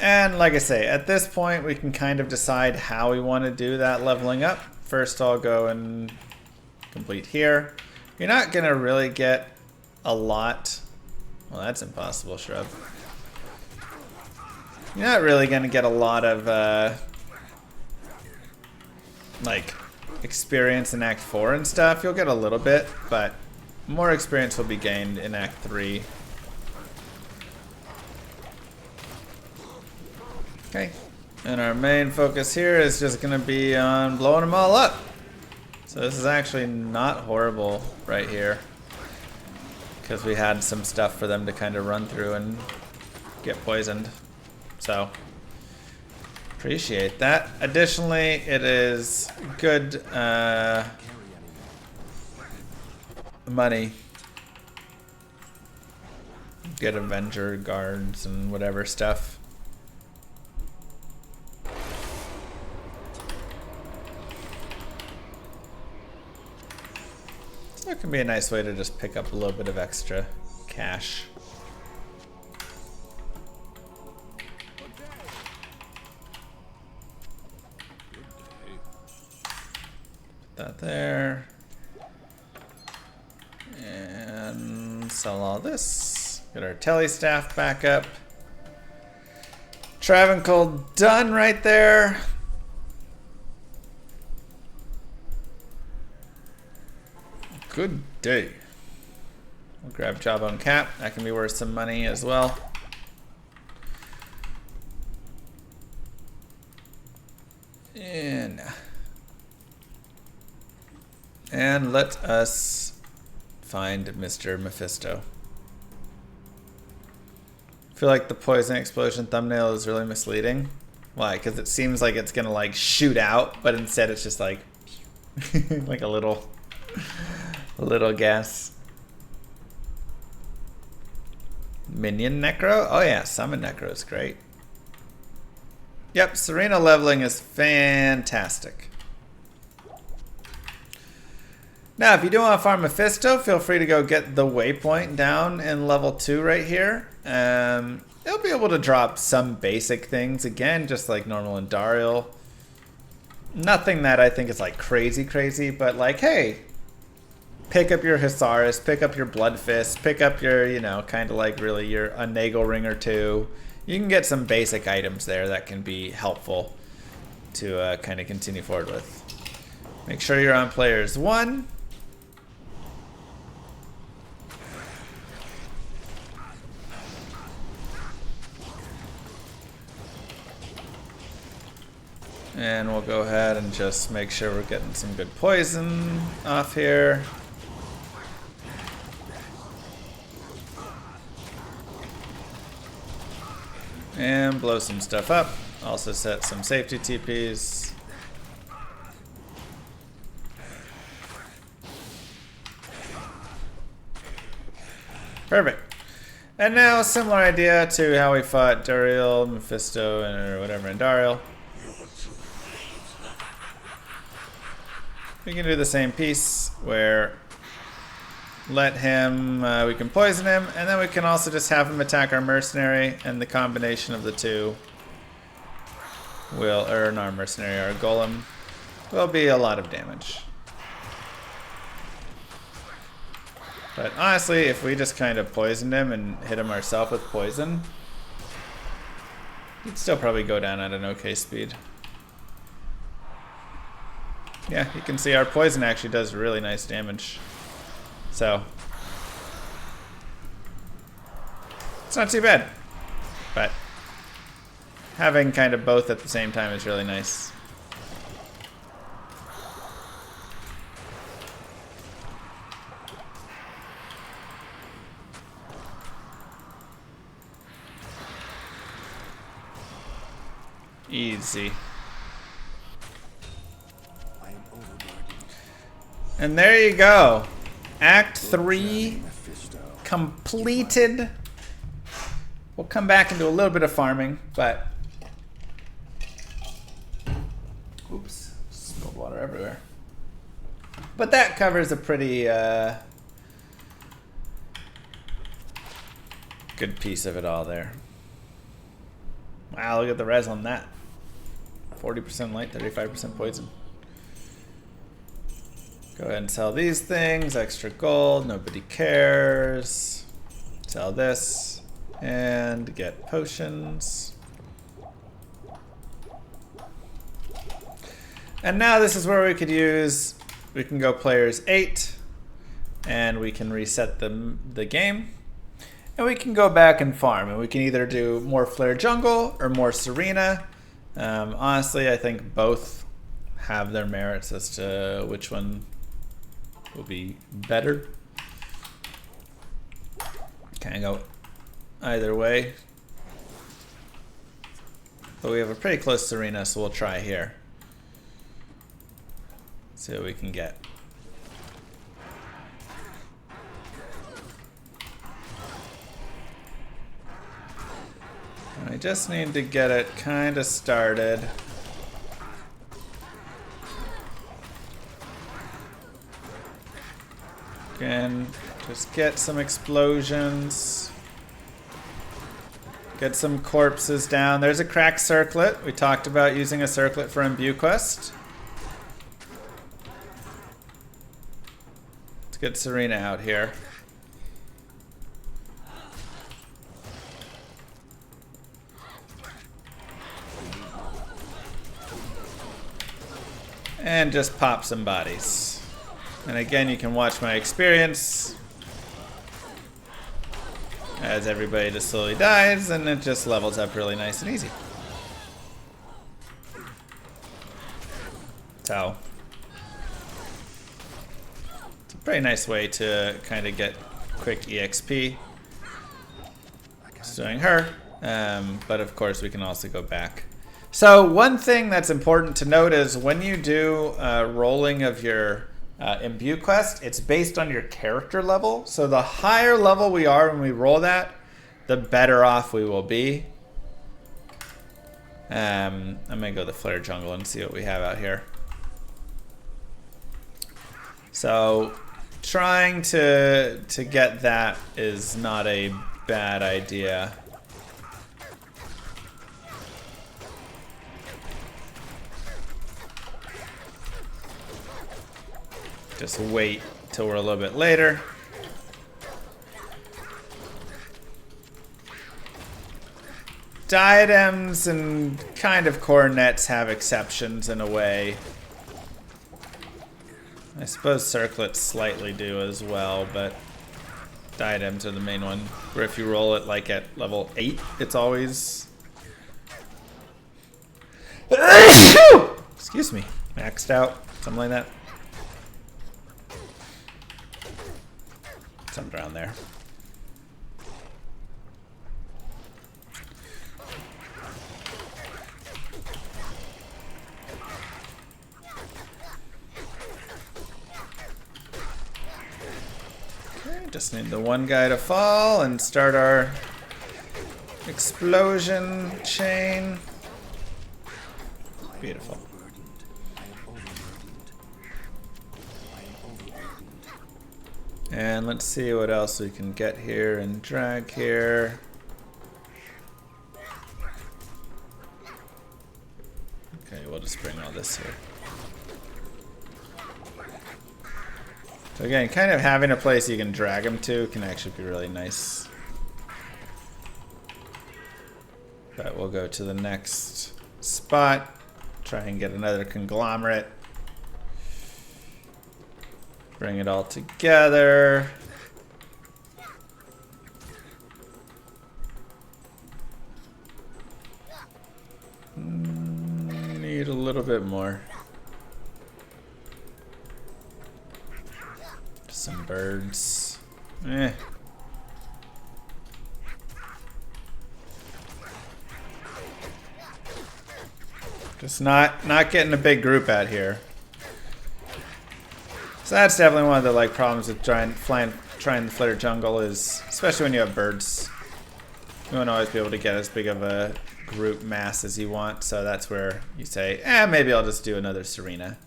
And like I say, at this point we can kind of decide how we want to do that leveling up. First I'll go and complete here. You're not going to really get a lot. Well, that's impossible, Shrub. You're not really going to get a lot of like experience in Act 4 and stuff. You'll get a little bit, but more experience will be gained in Act 3. Okay, and our main focus here is just going to be on blowing them all up. So this is actually not horrible right here, because we had some stuff for them to kind of run through and get poisoned. So appreciate that. Additionally, it is good money. Get Avenger guards and whatever stuff. So it can be a nice way to just pick up a little bit of extra cash. Put that there. And sell all this. Get our telly staff back up. Travancore done right there. Good day. We'll grab Jawbone Cap. That can be worth some money as well. And let us find Mr. Mephisto. I feel like the poison explosion thumbnail is really misleading. Why? Because it seems like it's gonna like shoot out, but instead it's just like like a little gas. Minion Necro? Oh yeah, Summon Necro is great. Yep, Serena leveling is fantastic. Now, if you do want to farm Mephisto, feel free to go get the waypoint down in level 2 right here. It'll be able to drop some basic things, again, just like normal Andariel. Nothing that I think is like crazy, but like, hey, pick up your Hisaris, pick up your Blood Fist, pick up your, you know, kind of like really your a Nagel Ring or two. You can get some basic items there that can be helpful to kind of continue forward with. Make sure you're on players 1. And we'll go ahead and just make sure we're getting some good poison off here. And blow some stuff up. Also set some safety TPs. Perfect. And now, similar idea to how we fought Duriel, Mephisto, or whatever, Andariel. We can do the same piece where let him, we can poison him, and then we can also just have him attack our mercenary, and the combination of the two will earn our mercenary, our golem, will be a lot of damage. But honestly, if we just kind of poisoned him and hit him ourselves with poison, he'd still probably go down at an okay speed. Yeah, you can see our poison actually does really nice damage. So, it's not too bad. But having kind of both at the same time is really nice. Easy. And there you go. Act 3 completed. We'll come back and do a little bit of farming, but... Oops. Spilled water everywhere. But that covers a pretty good piece of it all there. Wow, look at the res on that. 40% light, 35% poison. Go ahead and sell these things. Extra gold, nobody cares. Sell this and get potions. And now this is where we could use, we can go players 8 and we can reset the game. And we can go back and farm, and we can either do more Flare Jungle or more Serena. Honestly, I think both have their merits as to which one will be better. Kind of go either way. But we have a pretty close Serena, so we'll try here. See what we can get. I just need to get it kind of started. Again, just get some explosions. Get some corpses down. There's a cracked circlet. We talked about using a circlet for Imbue Quest. Let's get Serena out here. And just pop some bodies. And again, you can watch my experience as everybody just slowly dies, and it just levels up really nice and easy. So, it's a pretty nice way to kind of get quick EXP. Just doing her, but of course we can also go back. So one thing that's important to note is when you do rolling of your Imbue Quest, it's based on your character level. So the higher level we are when we roll that, the better off we will be. I'm gonna go the Flare Jungle and see what we have out here. So trying to get that is not a bad idea. Just wait till we're a little bit later. Diadems and kind of cornets have exceptions in a way. I suppose circlets slightly do as well, but diadems are the main one. Where if you roll it like at level 8, it's always... Excuse me. Maxed out. Something like that. Something around there. Okay, just need the one guy to fall and start our explosion chain. Beautiful. And let's see what else we can get here and drag here. Okay, we'll just bring all this here. So again, kind of having a place you can drag them to can actually be really nice. But we'll go to the next spot, try and get another conglomerate. Bring it all together. Need a little bit more. Some birds. Just not getting a big group out here. So that's definitely one of the problems with trying to flitter jungle is, especially when you have birds, you won't always be able to get as big of a group mass as you want. So that's where you say, maybe I'll just do another Serena.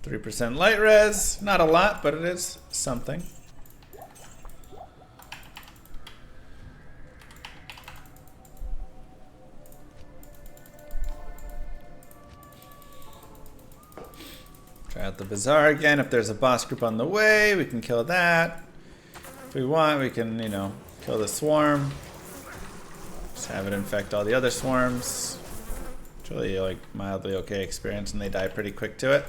%3 light res, not a lot, but it is something. Try out the bazaar again. If there's a boss group on the way, we can kill that. If we want, we can, kill the swarm. Just have it infect all the other swarms. It's really mildly okay experience, and they die pretty quick to it.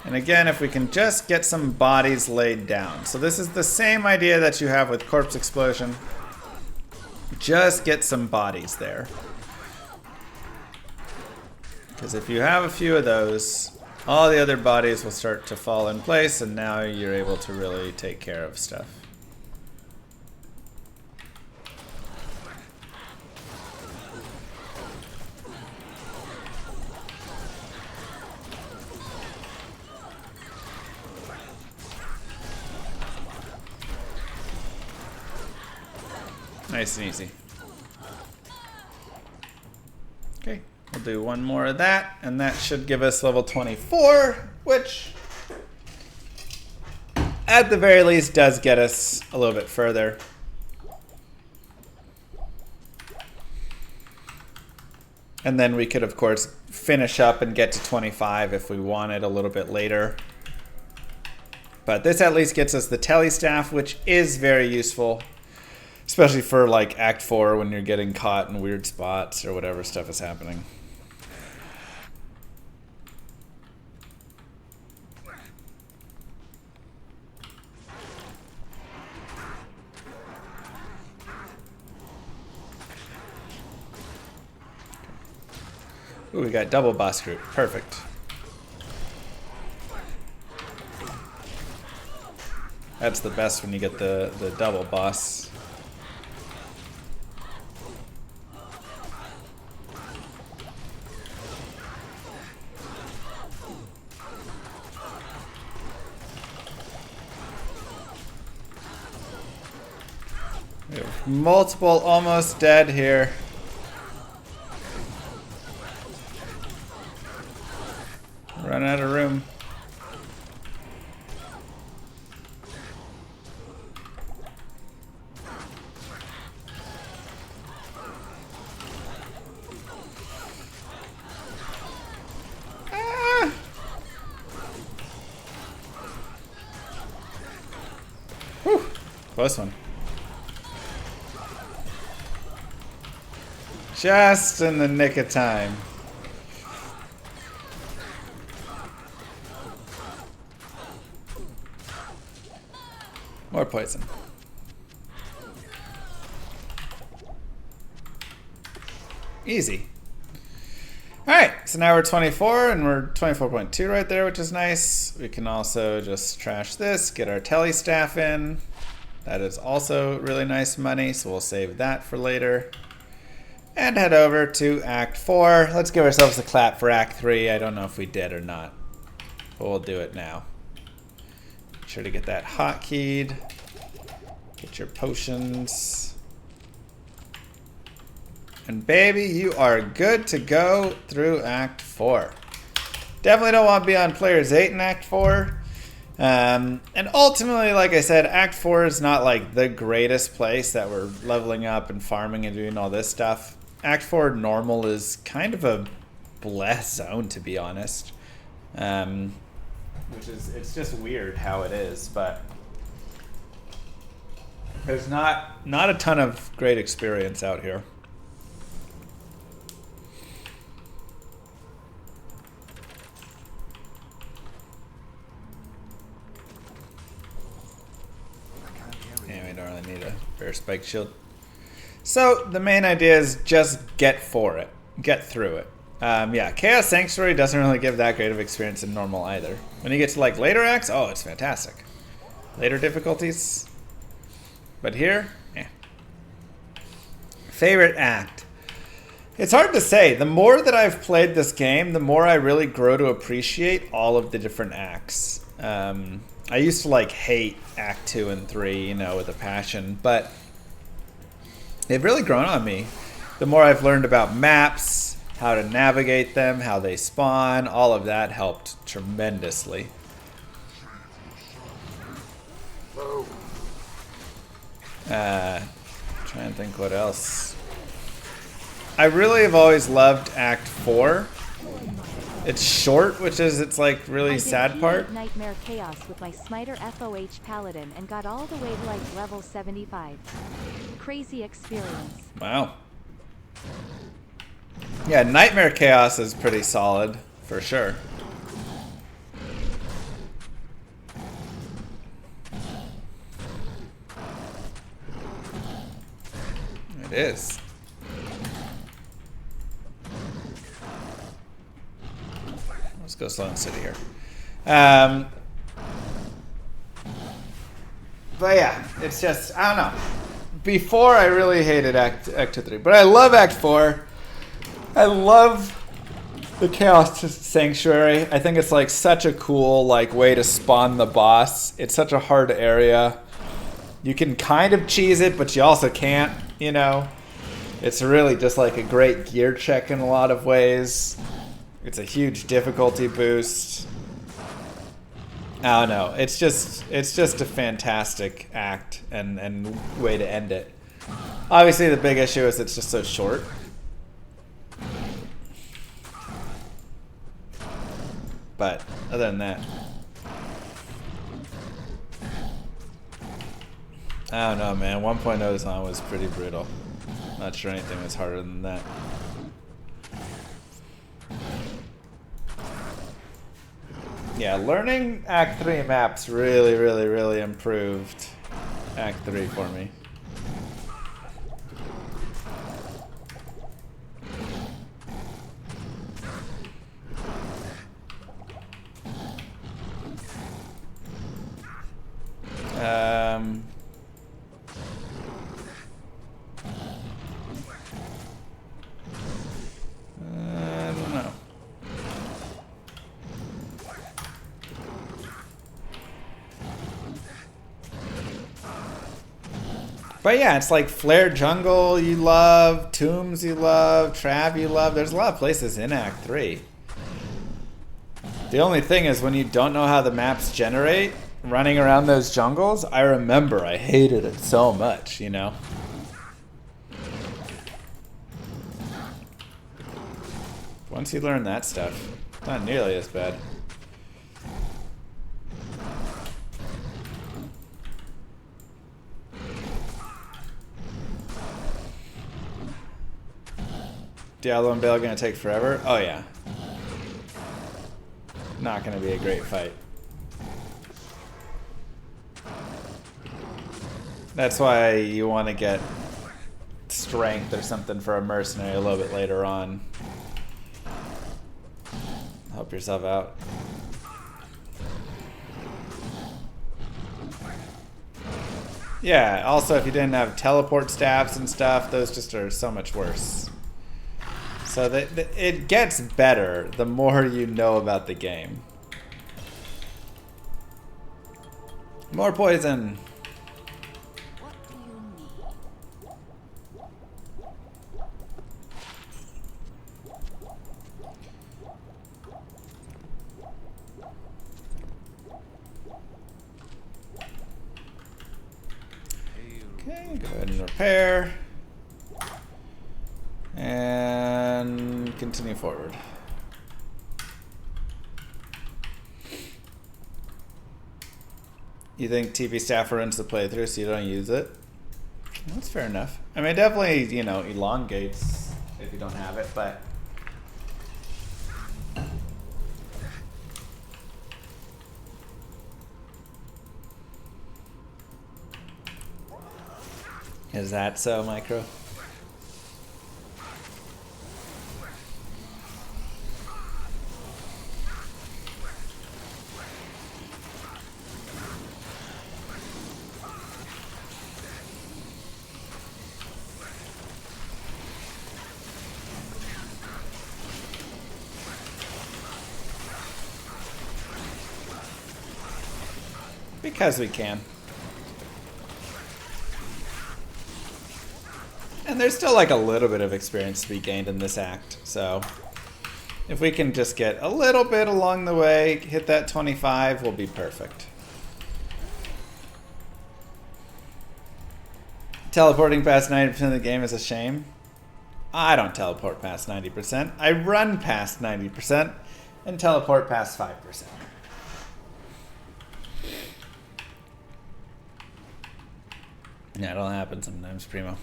And again, if we can just get some bodies laid down. So this is the same idea that you have with Corpse Explosion. Just get some bodies there. Because if you have a few of those, all the other bodies will start to fall in place, and now you're able to really take care of stuff. Nice and easy. Okay, we'll do one more of that, and that should give us level 24, which at the very least does get us a little bit further. And then we could, of course, finish up and get to 25 if we wanted a little bit later. But this at least gets us the Telly Staff, which is very useful. Especially for Act 4 when you're getting caught in weird spots or whatever stuff is happening. Ooh, we got double boss group. Perfect. That's the best when you get the double boss. We have multiple almost dead here. Run out of room. Ah! Whew, close one. Just in the nick of time. More poison. Easy. Alright, so now we're 24 and we're 24.2 right there, which is nice. We can also just trash this, get our Telly Staff in. That is also really nice money, so we'll save that for later. and head over to Act 4. Let's give ourselves a clap for Act 3. I don't know if we did or not, but we'll do it now. Make sure to get that hotkeyed. Get your potions. And baby, you are good to go through Act 4. Definitely don't want to be on players 8 in Act 4. And ultimately, like I said, Act 4 is not like the greatest place that we're leveling up and farming and doing all this stuff. Act 4 normal is kind of a blessed zone, to be honest. Which is, it's just weird how it is, but there's not a ton of great experience out here. Yeah, we don't really need a rare spike shield. So the main idea is just get through it. Yeah, Chaos Sanctuary doesn't really give that great of experience in normal either. When you get to like later acts, oh, it's fantastic. Later difficulties, but here, eh. Favorite act. It's hard to say. The more that I've played this game, the more I really grow to appreciate all of the different acts. I used to like hate Act 2 and 3, you know, with a passion, but they've really grown on me. The more I've learned about maps, how to navigate them, how they spawn, all of that helped tremendously. Trying to think what else. I really have always loved Act 4. It's short, which is its like really sad part. Nightmare Chaos with my Smiter FOH Paladin and got all the way to like level 75. Crazy experience. Wow. Yeah, Nightmare Chaos is pretty solid, for sure. It is. Let's go slow and city here. But yeah, it's just, I don't know. Before I really hated Act 3, but I love Act 4. I love the Chaos Sanctuary. I think it's like such a cool like way to spawn the boss. It's such a hard area. You can kind of cheese it, but you also can't, you know. It's really just like a great gear check in a lot of ways. It's a huge difficulty boost. I don't know. It's just a fantastic act and way to end it. Obviously, the big issue is it's just so short. But other than that, I don't know, man. 1.0 Zon was pretty brutal. Not sure anything was harder than that. Yeah, learning Act 3 maps really improved Act 3 for me. I don't know. But yeah, it's like Flare Jungle you love, Tombs you love, Trav you love. There's a lot of places in Act 3. The only thing is when you don't know how the maps generate, running around those jungles, I remember I hated it so much, you know? Once you learn that stuff, it's not nearly as bad. Diablo and Baal gonna take forever? Oh yeah. Not gonna be a great fight. That's why you want to get strength or something for a mercenary a little bit later on. Help yourself out. Yeah, also if you didn't have teleport staffs and stuff, those just are so much worse. So it gets better the more you know about the game. More poison. What do you need? Okay, go ahead and repair. And continue forward. You think TV staff runs the playthrough so you don't use it? That's fair enough. I mean, it definitely, you know, elongates if you don't have it, but... Is that so, Micro? Because we can. And there's still like a little bit of experience to be gained in this act, so if we can just get a little bit along the way, hit that 25, we'll be perfect. Teleporting past 90% of the game is a shame. I don't teleport past 90%. I run past 90% and teleport past 5%. Yeah, it'll happen sometimes, Primo.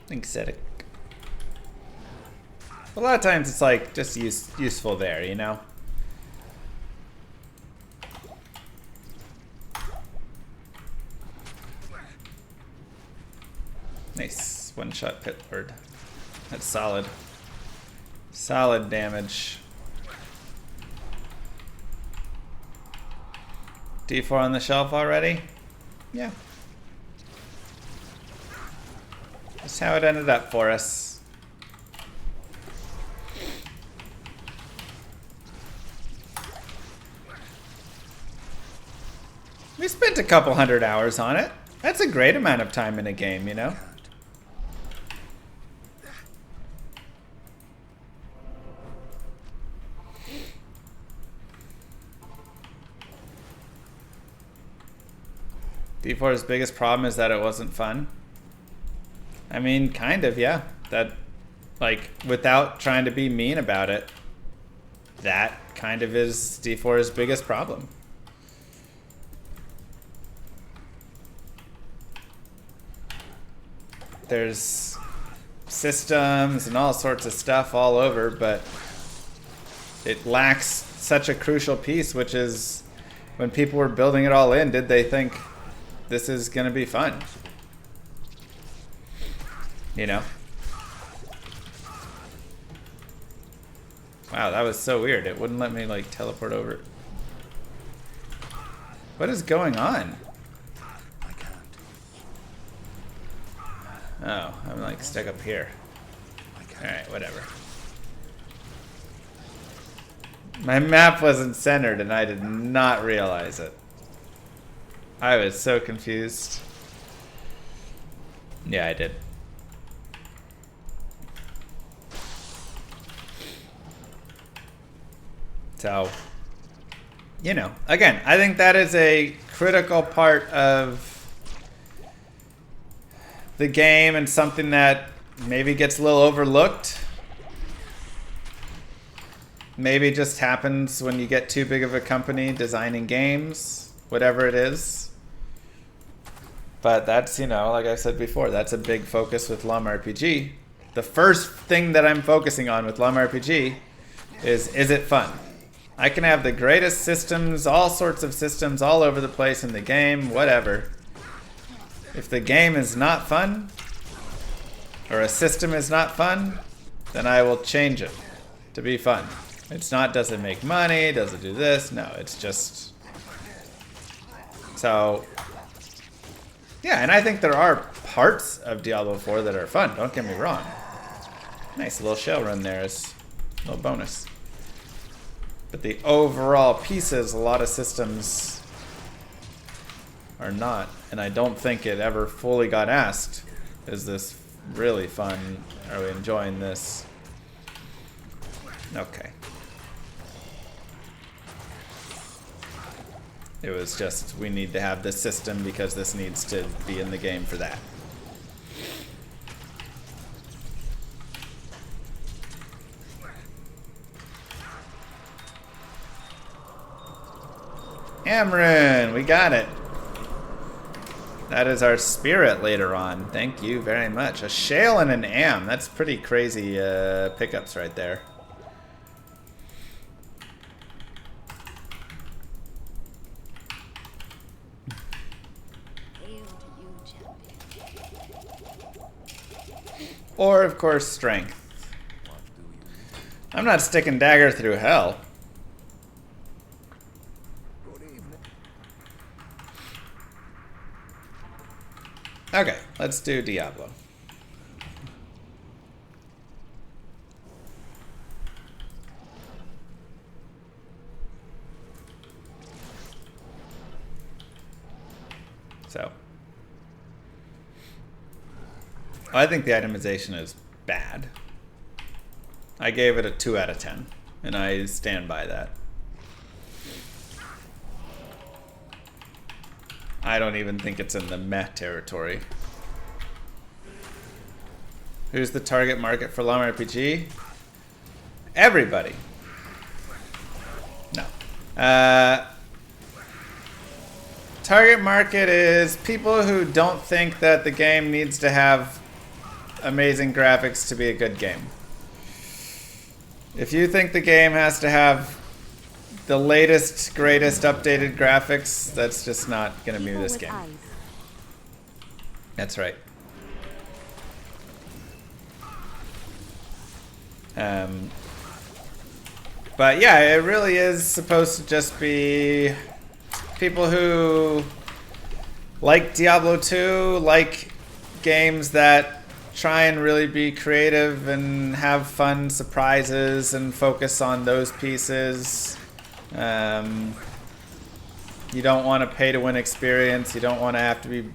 Aesthetic. A lot of times it's like just useful there, you know? Nice. One-shot Pit Lord. That's solid. Solid damage. D4 on the shelf already? Yeah. That's how it ended up for us. We spent a couple 100 hours on it. That's a great amount of time in a game, you know? D4's biggest problem is that it wasn't fun. I mean, kind of, yeah. That, like, without trying to be mean about it, that kind of is D4's biggest problem. There's systems and all sorts of stuff all over, but it lacks such a crucial piece, which is when people were building it all in, did they think this is going to be fun? You know? Wow, that was so weird. It wouldn't let me, like, teleport over. What is going on? I can't. Oh, I'm, like, stuck up here. Alright, whatever. My map wasn't centered, and I did not realize it. I was so confused. Yeah, I did. So, you know, again, I think that is a critical part of the game and something that maybe gets a little overlooked. Maybe just happens when you get too big of a company designing games, whatever it is. But that's, you know, like I said before, that's a big focus with Lum RPG. The first thing that I'm focusing on with Lum RPG is it fun? I can have the greatest systems, all sorts of systems all over the place in the game, whatever. If the game is not fun, or a system is not fun, then I will change it to be fun. It's not, does it make money, does it do this? No, it's just... So, yeah, and I think there are parts of Diablo 4 that are fun, don't get me wrong. Nice little shell run there is a little bonus. But the overall pieces, a lot of systems are not. And I don't think it ever fully got asked, is this really fun? Are we enjoying this? Okay. It was just, we need to have this system because this needs to be in the game for that. Amryn, we got it. That is our spirit later on. Thank you very much. A shale and an am. That's pretty crazy pickups right there. Or, of course, strength. I'm not sticking dagger through hell. Okay, let's do Diablo. So. I think the itemization is bad. I gave it a 2 out of 10, and I stand by that. I don't even think it's in the meh territory. Who's the target market for long RPG? Everybody. No. Target market is people who don't think that the game needs to have amazing graphics to be a good game. If you think the game has to have the latest, greatest updated graphics, that's just not going to be this game. Eyes. That's right. But yeah, it really is supposed to just be people who like Diablo 2, like games that try and really be creative and have fun surprises and focus on those pieces. You don't want a pay-to-win experience. You don't want to have to be,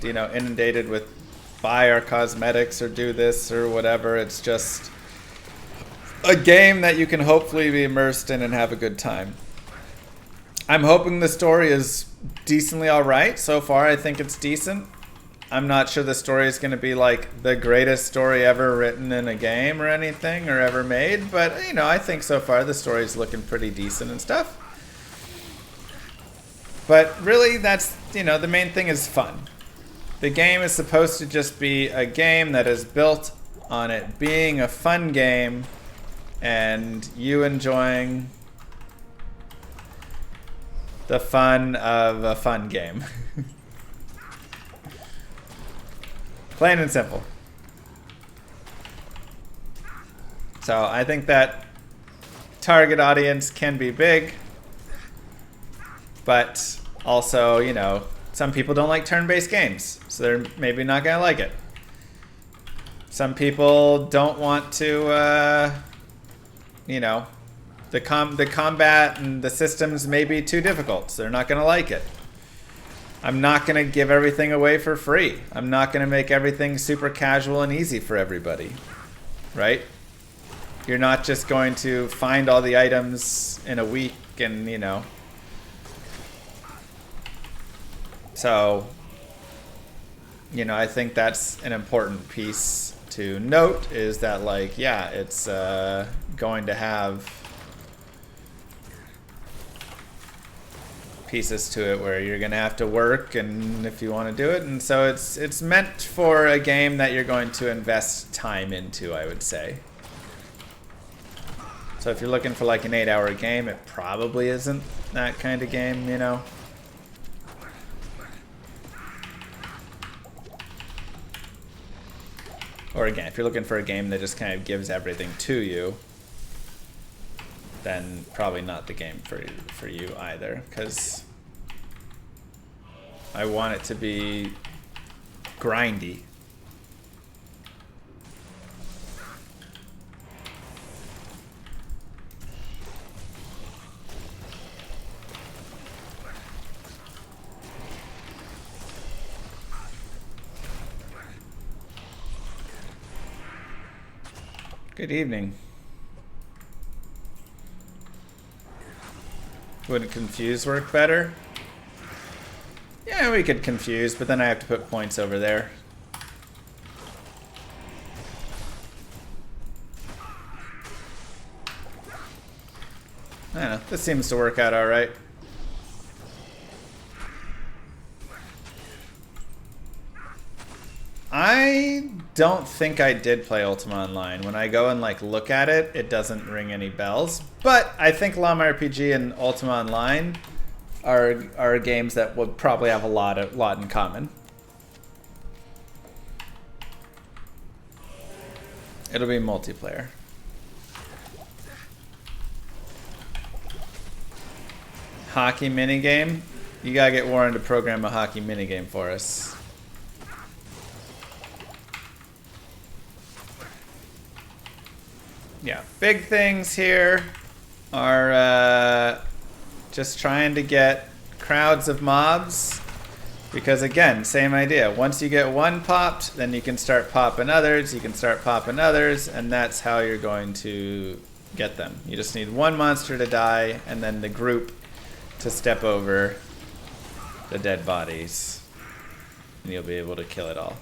you know, inundated with buy our cosmetics or do this or whatever. It's just a game that you can hopefully be immersed in and have a good time. I'm hoping the story is decently alright. So far, I think it's decent. I'm not sure the story is going to be like the greatest story ever written in a game or anything or ever made. But, you know, I think so far the story is looking pretty decent and stuff. But really, that's, you know, the main thing is fun. The game is supposed to just be a game that is built on it being a fun game and you enjoying the fun of a fun game. Plain and simple. So I think that target audience can be big, but also, you know, some people don't like turn-based games, so they're maybe not gonna like it. Some people don't want to, you know, the combat and the systems may be too difficult, so they're not gonna like it. I'm not gonna give everything away for free. I'm not gonna make everything super casual and easy for everybody, right? You're not just going to find all the items in a week and, you know. So, you know, I think that's an important piece to note is that, like, yeah, it's going to have pieces to it where you're gonna have to work and if you want to do it, and so it's meant for a game that you're going to invest time into, I would say. So if you're looking for like an 8-hour game, it probably isn't that kind of game, you know. Or again, if you're looking for a game that just kind of gives everything to you, then probably not the game for you either, because I want it to be grindy. Good evening. Would confuse work better? Yeah, we could confuse, but then I have to put points over there. I don't know. This seems to work out all right. I don't think I did play Ultima Online. When I go and like look at it, it doesn't ring any bells. But I think Llama RPG and Ultima Online are games that would probably have a lot in common. It'll be multiplayer. Hockey minigame? You gotta get Warren to program a hockey minigame for us. Yeah, big things here are just trying to get crowds of mobs. Because again, same idea. Once you get one popped, then you can start popping others, you can start popping others, and that's how you're going to get them. You just need one monster to die, and then the group to step over the dead bodies. And you'll be able to kill it all.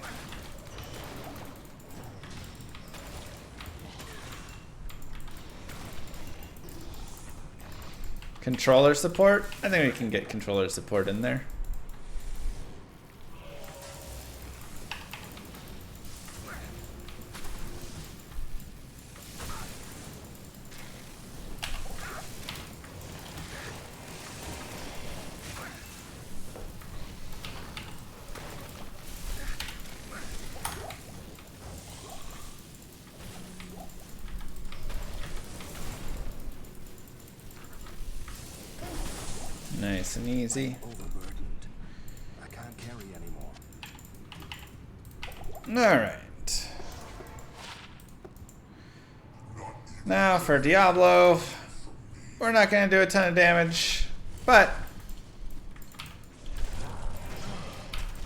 Controller support? I think we can get controller support in there. Nice and easy. Overburdened. I can't carry anymore. Alright. Now for Diablo. We're not going to do a ton of damage, but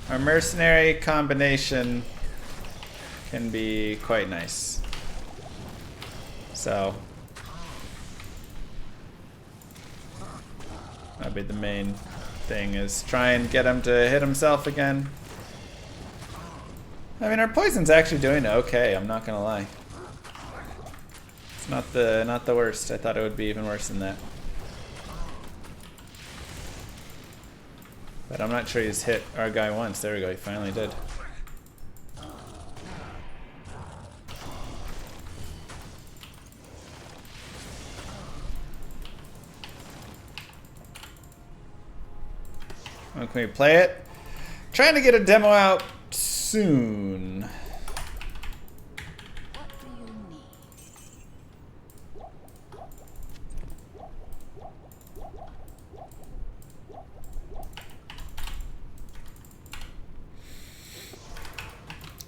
our mercenary combination can be quite nice. So that'd be the main thing, is try and get him to hit himself again. I mean, our poison's actually doing okay, I'm not gonna lie. It's not the worst. I thought it would be even worse than that. But I'm not sure he's hit our guy once. There we go, he finally did. When can we play it? Trying to get a demo out soon. What do you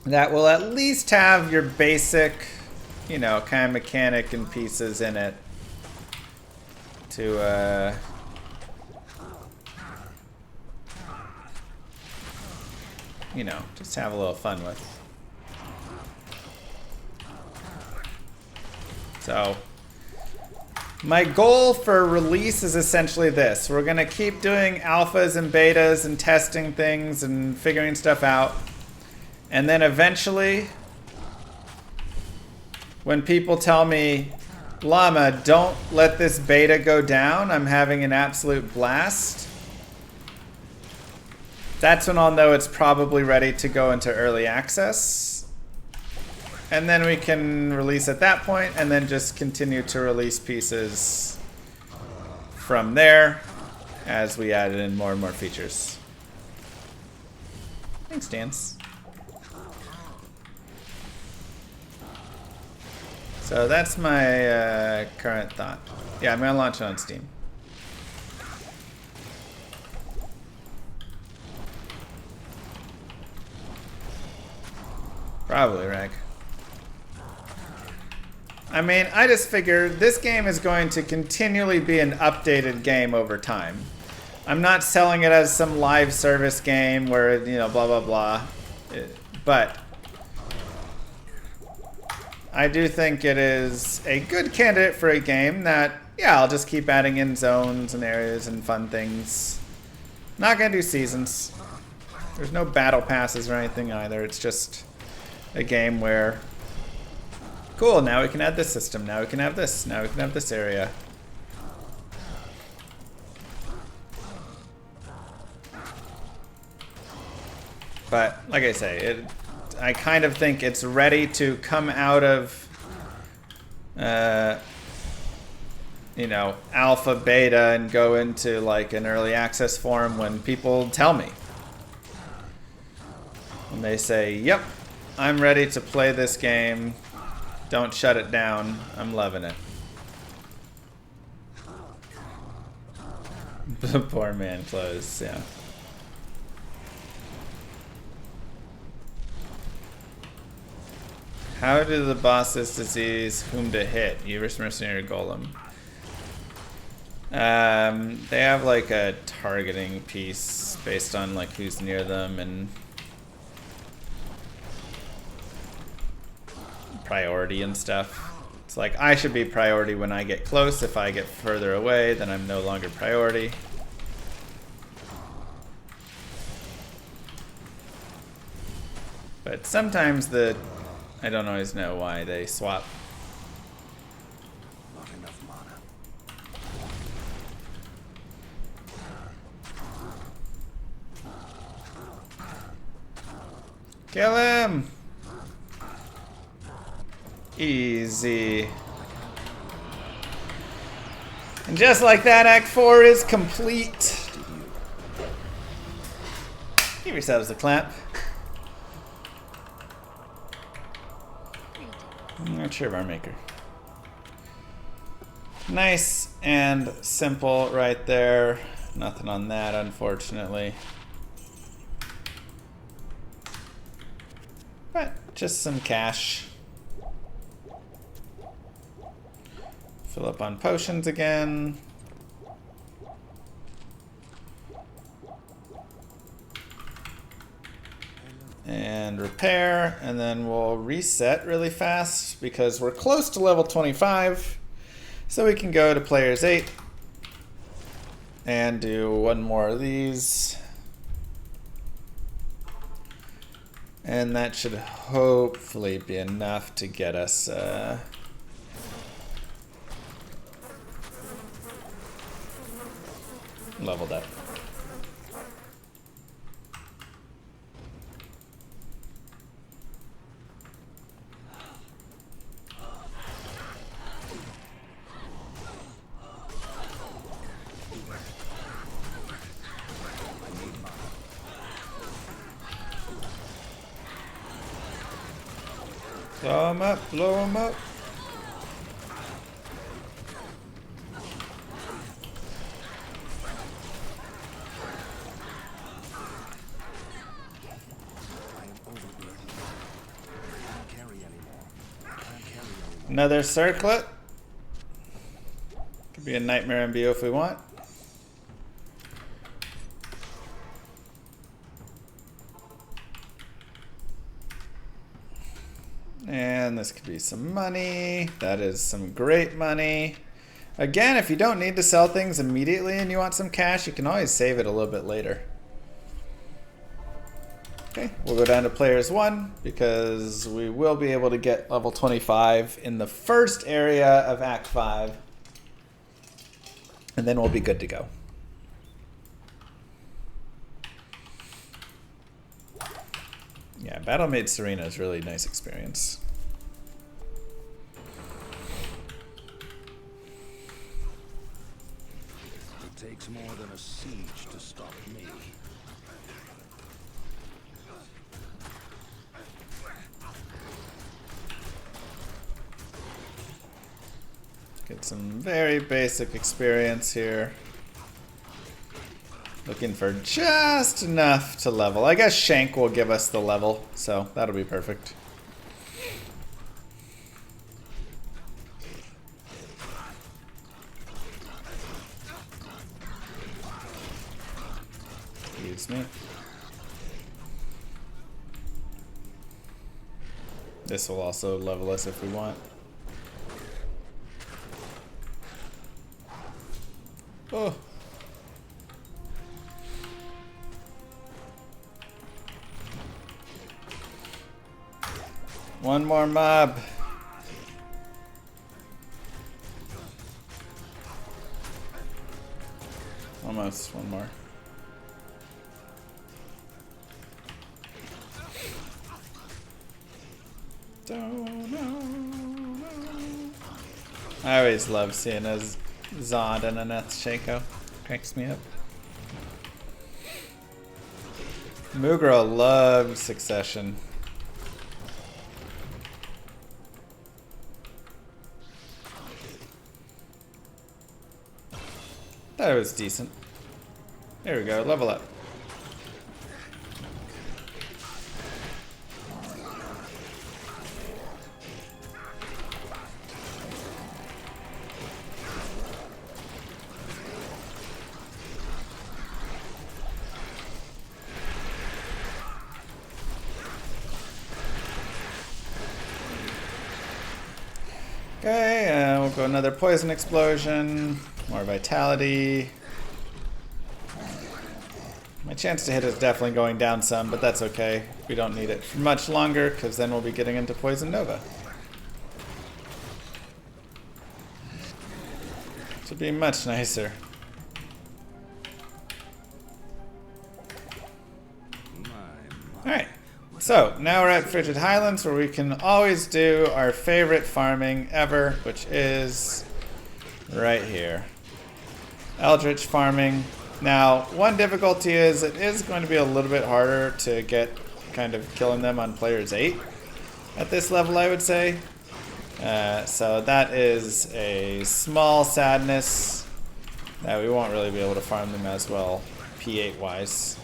need? That will at least have your basic, you know, kind of mechanic and pieces in it to you know, just have a little fun with. So my goal for release is essentially this. We're gonna keep doing alphas and betas and testing things and figuring stuff out. And then eventually, when people tell me, Llama, don't let this beta go down, I'm having an absolute blast, that's when I'll know it's probably ready to go into early access. And then we can release at that point, and then just continue to release pieces from there as we add in more and more features. Thanks, Dance. So that's my current thought. Yeah, I'm gonna launch it on Steam. Probably, Reg. I mean, I just figure this game is going to continually be an updated game over time. I'm not selling it as some live service game where, you know, blah, blah, blah. But I do think it is a good candidate for a game that, yeah, I'll just keep adding in zones and areas and fun things. Not gonna do seasons. There's no battle passes or anything either. It's just a game where, cool, now we can add this system, now we can have this, now we can have this area. But, like I say, I kind of think it's ready to come out of, you know, alpha, beta, and go into like an early access form when people tell me. When they say, yep, I'm ready to play this game. Don't shut it down. I'm loving it. Poor man clothes, yeah. How do the bosses disease whom to hit? Uverse Mercenary Golem. They have like a targeting piece based on like who's near them and priority and stuff. It's like I should be priority when I get close. If I get further away, then I'm no longer priority. But sometimes I don't always know why they swap. Not enough mana. Kill him! Easy. And just like that, Act 4 is complete. Give yourselves a clap. I'm not sure of our maker. Nice and simple right there. Nothing on that, unfortunately. But just some cash. Fill up on potions again. And repair, and then we'll reset really fast because we're close to level 25. So we can go to players 8 and do one more of these. And that should hopefully be enough to get us leveled up. Blow him up, blow him up. Another circlet. Could be a nightmare MBO if we want. And this could be some money. That is some great money. Again, if you don't need to sell things immediately and you want some cash, you can always save it a little bit later. Okay, we'll go down to players 1 because we will be able to get level 25 in the first area of Act 5. And then we'll be good to go. Yeah, Battle Maid Serena is really a nice experience. It takes more than a siege to stop me. Get some very basic experience here. Looking for just enough to level. I guess Shank will give us the level, so that'll be perfect. Excuse me. This will also level us if we want. Oh. One more mob. Almost one more. I always love seeing a Zod and a Shaco. Cracks me up. Moogirl loves Succession. That was decent. There we go, level up. Okay, we'll go another poison explosion. More vitality. My chance to hit is definitely going down some, but that's okay. We don't need it for much longer, because then we'll be getting into Poison Nova. Which would be much nicer. Alright, so now we're at Frigid Highlands, where we can always do our favorite farming ever, which is right here. Eldritch farming. Now, one difficulty is it is going to be a little bit harder to get kind of killing them on players 8 at this level, I would say. So that is a small sadness that we won't really be able to farm them as well P8 wise.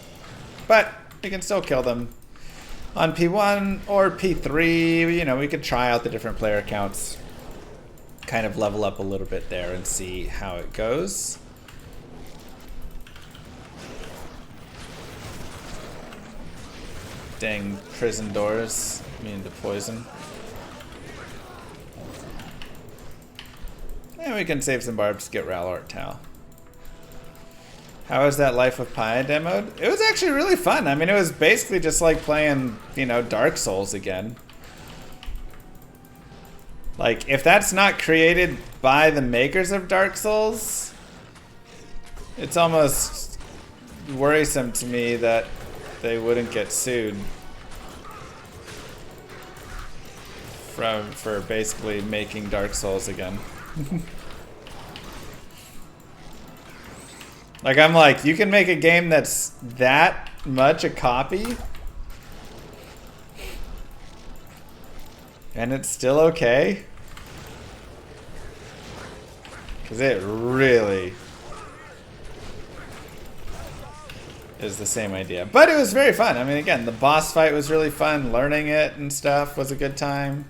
But we can still kill them on P1 or P3. You know, we could try out the different player counts, kind of level up a little bit there and see how it goes. Dang prison doors, mean to poison. And we can save some barbs to get Ralort Tau. How was that Life of Pi demoed? It was actually really fun. I mean, it was basically just like playing, you know, Dark Souls again. Like, if that's not created by the makers of Dark Souls, it's almost worrisome to me that they wouldn't get sued for basically making Dark Souls again. Like, I'm like, you can make a game that's that much a copy and it's still okay? Because it really is the same idea. But it was very fun. I mean, again, the boss fight was really fun. Learning it and stuff was a good time.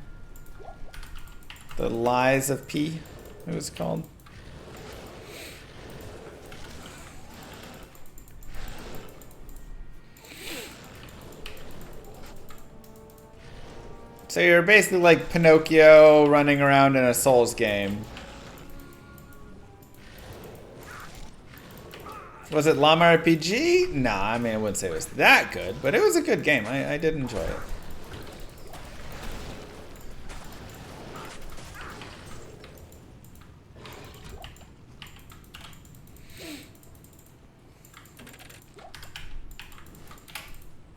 The Lies of P, it was called. So you're basically like Pinocchio running around in a Souls game. Was it Llama RPG? Nah, I mean, I wouldn't say it was that good, but it was a good game. I did enjoy it.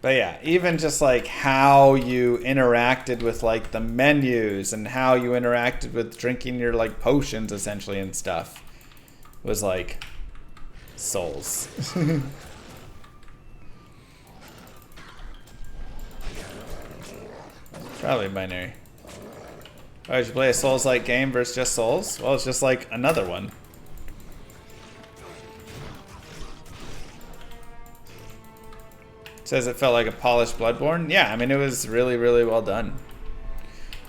But yeah, even just like how you interacted with like the menus and how you interacted with drinking your like potions essentially and stuff was like Souls. Probably binary. Oh, did you play a Souls-like game versus just Souls? Well, it's just like another one. Says it felt like a polished Bloodborne. Yeah, I mean, it was really, really well done.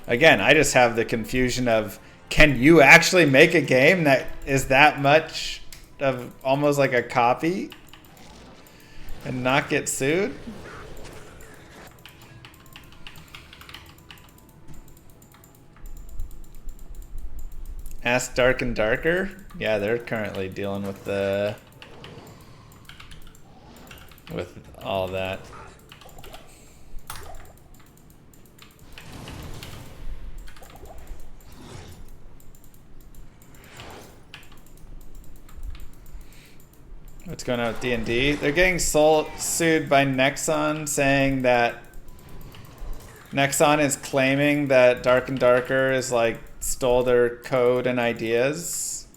Again, I just have the confusion of, can you actually make a game that is that much of almost like a copy? And not get sued? Ask Dark and Darker? Yeah, they're currently dealing with all that. What's going on with D&D? They're getting sued by Nexon, saying that Nexon is claiming that Dark and Darker is like stole their code and ideas.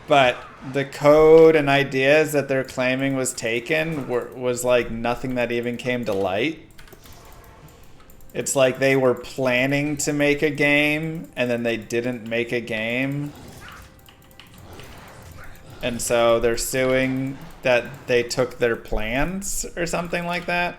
But the code and ideas that they're claiming was taken was like nothing that even came to light. It's like they were planning to make a game and then they didn't make a game. And so they're suing that they took their plans or something like that.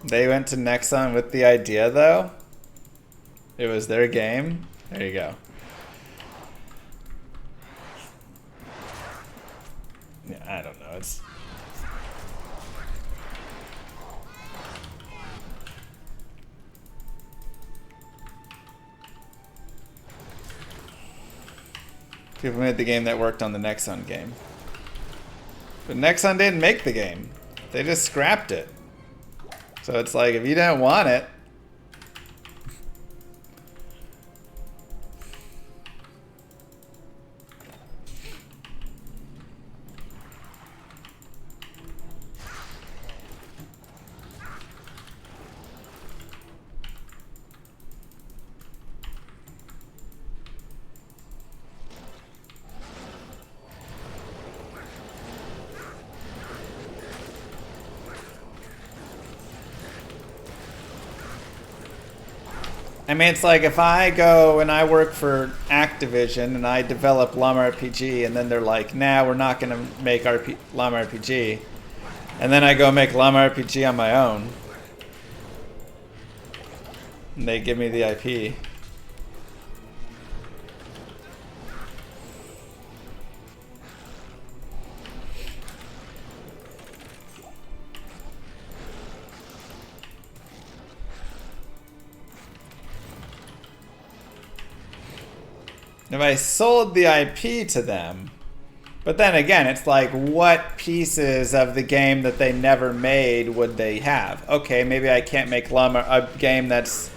They went to Nexon with the idea, though. It was their game. There you go. Yeah, I don't know. It's people made the game that worked on the Nexon game. But Nexon didn't make the game. They just scrapped it. So it's like, if you don't want it, I mean, it's like if I go and I work for Activision and I develop Llama RPG and then they're like, nah, we're not going to make Llama RPG. And then I go make Llama RPG on my own. And they give me the IP. If I sold the IP to them, but then again, it's like, what pieces of the game that they never made would they have? Okay, maybe I can't make a game that's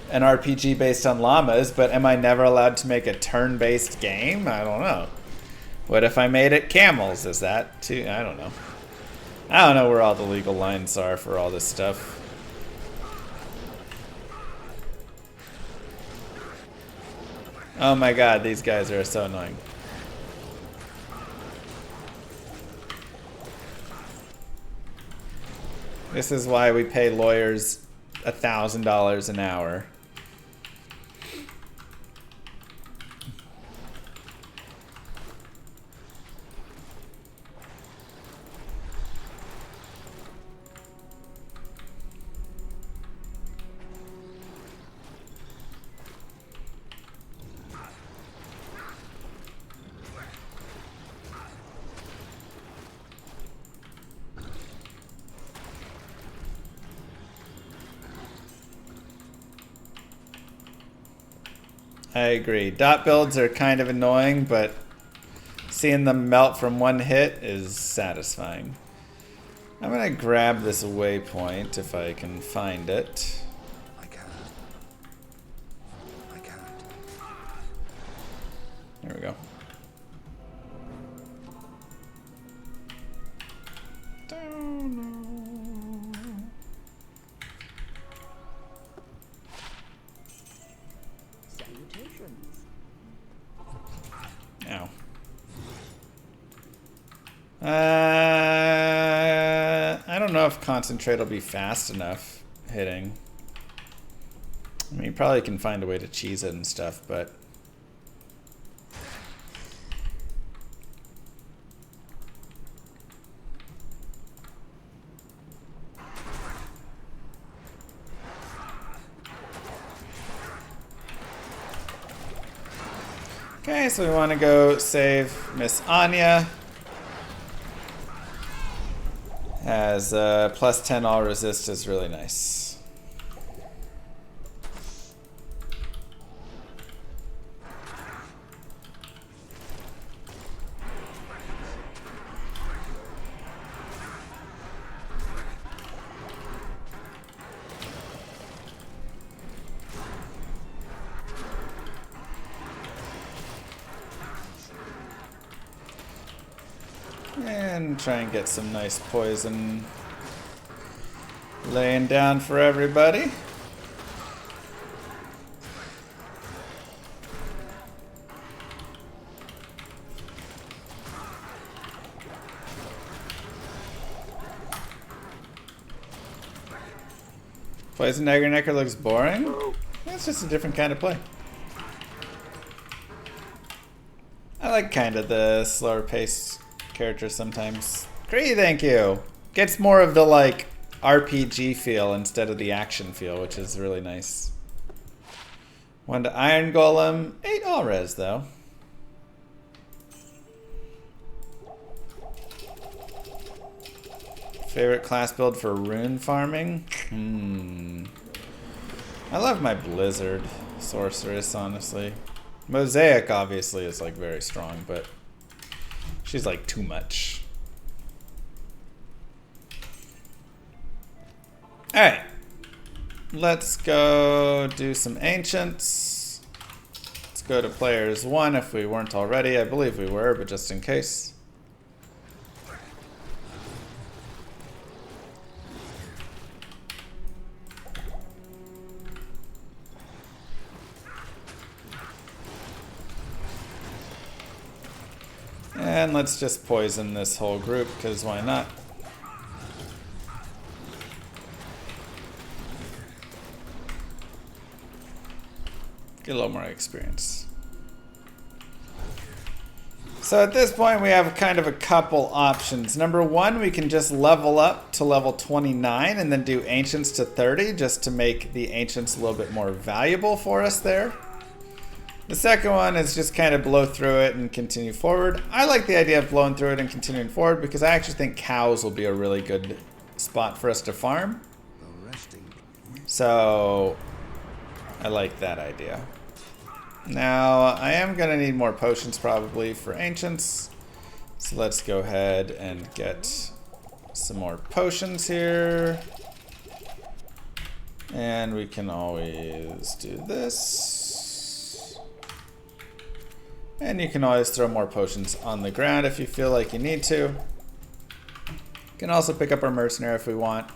an RPG based on llamas, but am I never allowed to make a turn-based game? I don't know. What if I made it camels? Is that too? I don't know. I don't know where all the legal lines are for all this stuff. Oh my god, these guys are so annoying. This is why we pay lawyers $1,000 an hour. I agree. Dot builds are kind of annoying, but seeing them melt from one hit is satisfying. I'm gonna grab this waypoint if I can find it. I can't. There we go. Ow. I don't know if concentrate will be fast enough hitting. I mean, you probably can find a way to cheese it and stuff, but Okay, so we want to go save Miss Anya. Has plus 10 all resist is really nice. And try and get some nice poison laying down for everybody. Poison Dagger Necker looks boring. It's just a different kind of play. I like kind of the slower pace characters sometimes. Great, thank you. Gets more of the like RPG feel instead of the action feel, which is really nice. 1 to Iron Golem, 8 all res though. Favorite class build for rune farming? I love my Blizzard Sorceress, honestly. Mosaic obviously is like very strong, but she's like too much. Alright. Let's go do some Ancients. Let's go to players 1 if we weren't already. I believe we were, but just in case. And let's just poison this whole group, because why not? Get a little more experience. So at this point we have kind of a couple options. Number 1, we can just level up to level 29 and then do Ancients to 30 just to make the Ancients a little bit more valuable for us there. The second one is just kind of blow through it and continue forward. I like the idea of blowing through it and continuing forward because I actually think cows will be a really good spot for us to farm. So I like that idea. Now I am going to need more potions probably for Ancients. So let's go ahead and get some more potions here. And we can always do this. And you can always throw more potions on the ground if you feel like you need to. You can also pick up our mercenary if we want.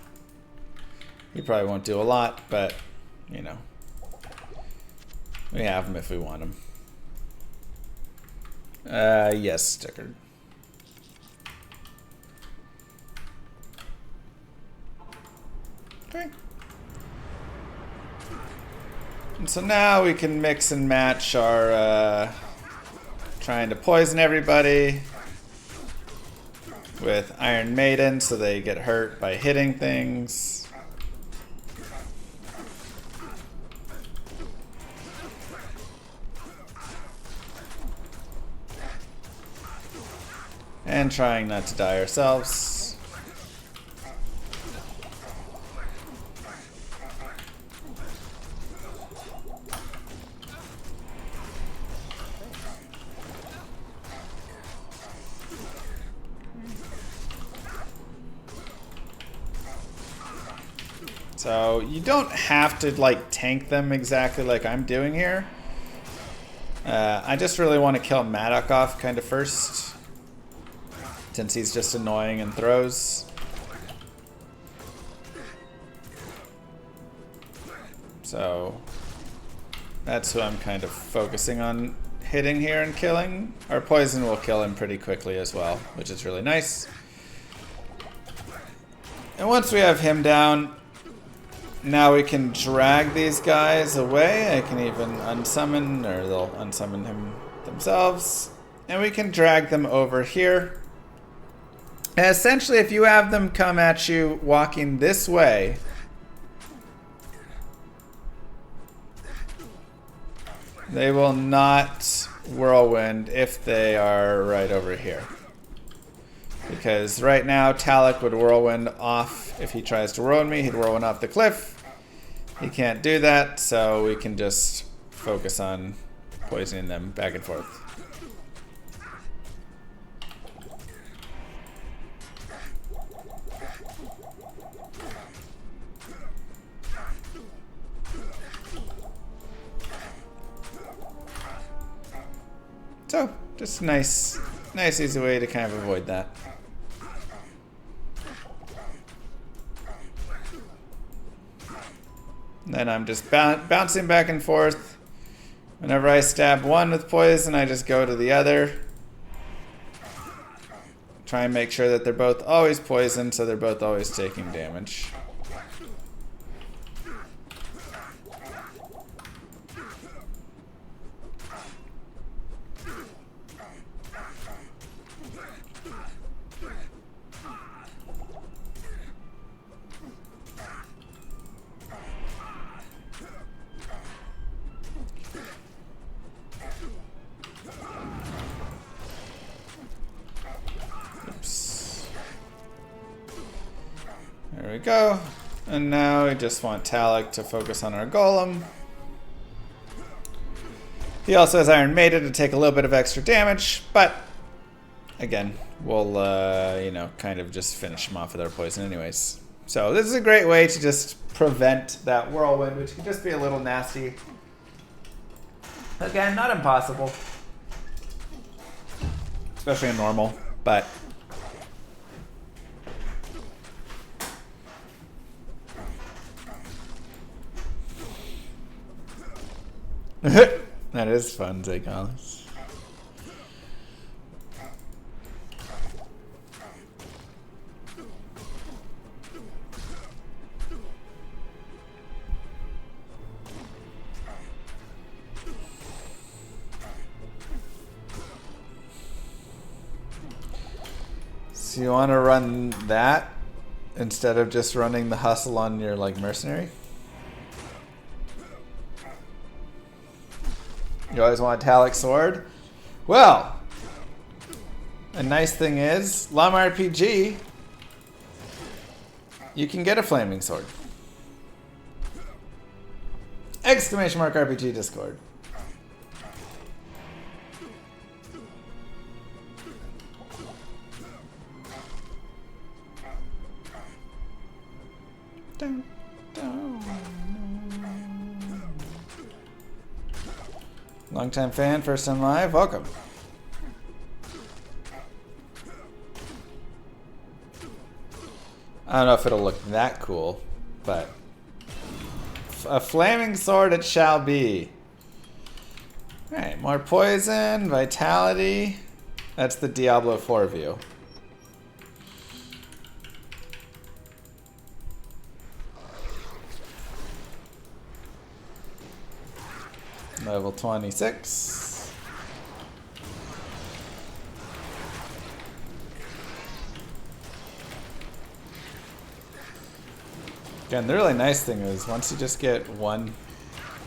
You probably won't do a lot, but, you know. We have them if we want them. Yes, stickered. Okay. And so now we can mix and match our trying to poison everybody with Iron Maiden so they get hurt by hitting things. And trying not to die ourselves. So you don't have to like tank them exactly like I'm doing here. I just really want to kill Maddock off kind of first, since he's just annoying and throws. So that's who I'm kind of focusing on hitting here and killing. Our poison will kill him pretty quickly as well, which is really nice. And once we have him down, now we can drag these guys away. I can even unsummon, or they'll unsummon him themselves. And we can drag them over here. And essentially, if you have them come at you walking this way, they will not whirlwind if they are right over here. Because right now, Talik would whirlwind off. If he tries to whirlwind me, he'd whirlwind off the cliff. He can't do that, so we can just focus on poisoning them back and forth. So, just a nice easy way to kind of avoid that. And then I'm just bouncing back and forth. Whenever I stab one with poison, I just go to the other. Try and make sure that they're both always poisoned, so they're both always taking damage. There we go. And now we just want Talik to focus on our golem. He also has Iron Maiden to take a little bit of extra damage, but again, we'll, you know, kind of just finish him off with our poison anyways. So this is a great way to just prevent that whirlwind, which can just be a little nasty. Again, not impossible. Especially in normal, but... That is fun, Zaygalis. So you want to run that instead of just running the hustle on your like mercenary? You always want a Talik sword? Well, a nice thing is, Llama RPG, you can get a flaming sword. Exclamation mark RPG Discord. Dun, dun. Longtime fan, first time live, welcome. I don't know if it'll look that cool, but a flaming sword it shall be. Alright, more poison, vitality. That's the Diablo 4 view. Level 26. Again, the really nice thing is once you just get one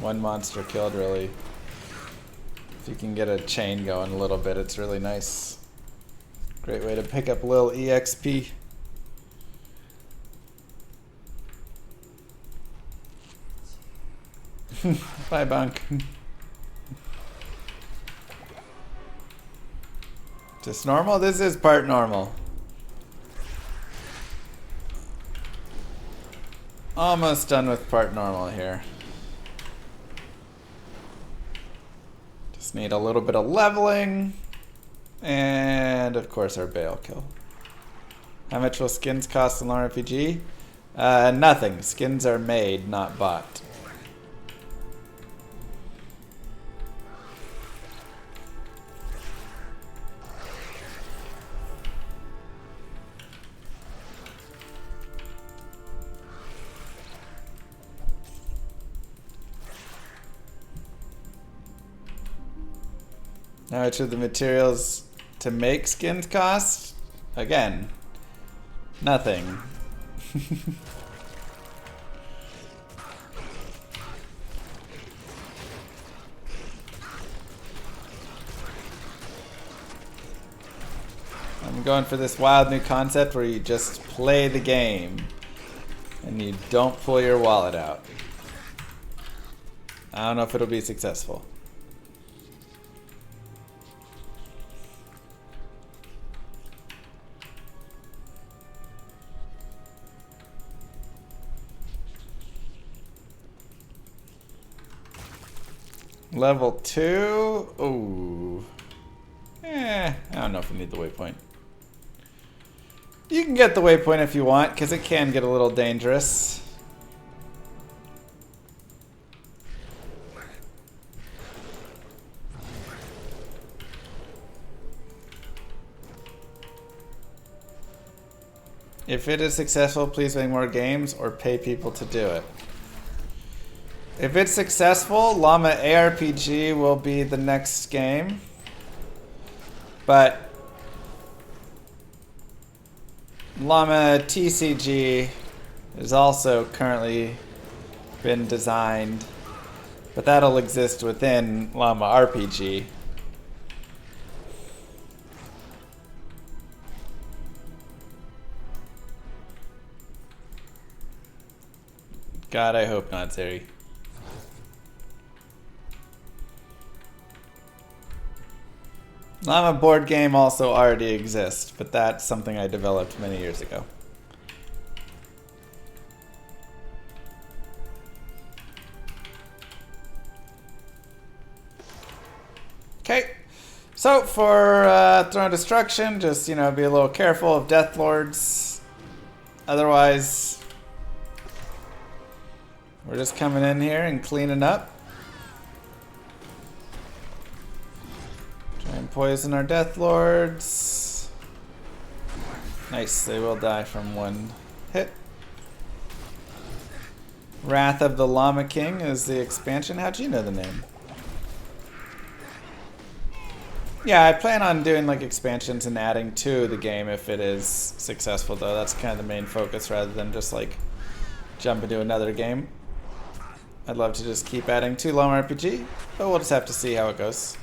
monster killed, really, if you can get a chain going a little bit, it's really nice. Great way to pick up a little EXP. Bye, Bunk. Just normal? This is part normal. Almost done with part normal here. Just need a little bit of leveling. And of course our Baal kill. How much will skins cost in Lore RPG? Nothing. Skins are made, not bought. How much of the materials to make skins cost? Again, nothing. going for this wild new concept where you just play the game and you don't pull your wallet out. I don't know if it'll be successful. Level 2? Ooh. I don't know if we need the waypoint. You can get the waypoint if you want, because it can get a little dangerous. If it is successful, please make more games or pay people to do it. If it's successful, Llama ARPG will be the next game. But Llama TCG is also currently been designed, but that'll exist within Llama RPG. God, I hope not, Zeri. Llama board game also already exists, but that's something I developed many years ago. Okay, so for Throne Destruction, just, you know, be a little careful of Death Lords. Otherwise, we're just coming in here and cleaning up. Try and poison our Death Lords. Nice, they will die from one hit. Wrath of the Llama King is the expansion. How'd you know the name? Yeah, I plan on doing like expansions and adding to the game if it is successful, though. That's kind of the main focus rather than just like jump into another game. I'd love to just keep adding to Llama RPG, but we'll just have to see how it goes.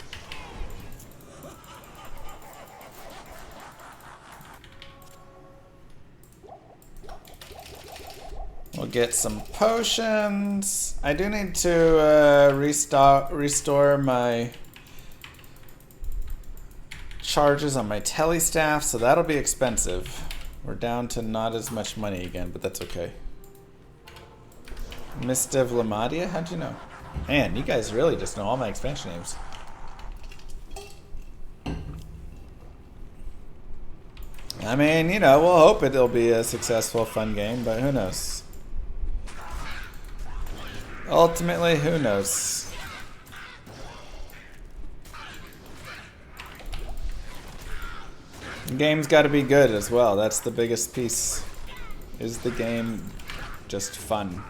We'll get some potions. I do need to restore my charges on my telestaff, so that'll be expensive. We're down to not as much money again, but that's okay. Mist of Lamadia? How'd you know? Man, you guys really just know all my expansion names. I mean, you know, we'll hope it'll be a successful, fun game, but who knows? Ultimately, who knows? The game's got to be good as well. That's the biggest piece. Is the game just fun?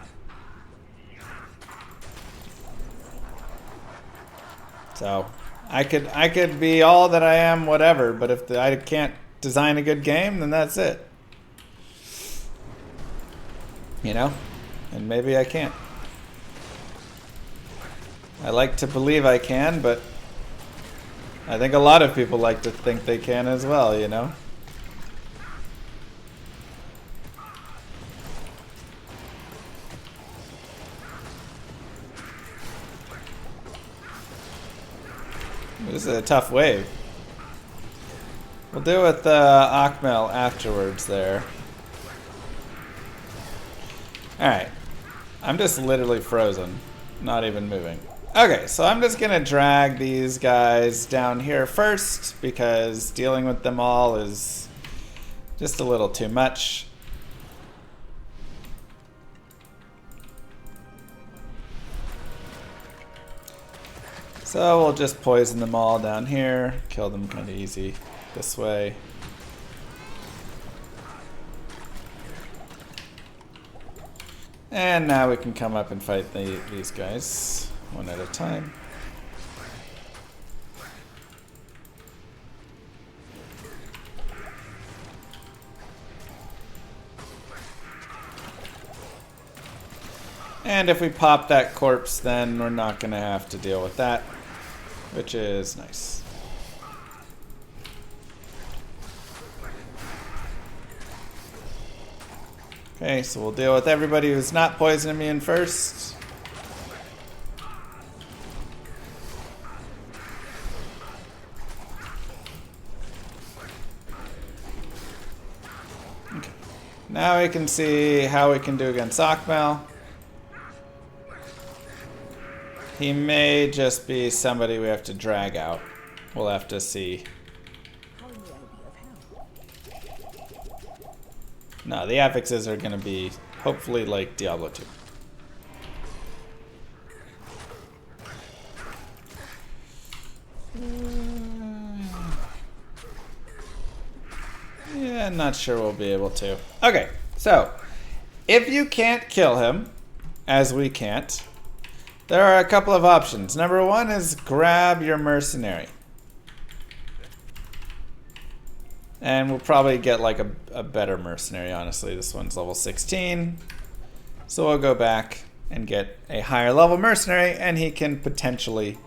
So, I could be all that I am, whatever, but if I can't design a good game, then that's it. You know? And maybe I can't. I like to believe I can, but I think a lot of people like to think they can as well, you know? This is a tough wave. We'll deal with Akmel afterwards there. Alright. I'm just literally frozen. Not even moving. Okay, so I'm just gonna drag these guys down here first because dealing with them all is just a little too much. So we'll just poison them all down here, kill them kind of easy this way. And now we can come up and fight these guys one at a time. And if we pop that corpse, then we're not going to have to deal with that, which is nice. Okay, so we'll deal with everybody who's not poison immune first. Okay. Now we can see how we can do against Akmel. He may just be somebody we have to drag out. We'll have to see. No, the affixes are going to be hopefully like Diablo 2. Yeah, not sure we'll be able to. Okay, so if you can't kill him, as we can't, there are a couple of options. Number one is grab your mercenary. And we'll probably get like a better mercenary, honestly. This one's level 16. So we'll go back and get a higher level mercenary, and he can potentially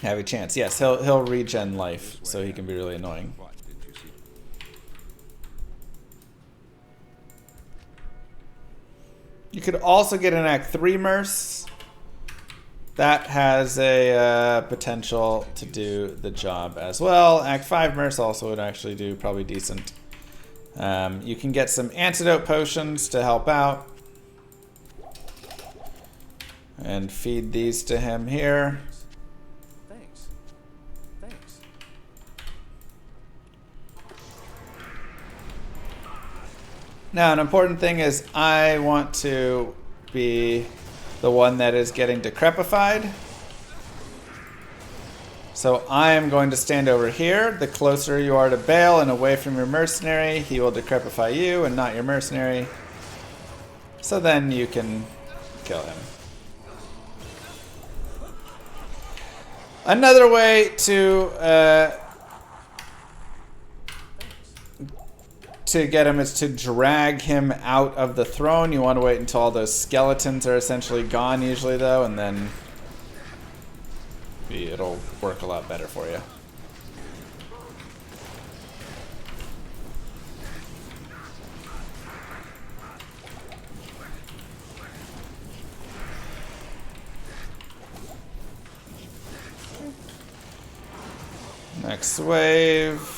have a chance. Yes, he'll regen life, so he can be really annoying. You could also get an Act 3 Merc. That has a potential to do the job as well. Act 5 Merc also would actually do probably decent. You can get some antidote potions to help out. And feed these to him here. Thanks. Thanks. Now, an important thing is I want to be the one that is getting decrepified. So I am going to stand over here. The closer you are to Baal and away from your mercenary, he will decrepify you and not your mercenary. So then you can kill him. Another way to get him is to drag him out of the throne. You want to wait until all those skeletons are essentially gone usually though, and then it'll work a lot better for you. Next wave.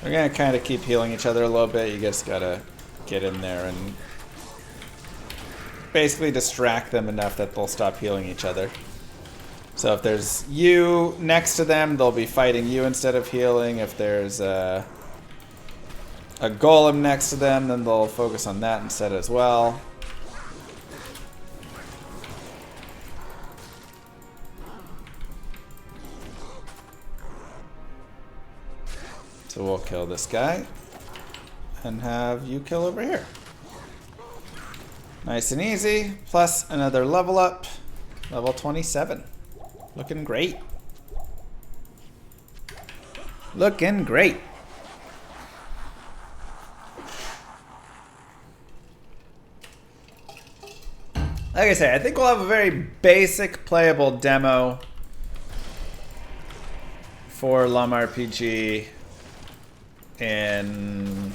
We're gonna kind of keep healing each other a little bit. You just gotta get in there and basically distract them enough that they'll stop healing each other. So if there's you next to them, they'll be fighting you instead of healing. If there's a golem next to them, then they'll focus on that instead as well. So we'll kill this guy and have you kill over here. Nice and easy, plus another level up, level 27. Looking great. Looking great. Like I say, I think we'll have a very basic playable demo for LUM RPG in,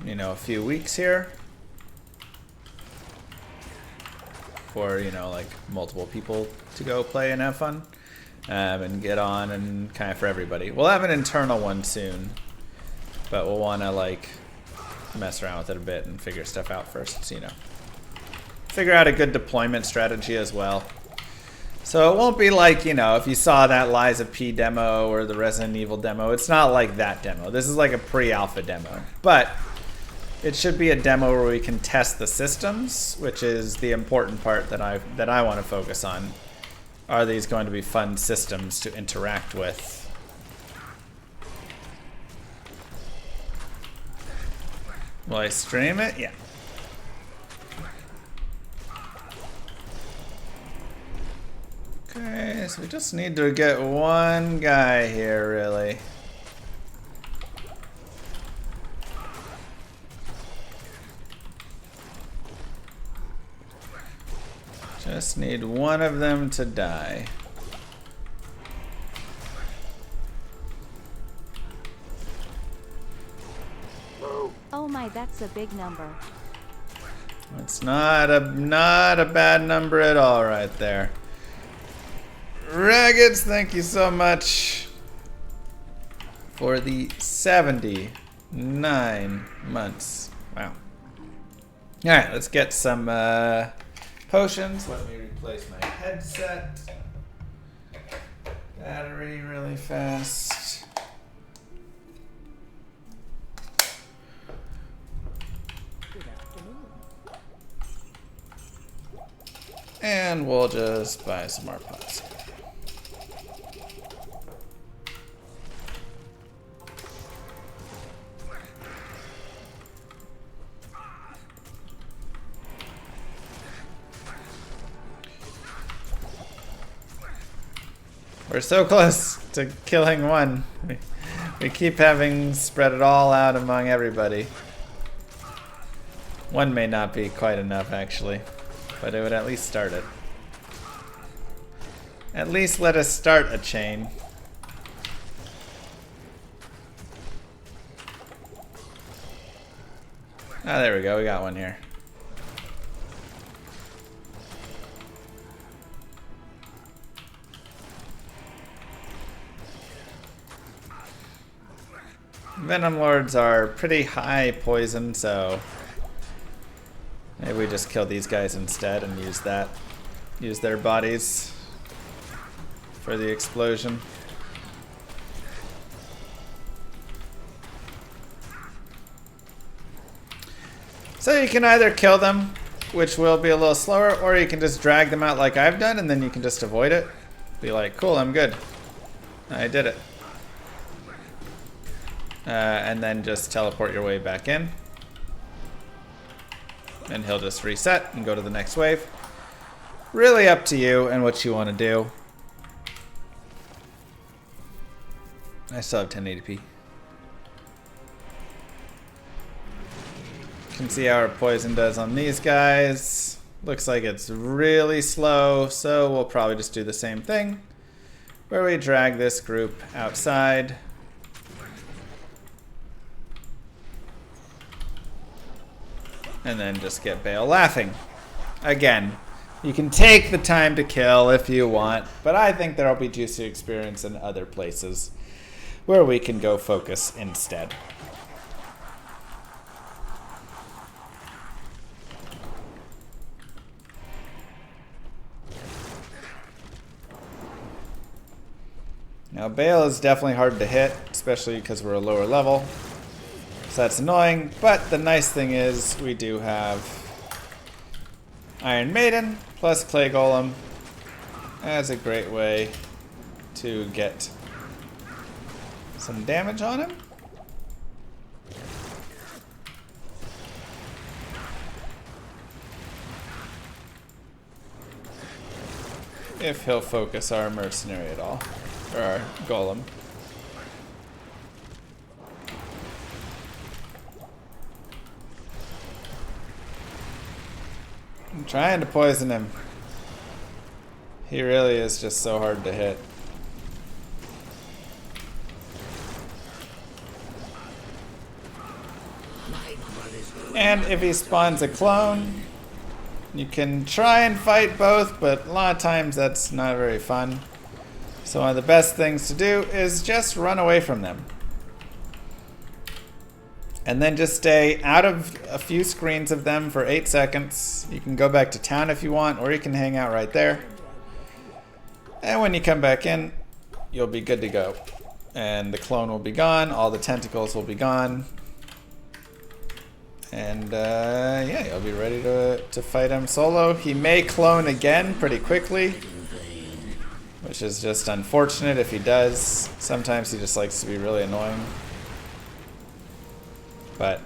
you know, a few weeks here. For, you know, like multiple people to go play and have fun and get on, and kind of for everybody. We'll have an internal one soon, but we'll want to like mess around with it a bit and figure stuff out first, so, you know, figure out a good deployment strategy as well. So it won't be like, you know, if you saw that Lies of P demo or the Resident Evil demo, it's not like that demo. This is like a pre-alpha demo, but it should be a demo where we can test the systems, which is the important part that I want to focus on. Are these going to be fun systems to interact with? Will I stream it? Yeah. Okay, so we just need to get one guy here, really. Just need one of them to die. my, that's a big number. It's not a bad number at all right there. Raggeds, thank you so much for the 79 months. Wow. Alright, let's get some potions. Let me replace my headset. Battery really fast. And we'll just buy some more pots. We're so close to killing one. We keep having spread it all out among everybody. One may not be quite enough, actually, but it would at least start it. At least let us start a chain. Ah, there we go. We got one here. Venom Lords are pretty high poison, so maybe we just kill these guys instead and use their bodies for the explosion. So you can either kill them, which will be a little slower, or you can just drag them out like I've done, and then you can just avoid it. Be like, cool, I'm good. I did it. And then just teleport your way back in. And he'll just reset and go to the next wave. Really up to you and what you want to do. I still have 1080p. You can see how our poison does on these guys. Looks like it's really slow, so we'll probably just do the same thing, where we drag this group outside. And then just get Baal laughing. Again, you can take the time to kill if you want, but I think there'll be juicy experience in other places where we can go focus instead. Now Baal is definitely hard to hit, especially because we're a lower level. So that's annoying, but the nice thing is we do have Iron Maiden plus Clay Golem as a great way to get some damage on him. If he'll focus our mercenary at all, or our golem. I'm trying to poison him. He really is just so hard to hit. And if he spawns a clone, you can try and fight both, but a lot of times that's not very fun. So one of the best things to do is just run away from them. And then just stay out of a few screens of them for 8 seconds. You can go back to town if you want, or you can hang out right there. And when you come back in, you'll be good to go. And the clone will be gone, all the tentacles will be gone. And yeah, you'll be ready to fight him solo. He may clone again pretty quickly, which is just unfortunate if he does. Sometimes he just likes to be really annoying. But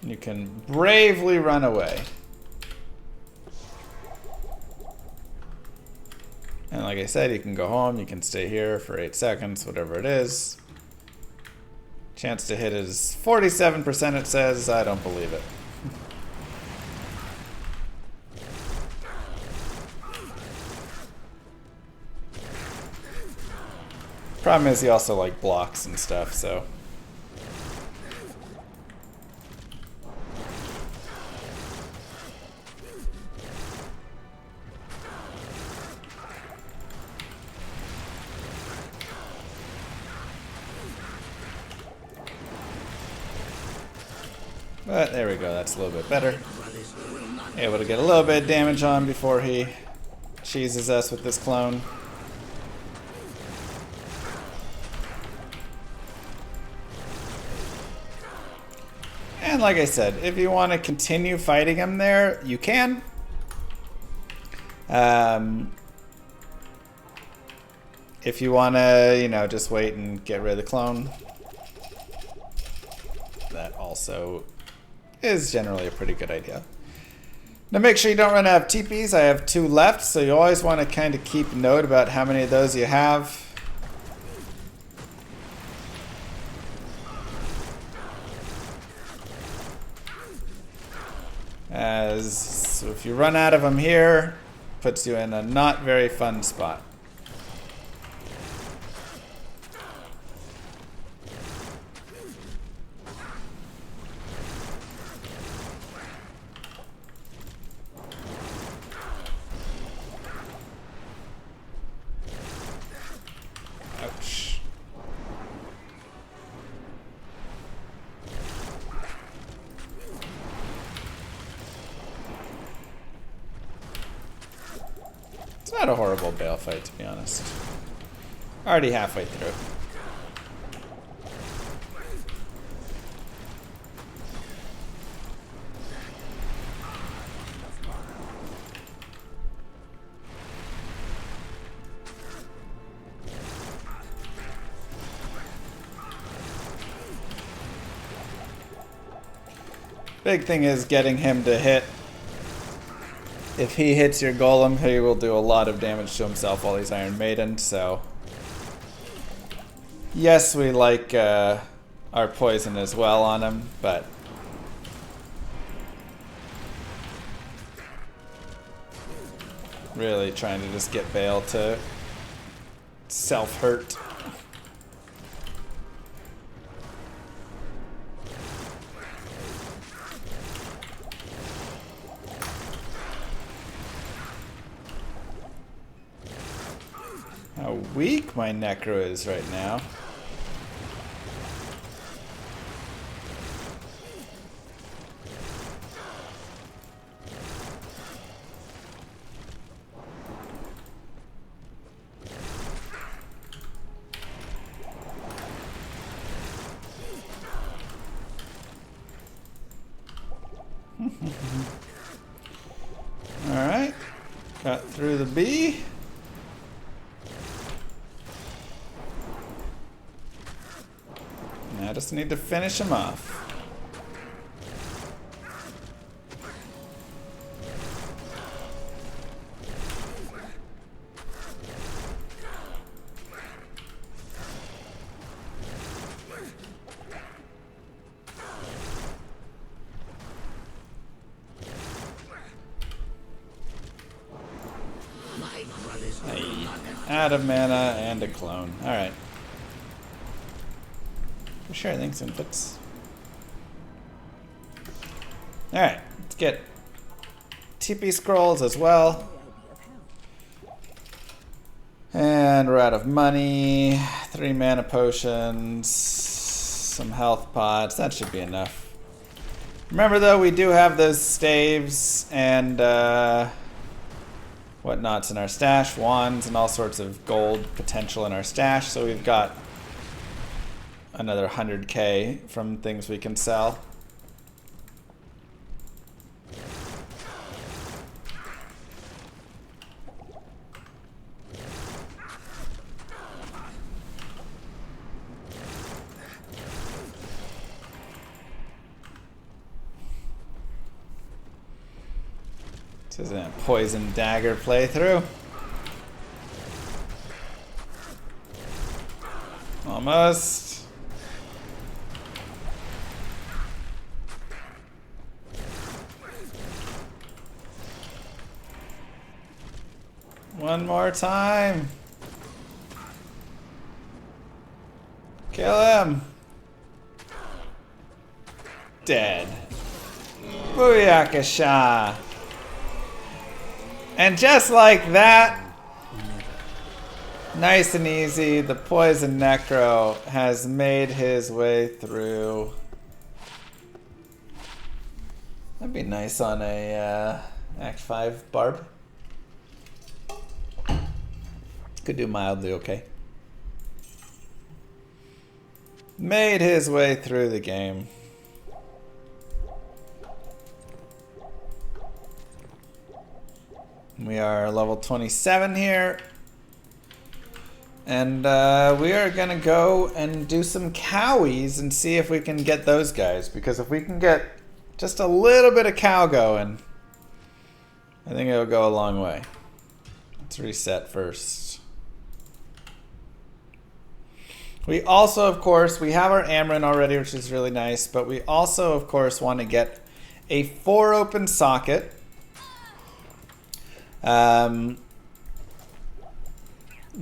you can bravely run away. And like I said, you can go home, you can stay here for 8 seconds, whatever it is. Chance to hit is 47%, it says. I don't believe it. Problem is he also like blocks and stuff, so. But there we go, that's a little bit better. Able to get a little bit of damage on before he cheeses us with this clone. And like I said, if you want to continue fighting him there, you can. If you want to, you know, just wait and get rid of the clone, that also is generally a pretty good idea. Now make sure you don't run out of TPs. I have 2 left, so you always want to kind of keep note about how many of those you have. So if you run out of them here, puts you in a not very fun spot. Ouch. It's not a horrible Baal fight, to be honest. Already halfway through. Big thing is getting him to hit. If he hits your golem, he will do a lot of damage to himself while he's Iron Maiden, so. Yes, we like our poison as well on him, but. Really trying to just get Baal to self-hurt. How weak my Necro is right now. Alright, got through the B. I just need to finish him off. Hey, out of mana and a clone. Alright. For sure, thanks, inputs. Alright, let's get TP scrolls as well. And we're out of money. 3 mana potions. Some health pots. That should be enough. Remember though, we do have those staves and whatnots in our stash. Wands and all sorts of gold potential in our stash. So we've got another 100k from things we can sell. This isn't a poison dagger playthrough. Almost. One more time. Kill him. Dead. Booyakasha. And just like that, nice and easy, the Poison Necro has made his way through. That'd be nice on a Act 5 barb. Could do mildly okay. Made his way through the game. We are level 27 here. And we are going to go and do some cowies and see if we can get those guys. Because if we can get just a little bit of cow going, I think it'll go a long way. Let's reset first. We also, of course, we have our Amarin already, which is really nice. But we also, of course, want to get a 4 open socket.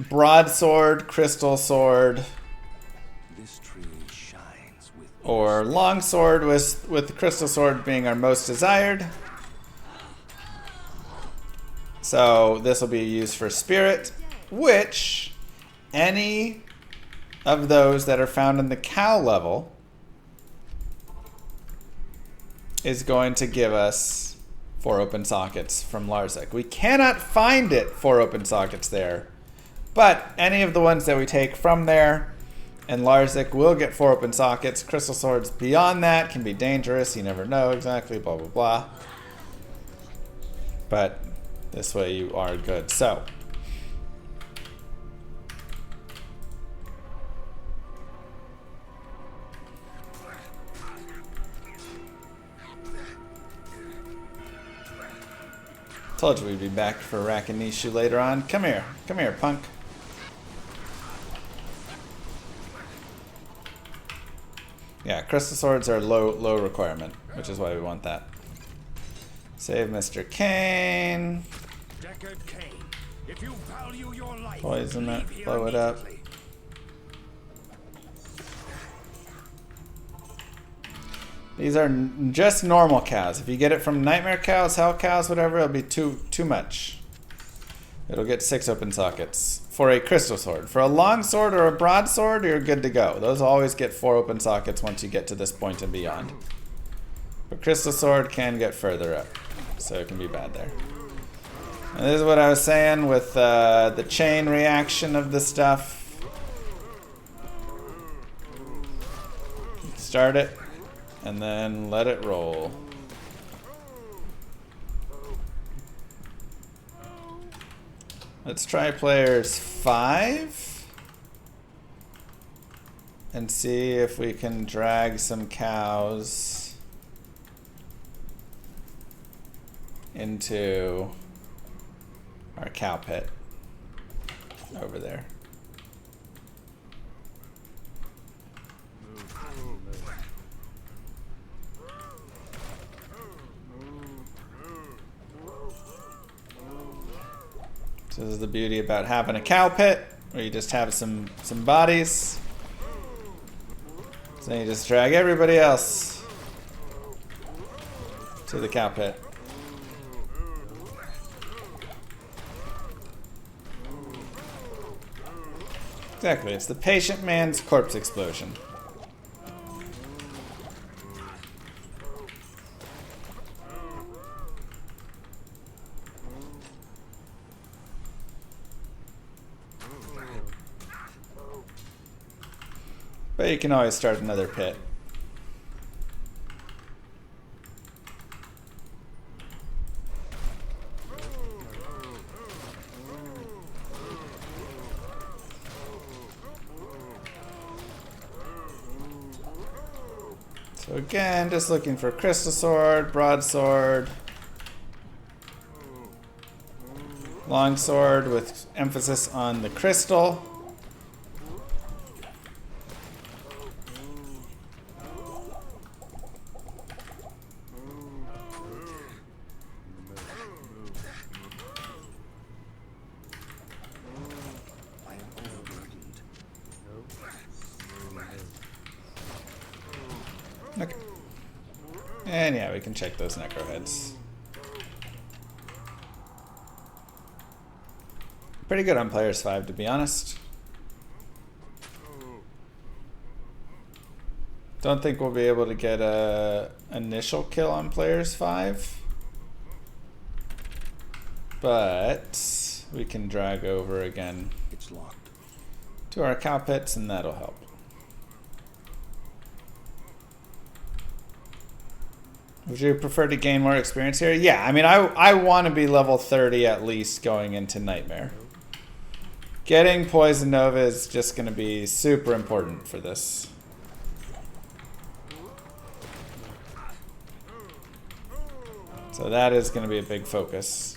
Broadsword, crystal sword, This tree shines with or longsword with the crystal sword being our most desired. So this will be used for spirit, which any of those that are found in the cow level is going to give us 4 open sockets from Larzek. We cannot find it 4 open sockets there, but any of the ones that we take from there and Larzek will get 4 open sockets. Crystal swords beyond that can be dangerous. You never know exactly, blah, blah, blah. But this way you are good. So told you we'd be back for Rakanishu later on. Come here, punk. Yeah, crystal swords are low requirement, which is why we want that. Save Mr. Kane. Deckard Cain. If you value your life, Poison it, leave here blow it up. immediately. These are just normal cows. If you get it from nightmare cows, hell cows, whatever, it'll be too much. It'll get 6 open sockets for a crystal sword. For a long sword or a broadsword, you're good to go. Those always get 4 open sockets once you get to this point and beyond. But crystal sword can get further up, so it can be bad there. And this is what I was saying with the chain reaction of the stuff. Start it. And then let it roll. Let's try players 5 and see if we can drag some cows into our cow pit over there. So this is the beauty about having a cow pit, where you just have some bodies. So you just drag everybody else to the cow pit. Exactly, it's the patient man's corpse explosion. But you can always start another pit. So again, just looking for crystal sword, broadsword, longsword with emphasis on the crystal. Okay. And yeah, we can check those necro heads. Pretty good on players 5, to be honest. Don't think we'll be able to get a initial kill on players 5. But we can drag over again It's locked. to our cow pits, and that'll help. Would you prefer to gain more experience here? Yeah, I mean, I want to be level 30 at least going into Nightmare. Getting Poison Nova is just going to be super important for this. So that is going to be a big focus.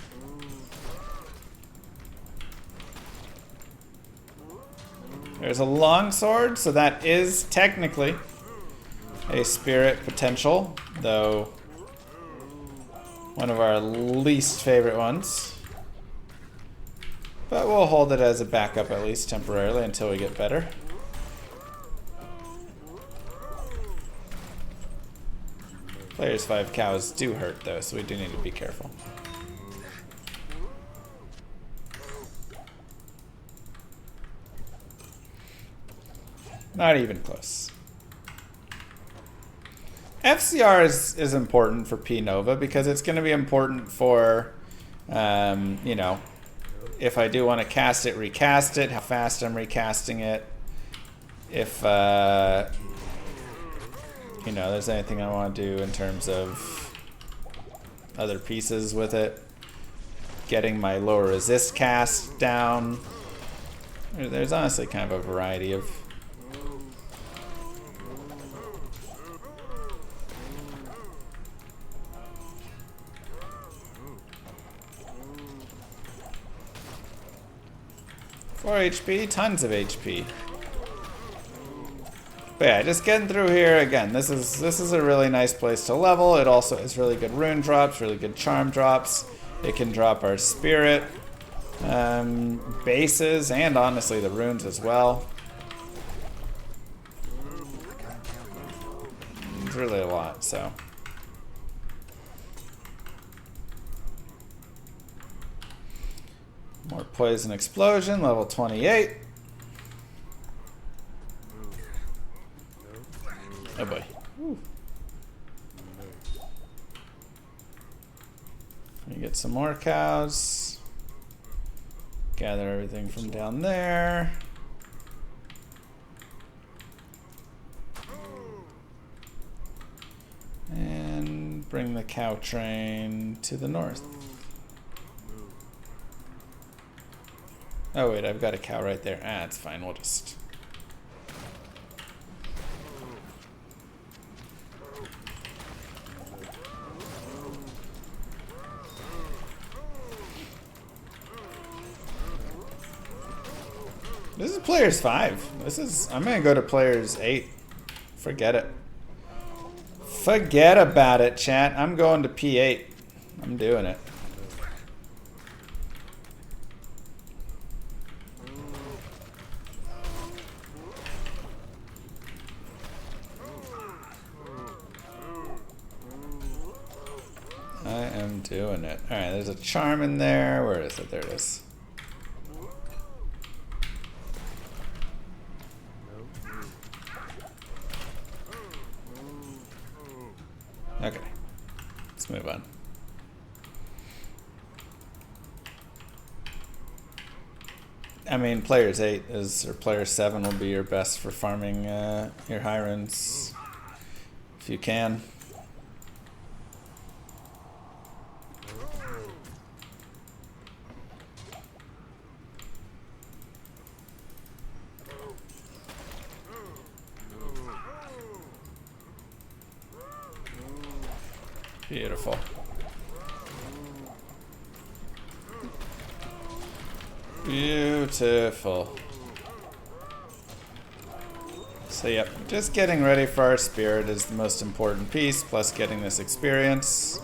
There's a longsword, so that is technically a spirit potential, though one of our least favorite ones. But we'll hold it as a backup at least temporarily until we get better. Players 5 cows do hurt though, so we do need to be careful. Not even close. FCR is important for P Nova because it's going to be important for, you know, if I do want to cast it, recast it, how fast I'm recasting it. If, you know, there's anything I want to do in terms of other pieces with it. Getting my lower resist cast down. There's honestly kind of a variety of... Four HP, tons of HP. But yeah, just getting through here again. This is a really nice place to level. It also has really good rune drops, really good charm drops. It can drop our spirit bases and honestly the runes as well. It's really a lot, so. More poison explosion, level 28. Oh boy. We get some more cows. Gather everything from down there. And bring the cow train to the north. Oh wait, I've got a cow right there. Ah, it's fine, we'll just... This is players 5. This is... I'm gonna go to players 8. Forget it. Forget about it, chat. I'm going to P8. I'm doing it. I am doing it. Alright, there's a charm in there. Where is it? There it is. Okay. Let's move on. I mean, players 8 is, or player 7 will be your best for farming your high runes if you can. Beautiful. Beautiful. So yep, just getting ready for our spirit is the most important piece, plus getting this experience.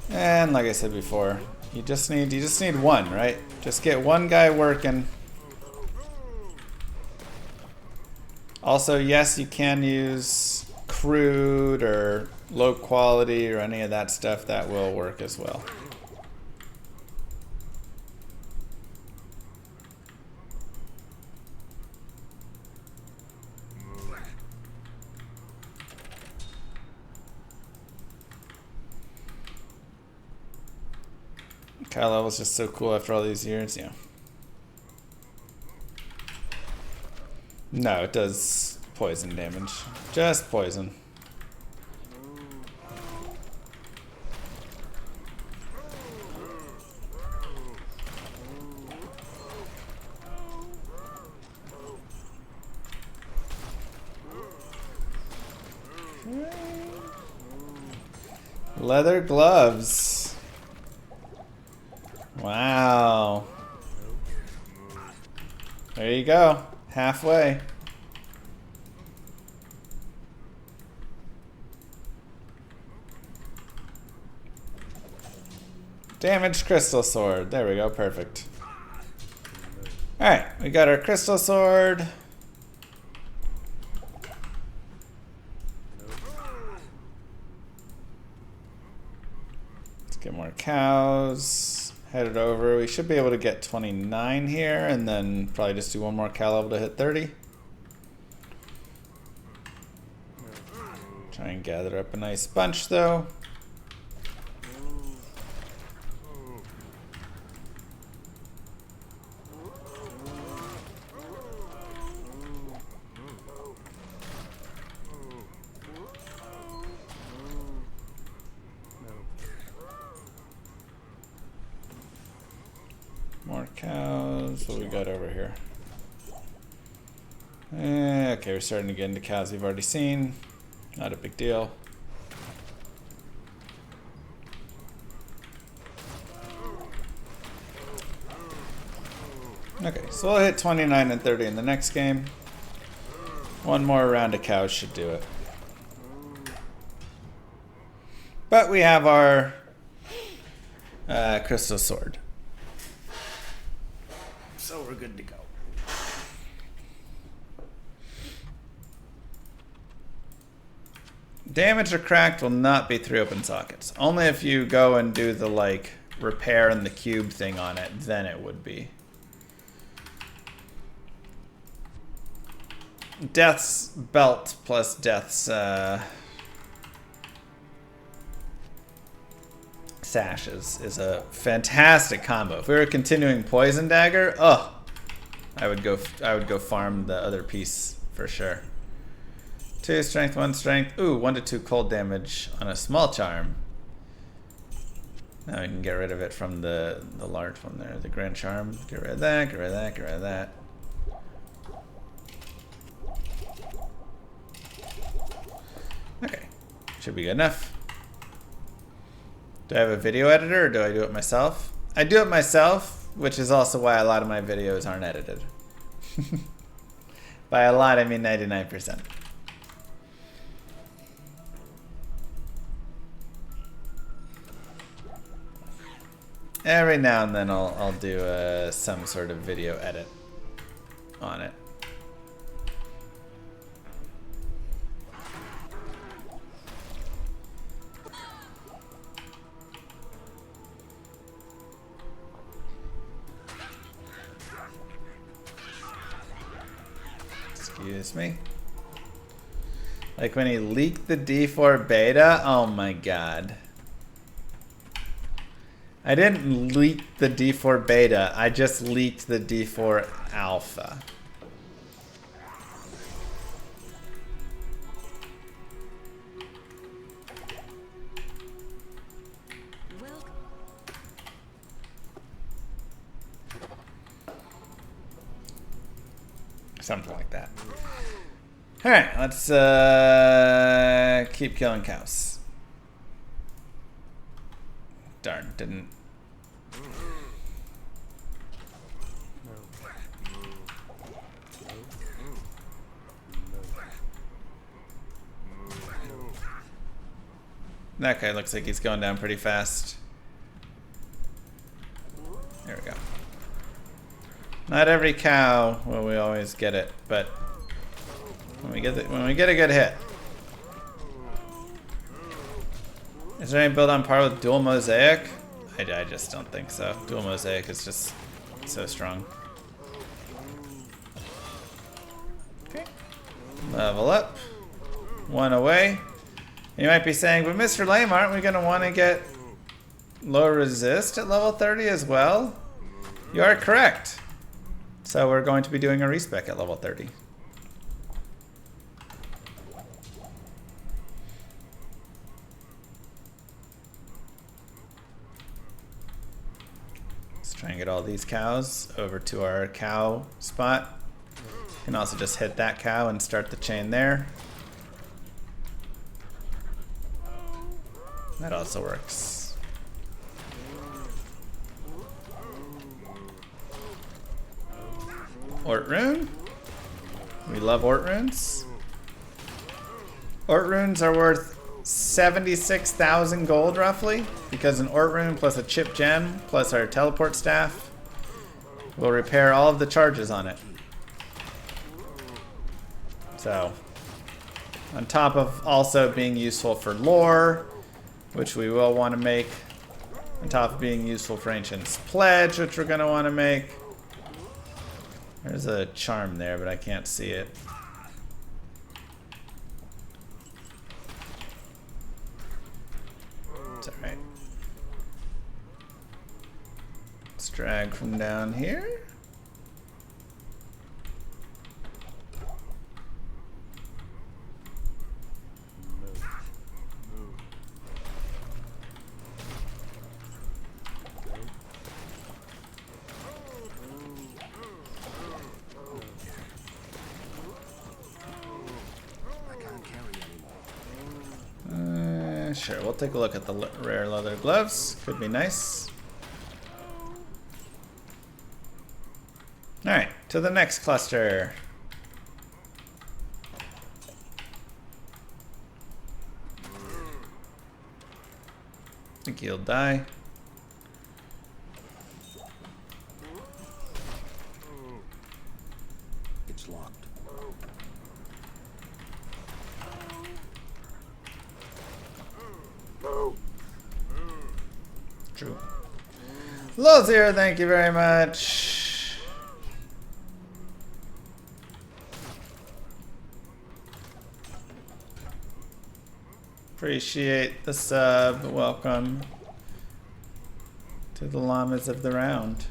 And like I said before, you just need one, right? Just get one guy working. Also, yes, you can use crude or low quality or any of that stuff. That will work as well. Cow level's just so cool after all these years, yeah. No, it does poison damage. Just poison. Leather gloves. Wow. There you go. Halfway. Damaged crystal sword. There we go. Perfect. Alright, we got our crystal sword. Let's get more cows. Headed over. We should be able to get 29 here and then probably just do one more cow level to hit 30. Try and gather up a nice bunch though. More cows. What do we got over here? Okay, we're starting to get into cows we've already seen. Not a big deal. Okay, so we'll hit 29 and 30 in the next game. One more round of cows should do it. But we have our crystal sword. So we're good to go. Damaged or cracked will not be 3 open sockets. Only if you go and do the like repair and the cube thing on it, then it would be. Death's belt plus Death's sash is a fantastic combo. If we were continuing poison dagger, oh, I would go farm the other piece for sure. 2 strength, 1 strength. Ooh, 1 to 2 cold damage on a small charm. Now we can get rid of it from the large one there, the grand charm. Get rid of that, get rid of that, get rid of that. Okay, should be good enough. Do I have a video editor or do I do it myself? I do it myself, which is also why a lot of my videos aren't edited. By a lot, I mean 99%. Every now and then I'll do some sort of video edit on it. Excuse me. Like when he leaked the D4 beta? Oh my god. I didn't leak the D4 beta, I just leaked the D4 alpha. Something like that. Alright, let's keep killing cows. Darn, didn't. That guy looks like he's going down pretty fast. There we go. Not every cow will we always get it, but When we get a good hit. Is there any build on par with Dual Mosaic? I just don't think so. Dual Mosaic is just so strong. Okay. Level up. One away. You might be saying, but Mr. Lame, aren't we going to want to get low resist at level 30 as well? You are correct. So we're going to be doing a respec at level 30. Let's try and get all these cows over to our cow spot. You can also just hit that cow and start the chain there. That also works. Ort rune. We love Ort runes. Ort runes are worth 76,000 gold roughly, because an Ort rune plus a chip gem plus our teleport staff will repair all of the charges on it. So, on top of also being useful for lore, which we will want to make, on top of being useful for Ancient's Pledge, which we're going to want to make. There's a charm there, but I can't see it. It's alright. Let's drag from down here. Sure, we'll take a look at the rare leather gloves. Could be nice. Alright, to the next cluster. I think he'll die. It's locked. True. Lozir, thank you very much. Appreciate the sub. Welcome to the llamas of the round.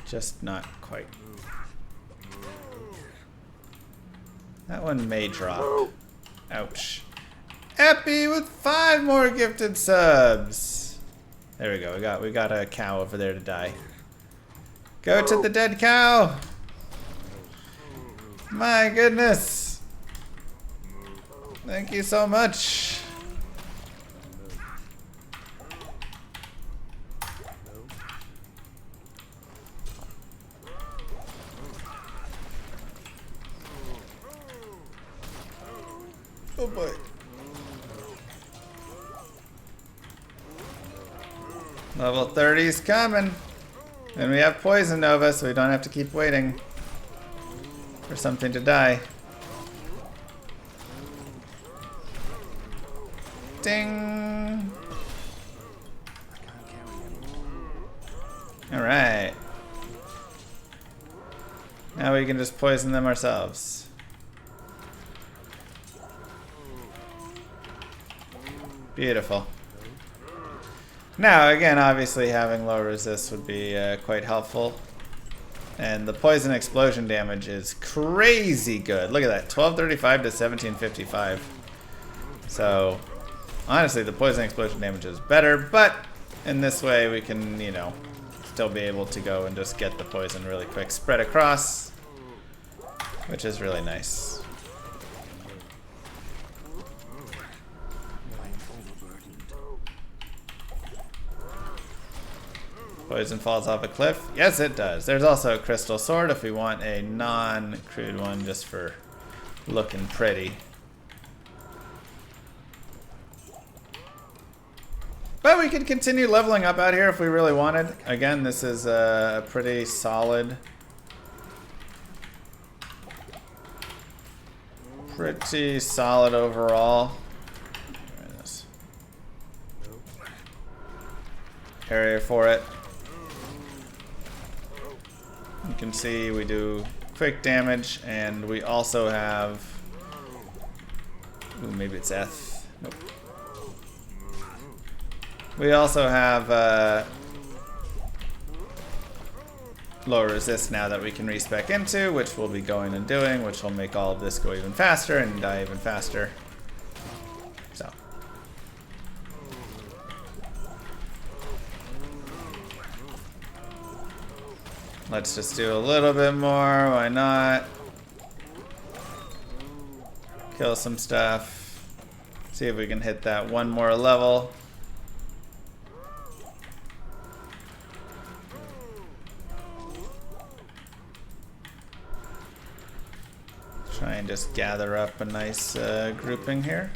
Just not quite. That one may drop. Ouch. Epi with 5 more gifted subs. There we go. We got a cow over there to die. Go to the dead cow. My goodness. Thank you so much. Oh boy. Level 30's coming. And we have Poison Nova, so we don't have to keep waiting for something to die. Ding! Alright. Now we can just poison them ourselves. Beautiful. Now, again, obviously having low resist would be quite helpful. And the poison explosion damage is crazy good. Look at that, 1235 to 1755. So, honestly, the poison explosion damage is better, but in this way we can, you know, still be able to go and just get the poison really quick, spread across, which is really nice. Poison falls off a cliff? Yes, it does. There's also a crystal sword if we want a non-crude one just for looking pretty. But we could continue leveling up out here if we really wanted. Again, this is a pretty solid pretty solid overall. Area for it. You can see we do quick damage, and we also have. Ooh, maybe it's F. Nope. We also have lower resist now that we can respec into, which we'll be going and doing, which will make all of this go even faster and die even faster. So. Let's just do a little bit more, why not? Kill some stuff. See if we can hit that one more level. Try and just gather up a nice grouping here.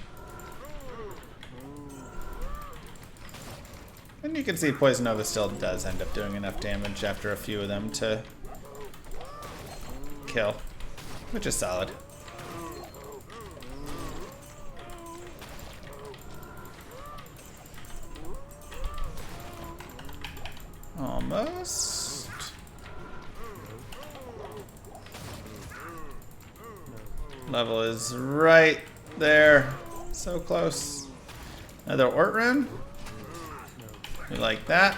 And you can see Poison Nova still does end up doing enough damage after a few of them to kill, which is solid. Almost. Level is right there. So close. Another Ort Rune. We like that.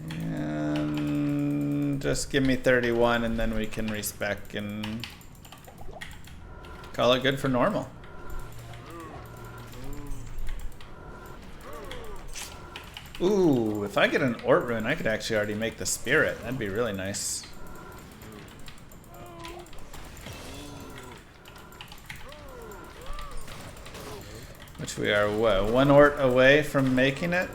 And just give me 31 and then we can respec and call it good for normal. Ooh, if I get an Ort Rune, I could actually already make the Spirit. That'd be really nice. Which we are, what, 1 Ort away from making it?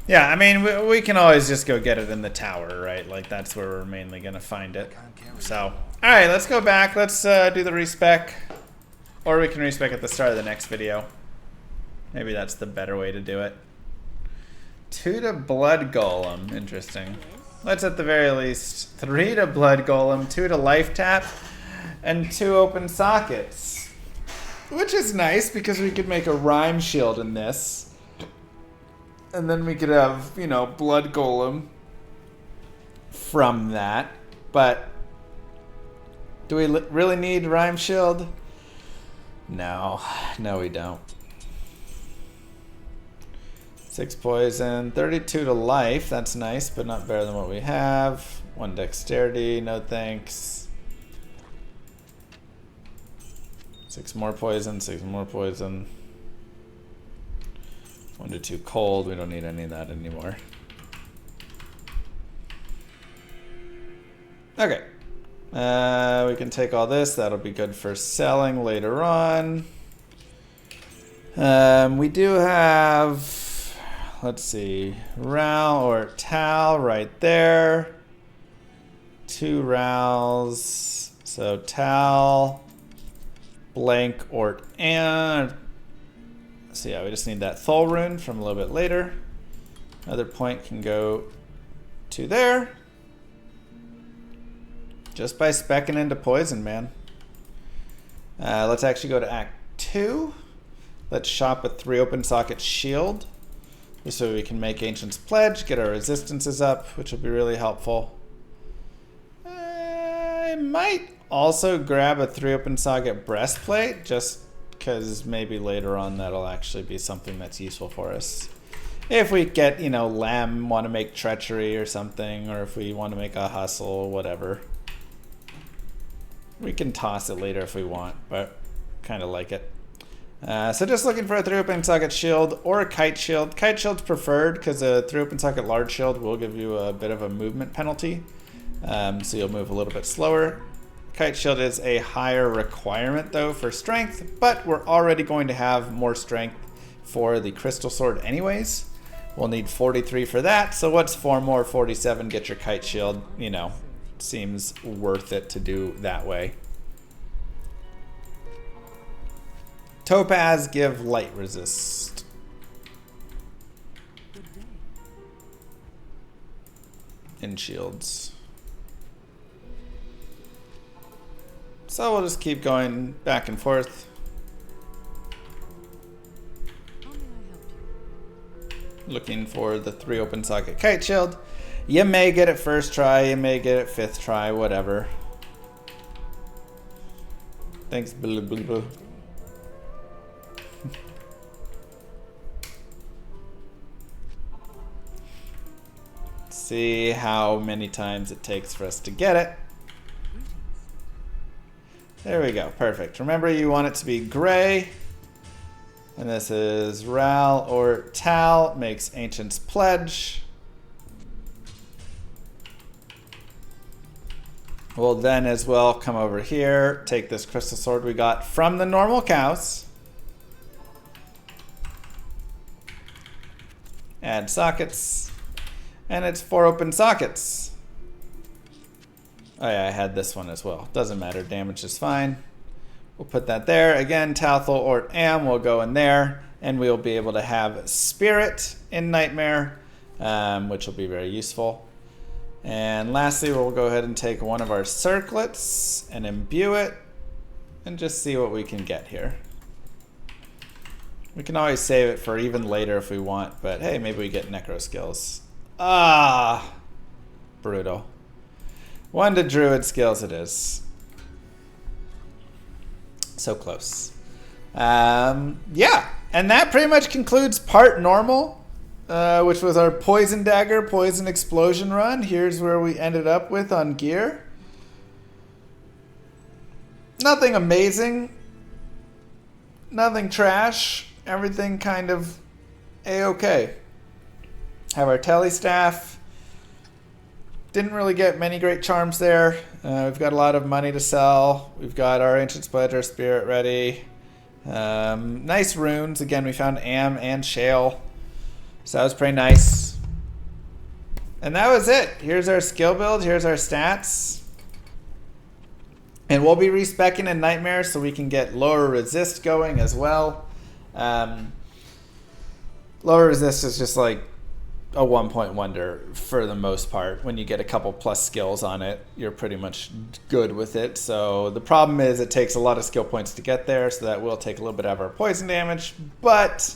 Yeah, I mean, we can always just go get it in the tower, right? Like, that's where we're mainly going to find it. So, alright, let's go back. Let's do the respec. Or we can respec at the start of the next video. Maybe that's the better way to do it. 2 to Blood Golem. Interesting. Let's at the very least 3 to Blood Golem, 2 to Life Tap, and 2 open sockets. Which is nice because we could make a Rhyme Shield in this. And then we could have, you know, Blood Golem from that. But do we really need Rhyme Shield? No. No, we don't. 6 poison, 32 to life. That's nice, but not better than what we have. 1 dexterity, no thanks. 6 more poison, 6 more poison. 1 to 2 cold, we don't need any of that anymore. Okay. We can take all this, that'll be good for selling later on. We do have, let's see, Ral or Tal right there. 2 Rals. So Tal, blank, Ort, and so yeah, we just need that Thul Rune from a little bit later. Another point can go to there. Just by speccing into poison, man. Let's actually go to Act 2. Let's shop a 3 open socket shield. Just so we can make Ancient's Pledge, get our resistances up, which will be really helpful. I might also grab a 3 open socket breastplate, just because maybe later on that'll actually be something that's useful for us. If we get, you know, Lamb, want to make Treachery or something, or if we want to make a Hustle, whatever. We can toss it later if we want, but kind of like it. So just looking for a 3 open socket shield or a kite shield. Kite shield's preferred because a 3 open socket large shield will give you a bit of a movement penalty. So you'll move a little bit slower. Kite shield is a higher requirement though for strength, but we're already going to have more strength for the crystal sword anyways. We'll need 43 for that. So what's 4 more? 47. Get your kite shield. You know, seems worth it to do that way. Topaz, give light resist. And shields. So we'll just keep going back and forth. Looking for the 3 open socket kite shield. You may get it first try, you may get it 5th try, whatever. Thanks, blue blue blue. See how many times it takes for us to get it. There we go, perfect. Remember, you want it to be gray. And this is Ral or Tal, makes Ancient's Pledge. We'll then as well come over here, take this crystal sword we got from the normal cows. Add sockets. And it's 4 open sockets. Oh yeah, I had this one as well. Doesn't matter, damage is fine. We'll put that there. Again, Talthal or Am will go in there. And we'll be able to have Spirit in Nightmare, which will be very useful. And lastly, we'll go ahead and take one of our circlets and imbue it. And just see what we can get here. We can always save it for even later if we want. But hey, maybe we get Necro skills. Ah, brutal. 1 to Druid skills it is. So close. Yeah, and that pretty much concludes part normal, which was our Poison Dagger, Poison Explosion run. Here's where we ended up with on gear. Nothing amazing. Nothing trash. Everything kind of A-okay. Have our Telly Staff. Didn't really get many great charms there. We've got a lot of money to sell. We've got our Ancient Pledge, our Spirit ready. Nice runes. Again, we found Am and Shale. So that was pretty nice. And that was it. Here's our skill build. Here's our stats. And we'll be respecking in Nightmare so we can get lower resist going as well. Lower resist is just like a 1-point wonder for the most part. When you get a couple plus skills on it, you're pretty much good with it. So the problem is it takes a lot of skill points to get there, so that will take a little bit of our poison damage. But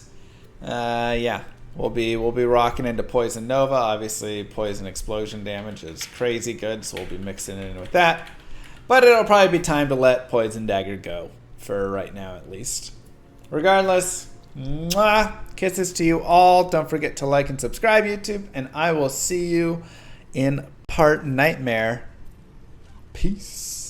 yeah, we'll be rocking into Poison Nova. Obviously, poison explosion damage is crazy good, so we'll be mixing it in with that. But it'll probably be time to let Poison Dagger go for right now, at least. Regardless, mwah, kisses to you all. Don't forget to like and subscribe, YouTube, and I will see you in part Nightmare. Peace.